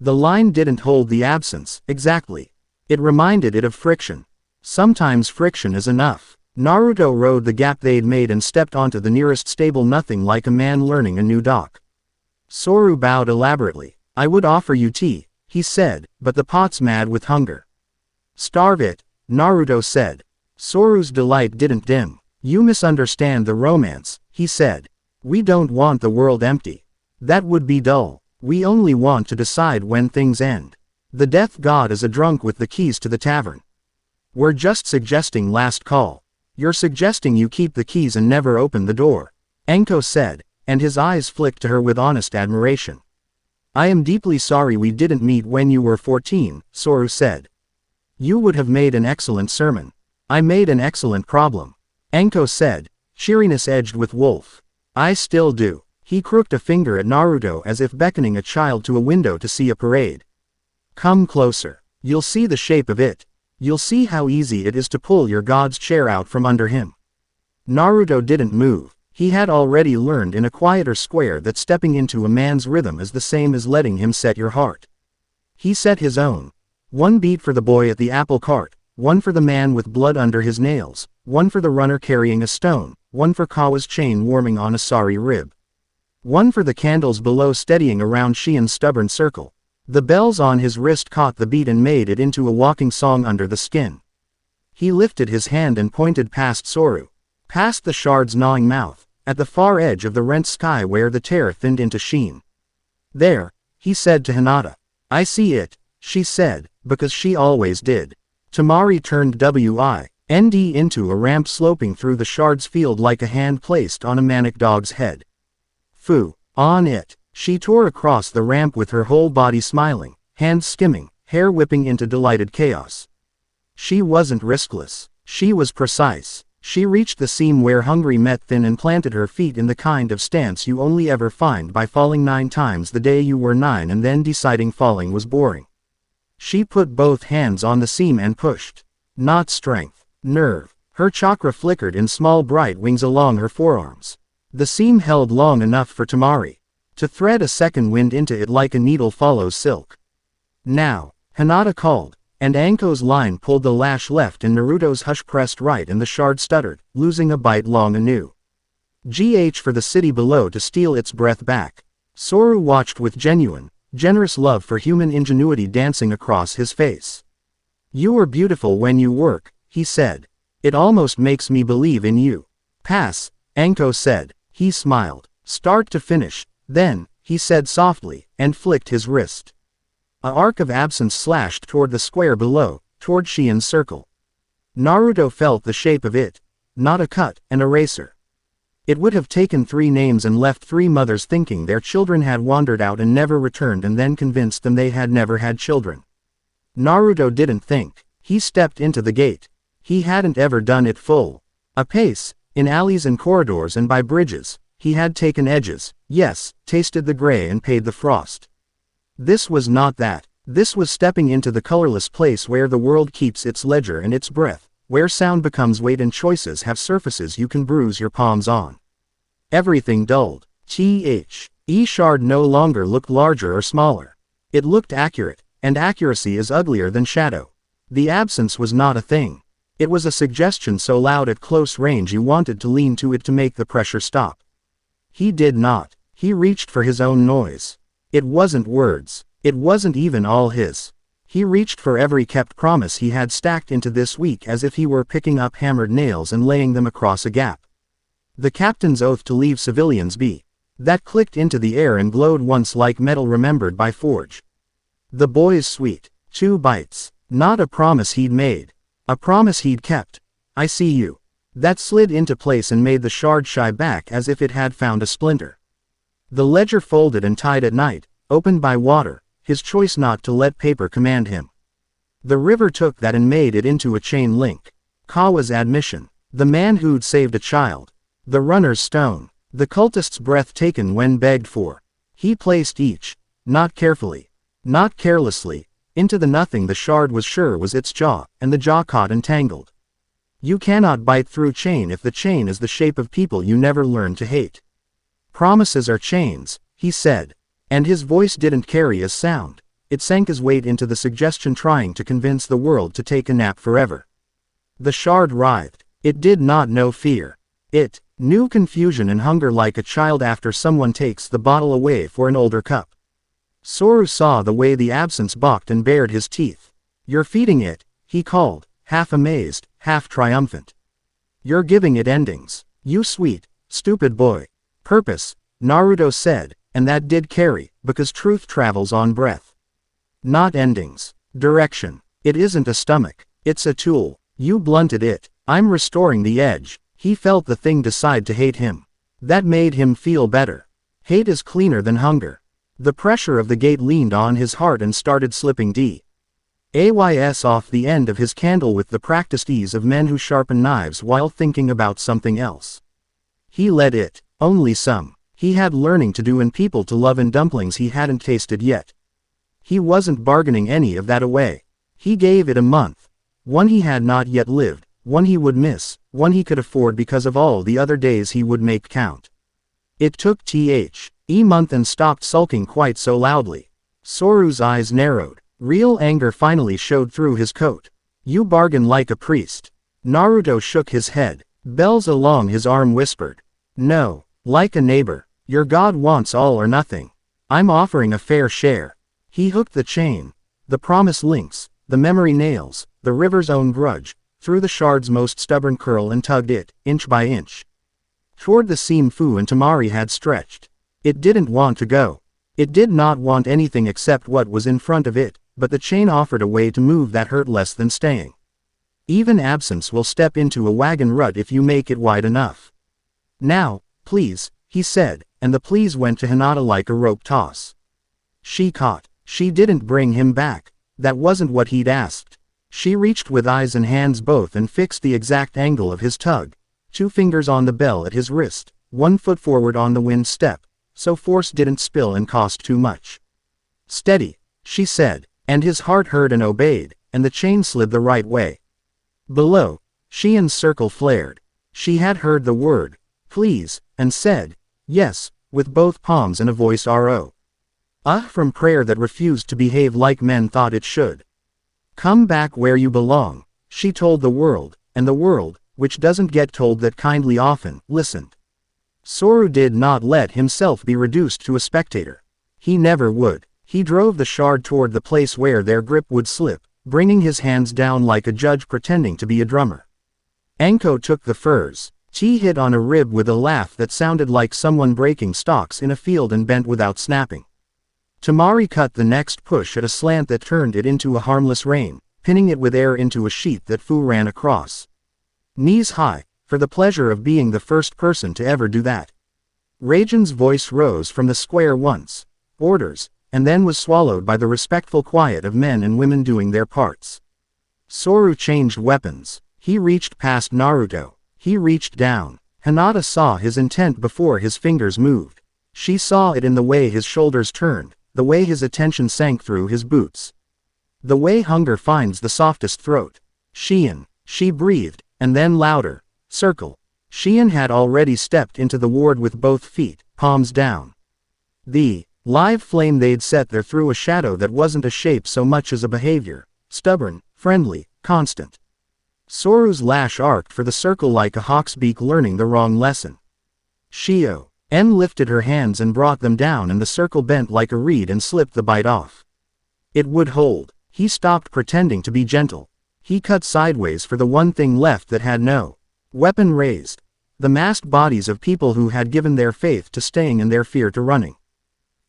The line didn't hold the absence, exactly. It reminded it of friction. Sometimes friction is enough. Naruto rode the gap they'd made and stepped onto the nearest stable nothing like a man learning a new dock. Soru bowed elaborately. I would offer you tea, he said, but the pot's mad with hunger. Starve it, Naruto said. Soru's delight didn't dim. You misunderstand the romance, he said. We don't want the world empty. That would be dull. We only want to decide when things end. The death god is a drunk with the keys to the tavern. We're just suggesting last call. You're suggesting you keep the keys and never open the door, Anko said, and his eyes flicked to her with honest admiration. I am deeply sorry we didn't meet when you were 14, Soru said. You would have made an excellent sermon. I made an excellent problem, Anko said, cheeriness edged with wolf. I still do. He crooked a finger at Naruto as if beckoning a child to a window to see a parade. Come closer. You'll see the shape of it. You'll see how easy it is to pull your god's chair out from under him. Naruto didn't move. He had already learned in a quieter square that stepping into a man's rhythm is the same as letting him set your heart. He set his own. 1 beat for the boy at the apple cart, 1 for the man with blood under his nails, 1 for the runner carrying a stone, 1 for Kawa's chain warming on a sorry rib. 1 for the candles below steadying around Shien's stubborn circle. The bells on his wrist caught the beat and made it into a walking song under the skin. He lifted his hand and pointed past Soru. Past the shard's gnawing mouth, at the far edge of the rent sky where the tear thinned into sheen. There, he said to Hinata. I see it, she said, because she always did. Tamari turned wind into a ramp sloping through the shard's field like a hand placed on a manic dog's head. Foo, on it. She tore across the ramp with her whole body smiling, hands skimming, hair whipping into delighted chaos. She wasn't riskless. She was precise. She reached the seam where hungry met thin and planted her feet in the kind of stance you only ever find by falling 9 times the day you were 9 and then deciding falling was boring. She put both hands on the seam and pushed. Not strength, nerve. Her chakra flickered in small bright wings along her forearms. The seam held long enough for Tamari to thread a second wind into it like a needle follows silk. Now, Hinata called, and Anko's line pulled the lash left and Naruto's hush pressed right and the shard stuttered, losing a bite long anew. GH for the city below to steal its breath back. Soru watched with genuine, generous love for human ingenuity dancing across his face. You are beautiful when you work, he said. It almost makes me believe in you. Pass, Anko said. He smiled. Start to finish. Then, he said softly, and flicked his wrist. A arc of absence slashed toward the square below, toward Shien's circle. Naruto felt the shape of it. Not a cut, an eraser. It would have taken 3 names and left 3 mothers thinking their children had wandered out and never returned and then convinced them they had never had children. Naruto didn't think. He stepped into the gate. He hadn't ever done it full. A pace, in alleys and corridors and by bridges. He had taken edges, yes, tasted the gray and paid the frost. This was not that. This was stepping into the colorless place where the world keeps its ledger and its breath, where sound becomes weight and choices have surfaces you can bruise your palms on. Everything dulled. Shard no longer looked larger or smaller. It looked accurate, and accuracy is uglier than shadow. The absence was not a thing. It was a suggestion so loud at close range you wanted to lean to it to make the pressure stop. He did not. He reached for his own noise. It wasn't words. It wasn't even all his. He reached for every kept promise he had stacked into this week as if he were picking up hammered nails and laying them across a gap. The captain's oath to leave civilians be. That clicked into the air and glowed once like metal remembered by Forge. The boy's sweet. 2 bites. Not a promise he'd made. A promise he'd kept. I see you. That slid into place and made the shard shy back as if it had found a splinter. The ledger folded and tied at night, opened by water, his choice not to let paper command him. The river took that and made it into a chain link. Kawa's admission. The man who'd saved a child. The runner's stone. The cultist's breath taken when begged for. He placed each, not carefully, not carelessly, into the nothing the shard was sure was its jaw, and the jaw caught and tangled. You cannot bite through chain if the chain is the shape of people you never learned to hate. Promises are chains, he said. And his voice didn't carry a sound. It sank his weight into the suggestion trying to convince the world to take a nap forever. The shard writhed. It did not know fear. It knew confusion and hunger like a child after someone takes the bottle away for an older cup. Soru saw the way the absence balked and bared his teeth. You're feeding it, he called, half amazed, half triumphant. You're giving it endings. You sweet, stupid boy. Purpose, Naruto said, and that did carry, because truth travels on breath. Not endings. Direction. It isn't a stomach. It's a tool. You blunted it. I'm restoring the edge. He felt the thing decide to hate him. That made him feel better. Hate is cleaner than hunger. The pressure of the gate leaned on his heart and started slipping DAYS off the end of his candle with the practiced ease of men who sharpen knives while thinking about something else. He let it. Only some. He had learning to do and people to love and dumplings he hadn't tasted yet. He wasn't bargaining any of that away. He gave it a month. One he had not yet lived, one he would miss, one he could afford because of all the other days he would make count. It took a month and stopped sulking quite so loudly. Soru's eyes narrowed. Real anger finally showed through his coat. You bargain like a priest. Naruto shook his head. Bells along his arm whispered. No, like a neighbor. Your god wants all or nothing. I'm offering a fair share. He hooked the chain. The promise links, the memory nails, the river's own grudge, through the shard's most stubborn curl and tugged it, inch by inch, toward the seam Fu and Tamari had stretched. It didn't want to go. It did not want anything except what was in front of it, but the chain offered a way to move that hurt less than staying. Even absence will step into a wagon rut if you make it wide enough. Now, please, he said, and the please went to Hinata like a rope toss. She caught. She didn't bring him back. That wasn't what he'd asked. She reached with eyes and hands both and fixed the exact angle of his tug. 2 fingers on the bell at his wrist, 1 foot forward on the wind step, so force didn't spill and cost too much. Steady, she said, and his heart heard and obeyed, and the chain slid the right way. Below, Xian's circle flared. She had heard the word, please, and said, yes, with both palms and a voice ro. From prayer that refused to behave like men thought it should. Come back where you belong, she told the world, and the world, which doesn't get told that kindly often, listened. Soru did not let himself be reduced to a spectator. He never would. He drove the shard toward the place where their grip would slip, bringing his hands down like a judge pretending to be a drummer. Anko took the furs. T hit on a rib with a laugh that sounded like someone breaking stalks in a field and bent without snapping. Tamari cut the next push at a slant that turned it into a harmless rain, pinning it with air into a sheet that Fu ran across. Knees high, for the pleasure of being the first person to ever do that. Raijin's voice rose from the square once. Orders, and then was swallowed by the respectful quiet of men and women doing their parts. Soru changed weapons. He reached past Naruto. He reached down. Hinata saw his intent before his fingers moved. She saw it in the way his shoulders turned, the way his attention sank through his boots. The way hunger finds the softest throat. Xian, she breathed, and then louder. Circle. Xian had already stepped into the ward with both feet, palms down. The live flame they'd set there threw a shadow that wasn't a shape so much as a behavior, stubborn, friendly, constant. Soru's lash arced for the circle like a hawk's beak learning the wrong lesson. Shio. En lifted her hands and brought them down and the circle bent like a reed and slipped the bite off. It would hold. He stopped pretending to be gentle. He cut sideways for the one thing left that had no weapon raised. The masked bodies of people who had given their faith to staying and their fear to running.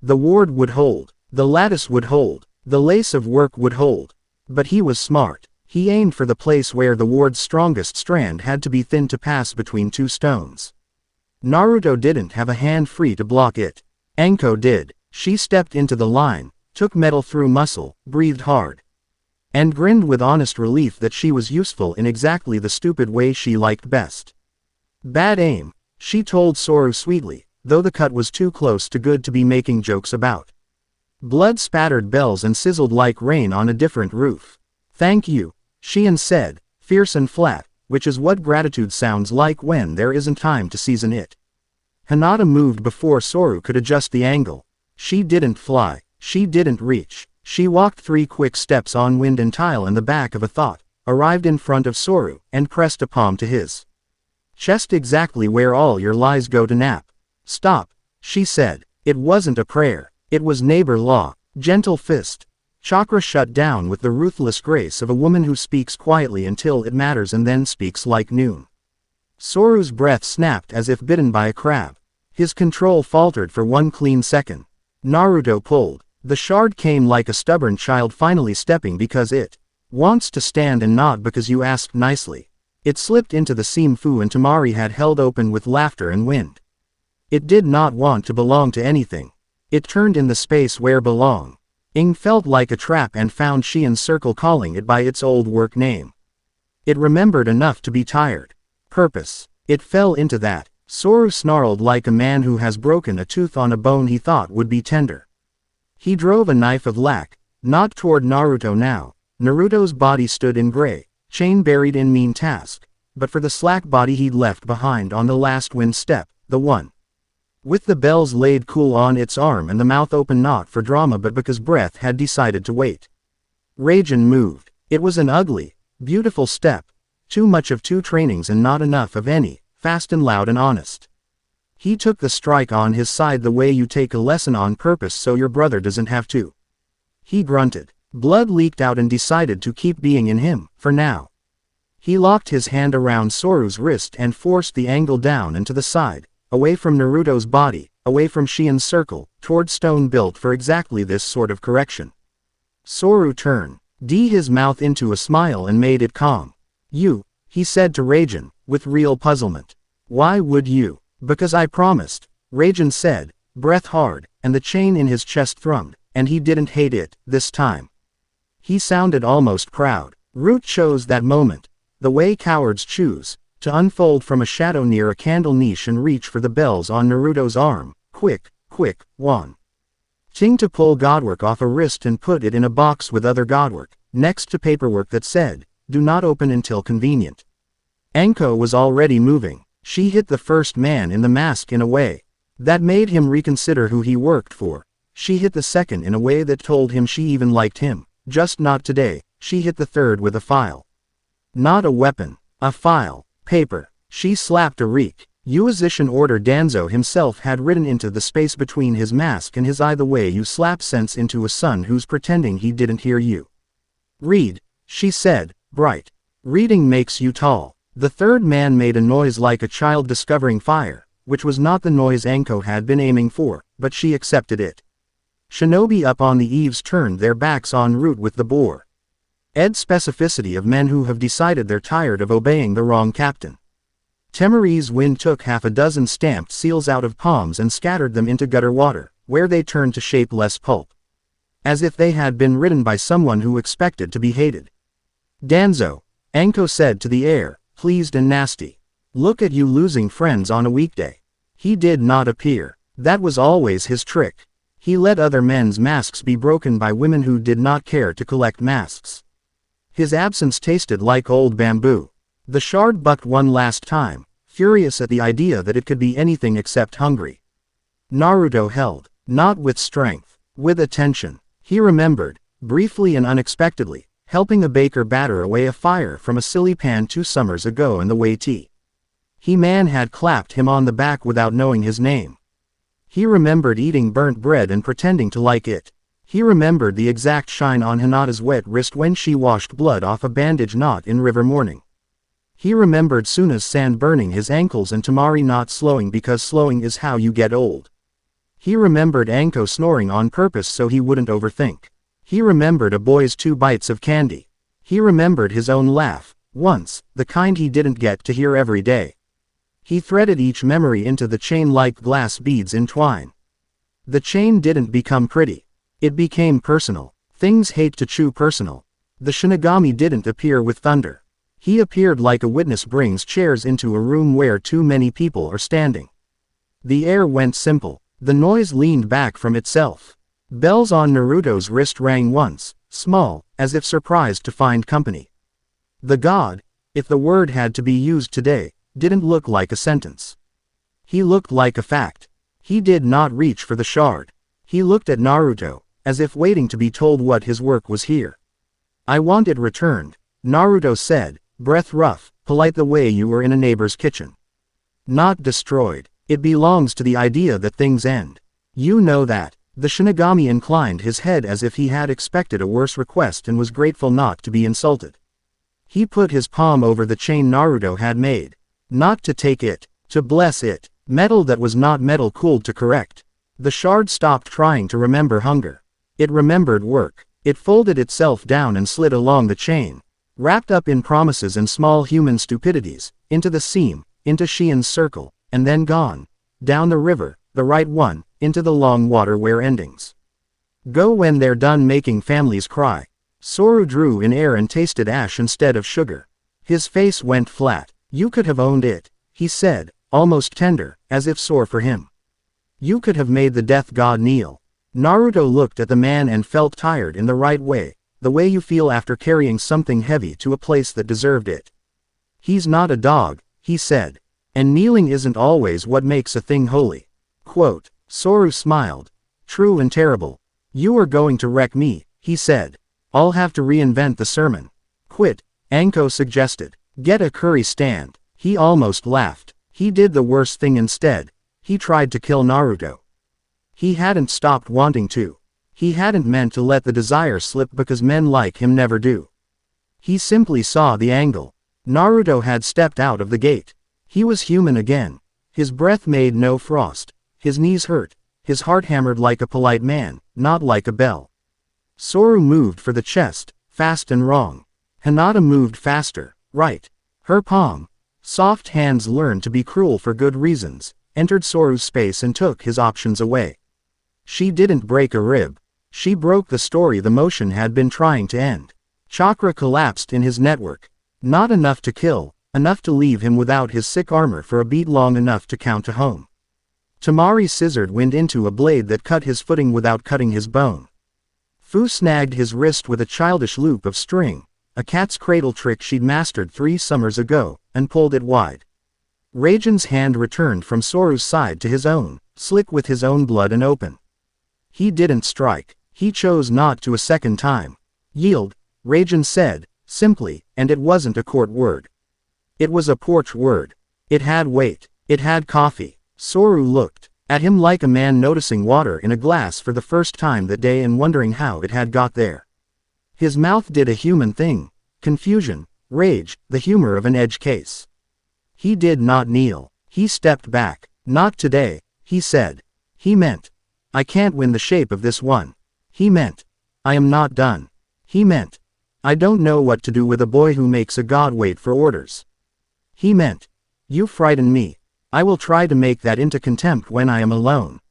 The ward would hold. The lattice would hold. The lace of work would hold. But he was smart. He aimed for the place where the ward's strongest strand had to be thin to pass between 2 stones. Naruto didn't have a hand free to block it. Anko did. She stepped into the line, took metal through muscle, breathed hard, and grinned with honest relief that she was useful in exactly the stupid way she liked best. Bad aim, she told Soru sweetly, though the cut was too close to good to be making jokes about. Blood spattered bells and sizzled like rain on a different roof. Thank you, Xian said, fierce and flat, which is what gratitude sounds like when there isn't time to season it. Hinata moved before Soru could adjust the angle. She didn't fly. She didn't reach. She walked 3 quick steps on wind and tile in the back of a thought, arrived in front of Soru, and pressed a palm to his chest exactly where all your lies go to nap. Stop, she said. It wasn't a prayer. It was neighbor law. Gentle fist. Chakra shut down with the ruthless grace of a woman who speaks quietly until it matters and then speaks like noon. Soru's breath snapped as if bitten by a crab. His control faltered for 1 clean second. Naruto pulled. The shard came like a stubborn child finally stepping because it wants to stand and not because you asked nicely. It slipped into the seam Fu and Tamari had held open with laughter and wind. It did not want to belong to anything. It turned in the space where belong. Ing felt like a trap and found Xian's circle calling it by its old work name. It remembered enough to be tired. Purpose. It fell into that. Soru snarled like a man who has broken a tooth on a bone he thought would be tender. He drove a knife of lack, not toward Naruto now. Naruto's body stood in gray, chain buried in mean task, but for the slack body he'd left behind on the last wind step, the one with the bells laid cool on its arm and the mouth open not for drama but because breath had decided to wait. Raijin moved. It was an ugly, beautiful step. Too much of 2 trainings and not enough of any, fast and loud and honest. He took the strike on his side the way you take a lesson on purpose so your brother doesn't have to. He grunted. Blood leaked out and decided to keep being in him, for now. He locked his hand around Soru's wrist and forced the angle down and to the side, away from Naruto's body, away from Shien's circle, toward stone built for exactly this sort of correction. Soru turned his mouth into a smile and made it calm. You, he said to Raijin, with real puzzlement. Why would you? Because I promised, Raijin said, breath hard, and the chain in his chest thrummed, and he didn't hate it, this time. He sounded almost proud. Root chose that moment, the way cowards choose, to unfold from a shadow near a candle niche and reach for the bells on Naruto's arm. Quick, quick, one. Ting to pull godwork off a wrist and put it in a box with other godwork, next to paperwork that said, do not open until convenient. Anko was already moving. She hit the first man in the mask in a way that made him reconsider who he worked for. She hit the second in a way that told him she even liked him, just not today. She hit the third with a file. Not a weapon, a file, paper. She slapped a reek. Uizishin order Danzo himself had written into the space between his mask and his eye the way you slap sense into a son who's pretending he didn't hear you. Read, she said, bright. Reading makes you tall. The third man made a noise like a child discovering fire, which was not the noise Anko had been aiming for, but she accepted it. Shinobi up on the eaves turned their backs en route with the boar. Ed's specificity of men who have decided they're tired of obeying the wrong captain. Temeri's wind took half a dozen stamped seals out of palms and scattered them into gutter water, where they turned to shapeless pulp. As if they had been ridden by someone who expected to be hated. Danzo, Anko said to the air, pleased and nasty. Look at you losing friends on a weekday. He did not appear. That was always his trick. He let other men's masks be broken by women who did not care to collect masks. His absence tasted like old bamboo. The shard bucked one last time, furious at the idea that it could be anything except hungry. Naruto held, not with strength, with attention. He remembered, briefly and unexpectedly, helping a baker batter away a fire from a silly pan 2 summers ago in the way tea. He-Man had clapped him on the back without knowing his name. He remembered eating burnt bread and pretending to like it. He remembered the exact shine on Hinata's wet wrist when she washed blood off a bandage knot in River Morning. He remembered Suna's sand burning his ankles and Tamari not slowing because slowing is how you get old. He remembered Anko snoring on purpose so he wouldn't overthink. He remembered a boy's 2 bites of candy. He remembered his own laugh, once, the kind he didn't get to hear every day. He threaded each memory into the chain like glass beads in twine. The chain didn't become pretty. It became personal. Things hate to chew personal. The Shinigami didn't appear with thunder. He appeared like a witness brings chairs into a room where too many people are standing. The air went simple. The noise leaned back from itself. Bells on Naruto's wrist rang once, small, as if surprised to find company. The god, if the word had to be used today, didn't look like a sentence. He looked like a fact. He did not reach for the shard. He looked at Naruto, as if waiting to be told what his work was here. I want it returned, Naruto said, breath rough, polite the way you were in a neighbor's kitchen. Not destroyed. It belongs to the idea that things end. You know that. The Shinigami inclined his head as if he had expected a worse request and was grateful not to be insulted. He put his palm over the chain Naruto had made. Not to take it, to bless it. Metal that was not metal cooled to correct. The shard stopped trying to remember hunger. It remembered work. It folded itself down and slid along the chain, wrapped up in promises and small human stupidities, into the seam, into Shien's circle, and then gone. Down the river, the right one, into the long water where endings go when they're done making families cry. Soru drew in air and tasted ash instead of sugar. His face went flat. You could have owned it, he said, almost tender, as if sore for him. You could have made the death god kneel. Naruto looked at the man and felt tired in the right way, the way you feel after carrying something heavy to a place that deserved it. He's not a dog, he said. And kneeling isn't always what makes a thing holy. Quote, Soru smiled. True and terrible. You are going to wreck me, he said. I'll have to reinvent the sermon. Quit, Anko suggested. Get a curry stand. He almost laughed. He did the worst thing instead. He tried to kill Naruto. He hadn't stopped wanting to. He hadn't meant to let the desire slip because men like him never do. He simply saw the angle. Naruto had stepped out of the gate. He was human again. His breath made no frost. His knees hurt. His heart hammered like a polite man, not like a bell. Soru moved for the chest, fast and wrong. Hinata moved faster, right. Her palm, soft hands learned to be cruel for good reasons, entered Soru's space and took his options away. She didn't break a rib. She broke the story the motion had been trying to end. Chakra collapsed in his network. Not enough to kill, enough to leave him without his sick armor for a beat long enough to count to home. Tamari scissored wind into a blade that cut his footing without cutting his bone. Fu snagged his wrist with a childish loop of string, a cat's cradle trick she'd mastered 3 summers ago, and pulled it wide. Raijin's hand returned from Soru's side to his own, slick with his own blood and open. He didn't strike. He chose not to a second time. Yield, Raijin said, simply, and it wasn't a court word. It was a porch word. It had weight. It had coffee. Soru looked at him like a man noticing water in a glass for the first time that day and wondering how it had got there. His mouth did a human thing. Confusion, rage, the humor of an edge case. He did not kneel. He stepped back. Not today, he said. He meant, I can't win the shape of this one. He meant, I am not done. He meant, I don't know what to do with a boy who makes a god wait for orders. He meant, you frighten me. I will try to make that into contempt when I am alone.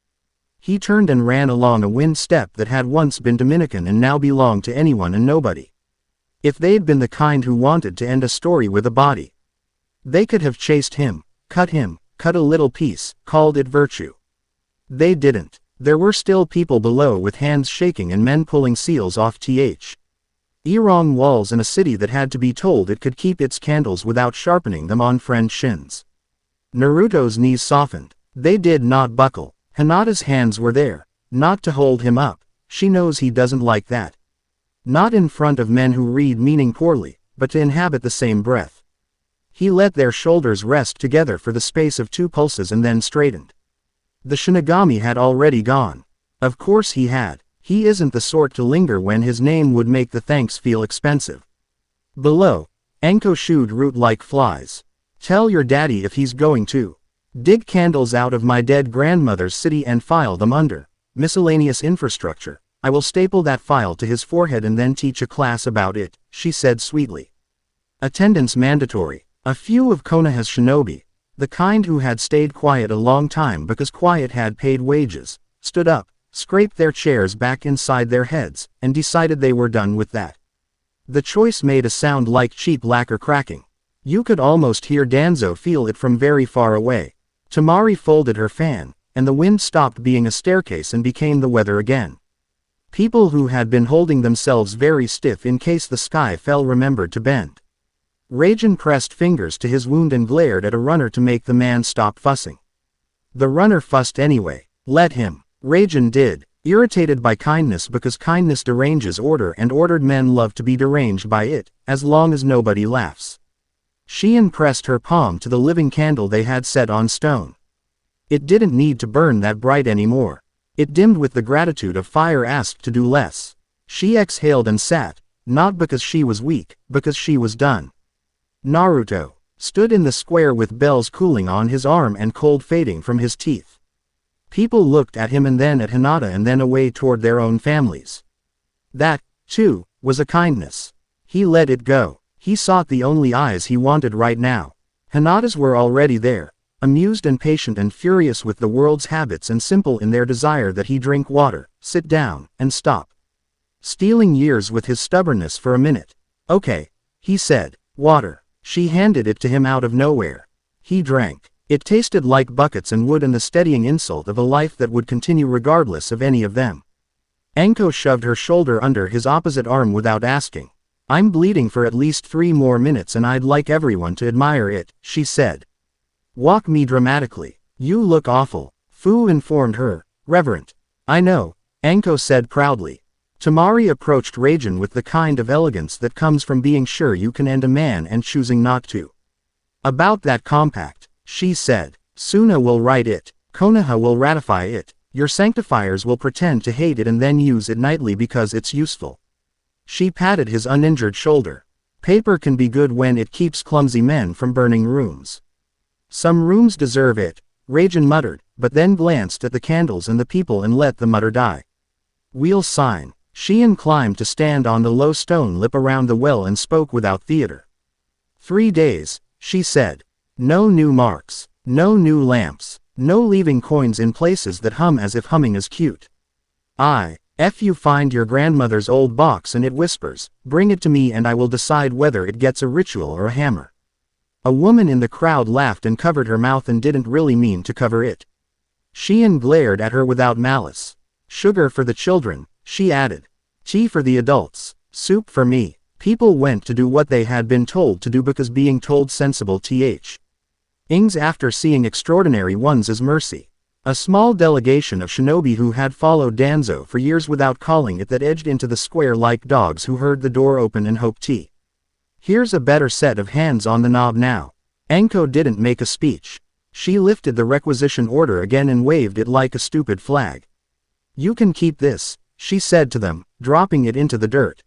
He turned and ran along a wind step that had once been Dominican and now belonged to anyone and nobody. If they'd been the kind who wanted to end a story with a body, they could have chased him, cut a little piece, called it virtue. They didn't. There were still people below with hands shaking and men pulling seals off Erong walls in a city that had to be told it could keep its candles without sharpening them on friend shins. Naruto's knees softened. They did not buckle. Hinata's hands were there. Not to hold him up. She knows he doesn't like that. Not in front of men who read meaning poorly, but to inhabit the same breath. He let their shoulders rest together for the space of 2 pulses and then straightened. The Shinigami had already gone. Of course he had. He isn't the sort to linger when his name would make the thanks feel expensive. Below, Anko shooed root like flies. Tell your daddy if he's going to dig candles out of my dead grandmother's city and file them under miscellaneous infrastructure. I will staple that file to his forehead and then teach a class about it, she said sweetly. Attendance mandatory. A few of Konoha's shinobi, the kind who had stayed quiet a long time because quiet had paid wages, stood up, scraped their chairs back inside their heads, and decided they were done with that. The choice made a sound like cheap lacquer cracking. You could almost hear Danzo feel it from very far away. Tamari folded her fan, and the wind stopped being a staircase and became the weather again. People who had been holding themselves very stiff in case the sky fell remembered to bend. Raijin pressed fingers to his wound and glared at a runner to make the man stop fussing. The runner fussed anyway. Let him. Raijin did, irritated by kindness because kindness deranges order and ordered men love to be deranged by it, as long as nobody laughs. She pressed her palm to the living candle they had set on stone. It didn't need to burn that bright anymore. It dimmed with the gratitude of fire asked to do less. She exhaled and sat, not because she was weak, because she was done. Naruto stood in the square with bells cooling on his arm and cold fading from his teeth. People looked at him and then at Hinata and then away toward their own families. That, too, was a kindness. He let it go. He sought the only eyes he wanted right now. Hinata's were already there, amused and patient and furious with the world's habits and simple in their desire that he drink water, sit down, and stop stealing years with his stubbornness for a minute. Okay, he said, water. She handed it to him out of nowhere. He drank. It tasted like buckets and wood and the steadying insult of a life that would continue regardless of any of them. Anko shoved her shoulder under his opposite arm without asking. I'm bleeding for at least 3 more minutes and I'd like everyone to admire it, she said. Walk me dramatically. You look awful, Fu informed her. Reverent. I know, Anko said proudly. Tamari approached Raijin with the kind of elegance that comes from being sure you can end a man and choosing not to. About that compact, she said. Suna will write it, Konoha will ratify it, your sanctifiers will pretend to hate it and then use it nightly because it's useful. She patted his uninjured shoulder. Paper can be good when it keeps clumsy men from burning rooms. Some rooms deserve it, Rajan muttered, but then glanced at the candles and the people and let the mutter die. Wheel sign. Sheehan climbed to stand on the low stone lip around the well and spoke without theater. 3 days, she said. No new marks, no new lamps, no leaving coins in places that hum as if humming is cute. If you find your grandmother's old box and it whispers, bring it to me and I will decide whether it gets a ritual or a hammer. A woman in the crowd laughed and covered her mouth and didn't really mean to cover it. Sheehan glared at her without malice. Sugar for the children, she added. Tea for the adults, soup for me. People went to do what they had been told to do because being told sensible things after seeing extraordinary ones as mercy. A small delegation of shinobi who had followed Danzo for years without calling it that edged into the square like dogs who heard the door open and hoped tea. Here's a better set of hands on the knob now. Anko didn't make a speech. She lifted the requisition order again and waved it like a stupid flag. You can keep this, she said to them, dropping it into the dirt.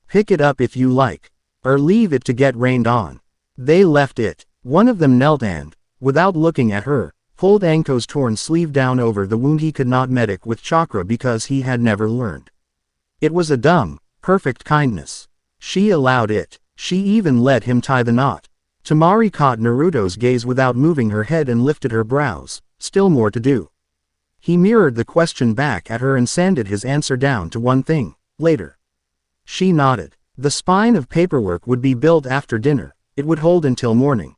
Pick it up if you like. Or leave it to get rained on. They left it. One of them knelt and, without looking at her, pulled Anko's torn sleeve down over the wound he could not medic with chakra because he had never learned. It was a dumb, perfect kindness. She allowed it. She even let him tie the knot. Tamari caught Naruto's gaze without moving her head and lifted her brows. Still more to do. He mirrored the question back at her and sanded his answer down to one thing, later. She nodded. The spine of paperwork would be built after dinner. It would hold until morning.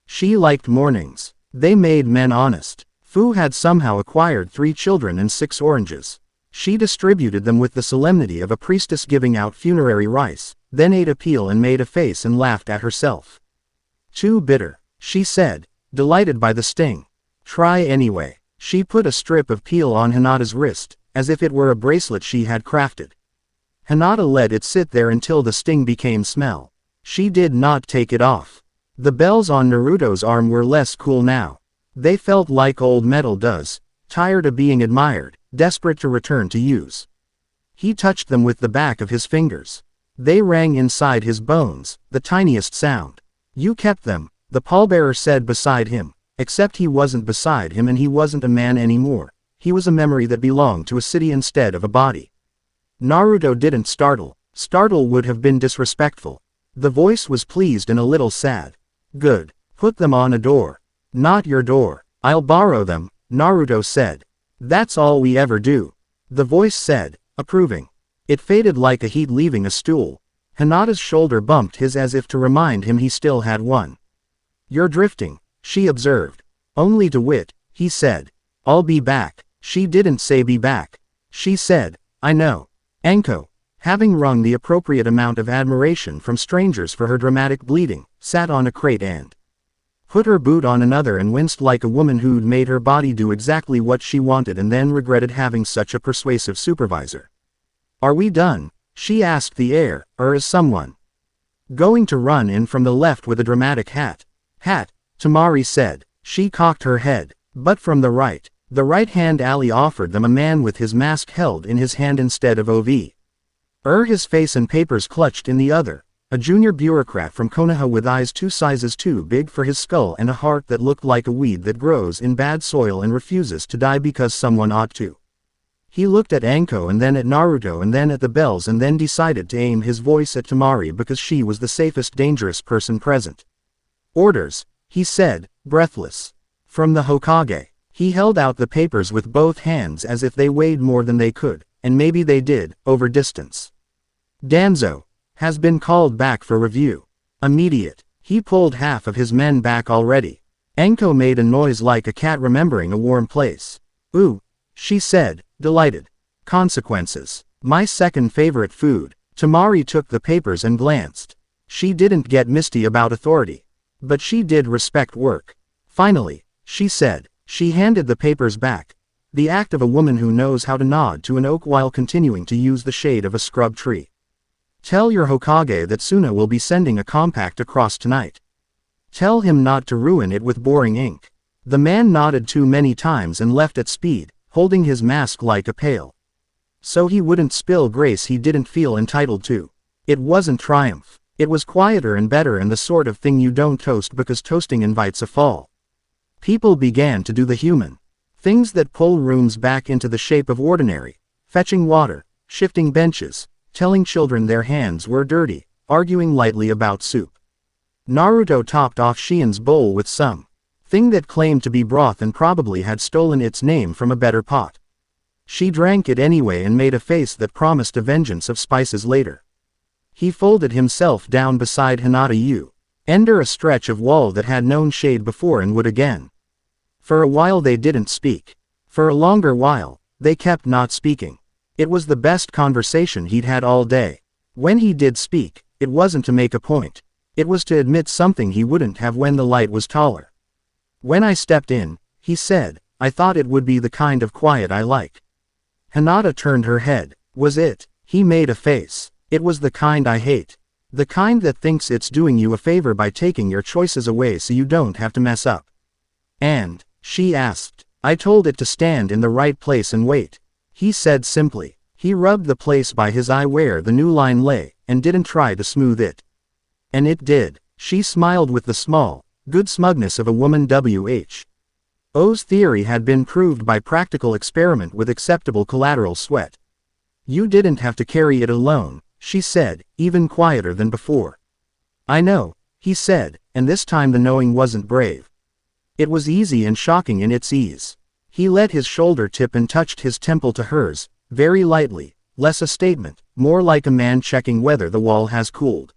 She liked mornings. They made men honest. Fu had somehow acquired 3 children and 6 oranges. She distributed them with the solemnity of a priestess giving out funerary rice, then ate a peel and made a face and laughed at herself. Too bitter, she said, delighted by the sting. Try anyway. She put a strip of peel on Hinata's wrist, as if it were a bracelet she had crafted. Hinata let it sit there until the sting became smell. She did not take it off. The bells on Naruto's arm were less cool now. They felt like old metal does, tired of being admired, desperate to return to use. He touched them with the back of his fingers. They rang inside his bones, the tiniest sound. You kept them, the pallbearer said beside him, except he wasn't beside him and he wasn't a man anymore. He was a memory that belonged to a city instead of a body. Naruto didn't startle. Startle would have been disrespectful. The voice was pleased and a little sad. Good. Put them on a door. Not your door. I'll borrow them, Naruto said. That's all we ever do. The voice said, approving. It faded like a heat leaving a stool. Hinata's shoulder bumped his as if to remind him he still had one. You're drifting, she observed. Only to wit, he said. I'll be back. She didn't say be back. She said, I know. Anko, having wrung the appropriate amount of admiration from strangers for her dramatic bleeding, sat on a crate and put her boot on another and winced like a woman who'd made her body do exactly what she wanted and then regretted having such a persuasive supervisor. Are we done? She asked the Heir, or is someone going to run in from the left with a dramatic hat? Hat, Tamari said. She cocked her head, but from the right. The right-hand alley offered them a man with his mask held in his hand instead of OV. His face and papers clutched in the other. A junior bureaucrat from Konoha with eyes 2 sizes too big for his skull and a heart that looked like a weed that grows in bad soil and refuses to die because someone ought to. He looked at Anko and then at Naruto and then at the bells and then decided to aim his voice at Tamari because she was the safest dangerous person present. Orders, he said, breathless. From the Hokage. He held out the papers with both hands as if they weighed more than they could, and maybe they did, over distance. Danzo has been called back for review. Immediate. He pulled half of his men back already. Anko made a noise like a cat remembering a warm place. Ooh, she said, delighted. Consequences. My second favorite food. Tamari took the papers and glanced. She didn't get misty about authority. But she did respect work. Finally, she said. She handed the papers back. The act of a woman who knows how to nod to an oak while continuing to use the shade of a scrub tree. Tell your Hokage that Suna will be sending a compact across tonight. Tell him not to ruin it with boring ink. The man nodded too many times and left at speed, holding his mask like a pail. So he wouldn't spill grace he didn't feel entitled to. It wasn't triumph. It was quieter and better, and the sort of thing you don't toast because toasting invites a fall. People began to do the human things that pull rooms back into the shape of ordinary, fetching water, shifting benches, telling children their hands were dirty, arguing lightly about soup. Naruto topped off Shien's bowl with some thing that claimed to be broth and probably had stolen its name from a better pot. She drank it anyway and made a face that promised a vengeance of spices later. He folded himself down beside Hinata under a stretch of wall that had known shade before and would again. For a while they didn't speak. For a longer while, they kept not speaking. It was the best conversation he'd had all day. When he did speak, it wasn't to make a point. It was to admit something he wouldn't have when the light was taller. When I stepped in, he said, I thought it would be the kind of quiet I like. Hinata turned her head. Was it? He made a face. It was the kind I hate. The kind that thinks it's doing you a favor by taking your choices away so you don't have to mess up. And, she asked, I told it to stand in the right place and wait. He said simply. He rubbed the place by his eye where the new line lay, and didn't try to smooth it. And it did. She smiled with the small, good smugness of a woman. O's theory had been proved by practical experiment with acceptable collateral sweat. You didn't have to carry it alone, she said, even quieter than before. I know, he said, and this time the knowing wasn't brave. It was easy and shocking in its ease. He let his shoulder tip and touched his temple to hers, very lightly, less a statement, more like a man checking whether the wall has cooled.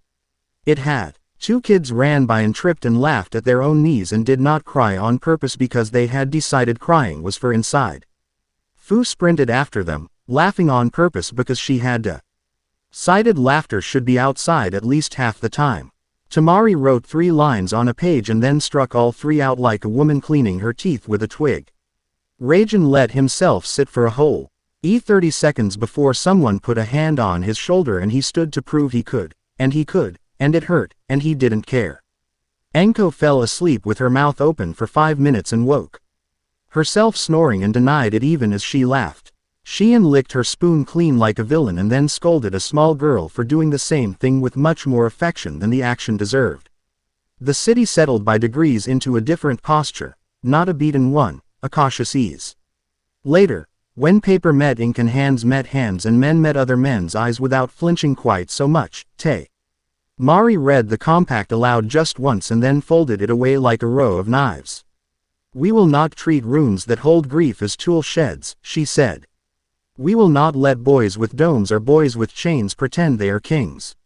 It had. 2 kids ran by and tripped and laughed at their own knees and did not cry on purpose because they had decided crying was for inside. Fu sprinted after them, laughing on purpose because she had to. Sided laughter should be outside at least half the time. Tamari wrote 3 lines on a page and then struck all 3 out like a woman cleaning her teeth with a twig. Raijin let himself sit for a whole 30 seconds before someone put a hand on his shoulder and he stood to prove he could, and it hurt, and he didn't care. Anko fell asleep with her mouth open for 5 minutes and woke herself snoring and denied it even as she laughed. Shien licked her spoon clean like a villain and then scolded a small girl for doing the same thing with much more affection than the action deserved. The city settled by degrees into a different posture, not a beaten one, a cautious ease. Later, when paper met ink and hands met hands and men met other men's eyes without flinching quite so much, Mari read the compact aloud just once and then folded it away like a row of knives. We will not treat rooms that hold grief as tool sheds, she said. We will not let boys with domes or boys with chains pretend they are kings.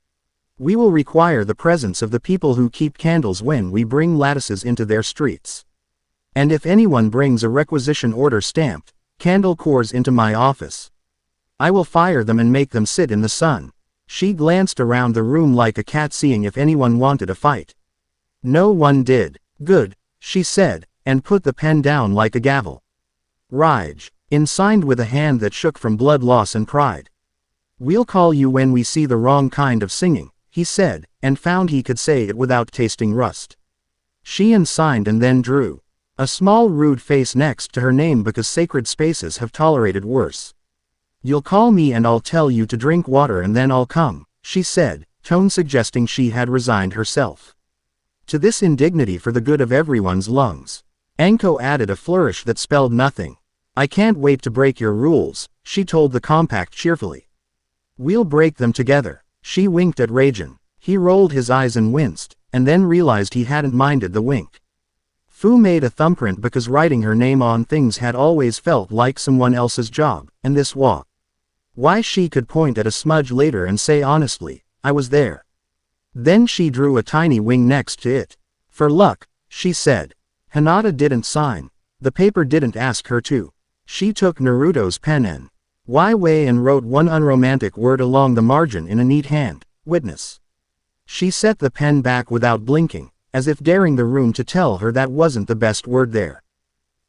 We will require the presence of the people who keep candles when we bring lattices into their streets. And if anyone brings a requisition order stamped, candle cores into my office, I will fire them and make them sit in the sun. She glanced around the room like a cat seeing if anyone wanted a fight. No one did. Good, she said, and put the pen down like a gavel. Raij. Signed with a hand that shook from blood loss and pride. We'll call you when we see the wrong kind of singing, he said, and found he could say it without tasting rust. Shien signed and then drew a small rude face next to her name because sacred spaces have tolerated worse. You'll call me and I'll tell you to drink water and then I'll come, she said, tone suggesting she had resigned herself to this indignity for the good of everyone's lungs. Anko added a flourish that spelled nothing. I can't wait to break your rules, she told the compact cheerfully. We'll break them together. She winked at Raijin. He rolled his eyes and winced, and then realized he hadn't minded the wink. Fu made a thumbprint because writing her name on things had always felt like someone else's job, and this was why she could point at a smudge later and say honestly, I was there. Then she drew a tiny wing next to it. For luck, she said. Hinata didn't sign. The paper didn't ask her to. She took Naruto's pen and and wrote one unromantic word along the margin in a neat hand, witness. She set the pen back without blinking, as if daring the room to tell her that wasn't the best word there.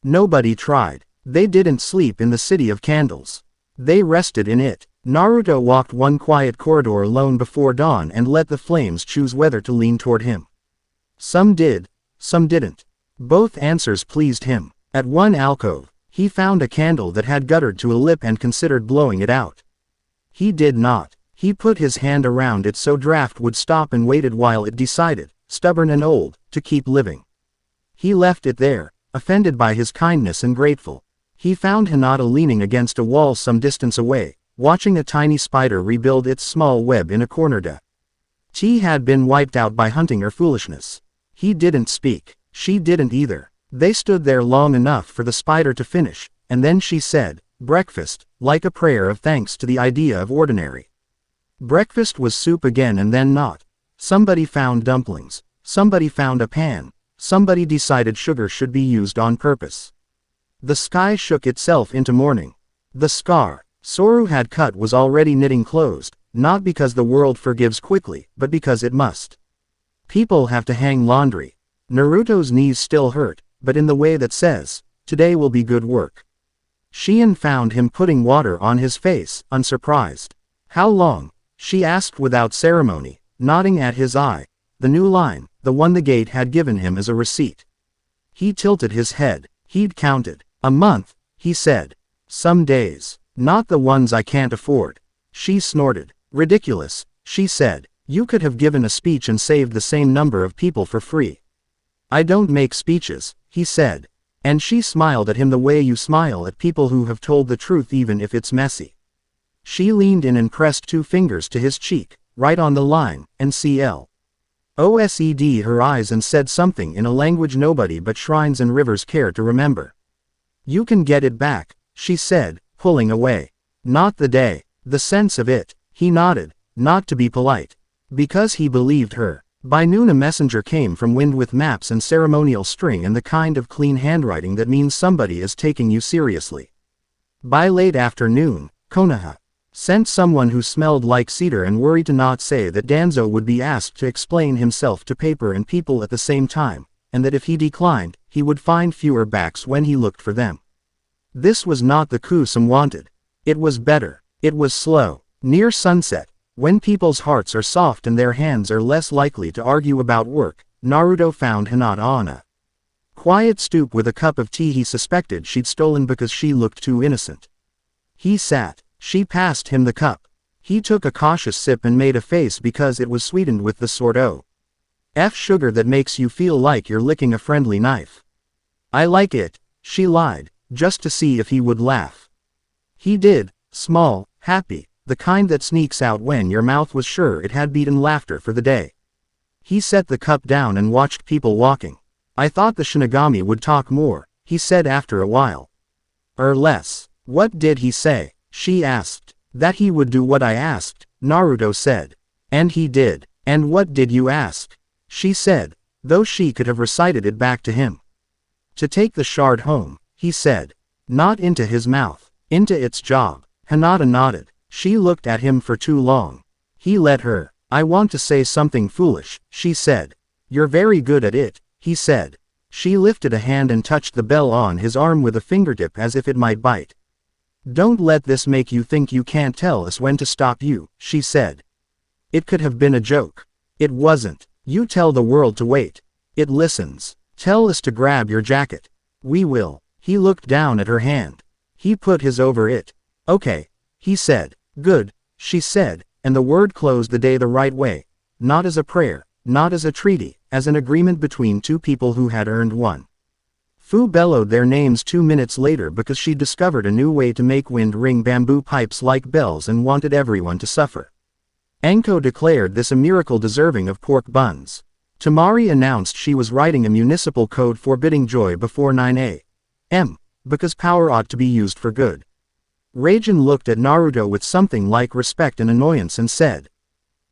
Nobody tried. They didn't sleep in the city of candles. They rested in it. Naruto walked one quiet corridor alone before dawn and let the flames choose whether to lean toward him. Some did, some didn't. Both answers pleased him. At one alcove, he found a candle that had guttered to a lip and considered blowing it out. He did not. He put his hand around it so draft would stop and waited while it decided, stubborn and old, to keep living. He left it there, offended by his kindness and grateful. He found Hinata leaning against a wall some distance away, watching a tiny spider rebuild its small web in a corner. She had been wiped out by hunting or foolishness. He didn't speak. She didn't either. They stood there long enough for the spider to finish, and then she said, "Breakfast," like a prayer of thanks to the idea of ordinary. Breakfast was soup again and then not. Somebody found dumplings. Somebody found a pan. Somebody decided sugar should be used on purpose. The sky shook itself into morning. The scar Soru had cut was already knitting closed, not because the world forgives quickly, but because it must. People have to hang laundry. Naruto's knees still hurt, but in the way that says, "Today will be good work." Shion found him putting water on his face, unsurprised. "How long?" she asked without ceremony, nodding at his eye. The new line, the one the gate had given him as a receipt. He tilted his head. He'd counted. "A month," he said. "Some days. Not the ones I can't afford." She snorted. "Ridiculous," she said. "You could have given a speech and saved the same number of people for free." "I don't make speeches," he said. And she smiled at him the way you smile at people who have told the truth even if it's messy. She leaned in and pressed 2 fingers to his cheek, right on the line, and closed her eyes and said something in a language nobody but shrines and rivers care to remember. "You can get it back," she said, pulling away. "Not the day." The sense of it. He nodded, not to be polite. Because he believed her. By noon a messenger came from Wind with maps and ceremonial string and the kind of clean handwriting that means somebody is taking you seriously. By late afternoon, Konoha sent someone who smelled like cedar and worried to not say that Danzo would be asked to explain himself to paper and people at the same time, and that if he declined, he would find fewer backs when he looked for them. This was not the coup some wanted. It was better. It was slow. Near sunset, when people's hearts are soft and their hands are less likely to argue about work, Naruto found Hinata on a quiet stoop with a cup of tea he suspected she'd stolen because she looked too innocent. He sat. She passed him the cup. He took a cautious sip and made a face because it was sweetened with the sort of sugar that makes you feel like you're licking a friendly knife. "I like it," she lied, just to see if he would laugh. He did, small, happy, the kind that sneaks out when your mouth was sure it had beaten laughter for the day. He set the cup down and watched people walking. "I thought the Shinigami would talk more," he said after a while. "Or less." "What did he say?" she asked. "That he would do what I asked," Naruto said. "And he did." "And what did you ask?" she said, though she could have recited it back to him. "To take the shard home," he said. "Not into his mouth. Into its job." Hinata nodded. She looked at him for too long. He let her. "I want to say something foolish," she said. "You're very good at it," he said. She lifted a hand and touched the bell on his arm with a fingertip as if it might bite. "Don't let this make you think you can't tell us when to stop you," she said. It could have been a joke. It wasn't. "You tell the world to wait. It listens. Tell us to grab your jacket. We will." He looked down at her hand. He put his over it. "Okay," he said. "Good," she said, and the word closed the day the right way. Not as a prayer, not as a treaty, as an agreement between 2 people who had earned one. Fu bellowed their names 2 minutes later because she discovered a new way to make wind ring bamboo pipes like bells and wanted everyone to suffer. Enko declared this a miracle deserving of pork buns. Tamari announced she was writing a municipal code forbidding joy before 9 a.m., because power ought to be used for good. Raijin looked at Naruto with something like respect and annoyance and said,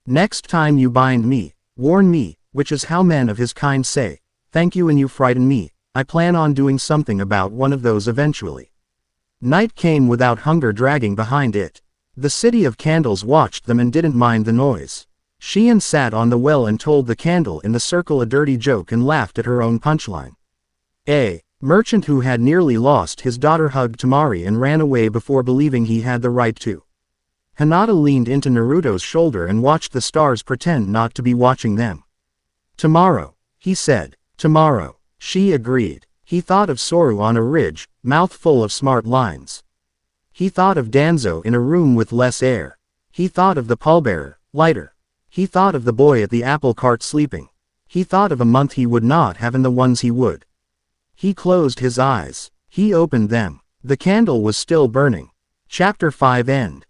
"Next time you bind me, warn me," which is how men of his kind say, "Thank you and you frighten me. I plan on doing something about one of those eventually." Night came without hunger dragging behind it. The city of candles watched them and didn't mind the noise. Shion sat on the well and told the candle in the circle a dirty joke and laughed at her own punchline. A merchant who had nearly lost his daughter hugged Tamari and ran away before believing he had the right to. Hinata leaned into Naruto's shoulder and watched the stars pretend not to be watching them. "Tomorrow," he said. "Tomorrow," she agreed. He thought of Soru on a ridge, mouth full of smart lines. He thought of Danzo in a room with less air. He thought of the pallbearer, lighter. He thought of the boy at the apple cart sleeping. He thought of a month he would not have and the ones he would. He closed his eyes. He opened them. The candle was still burning. Chapter 5 End.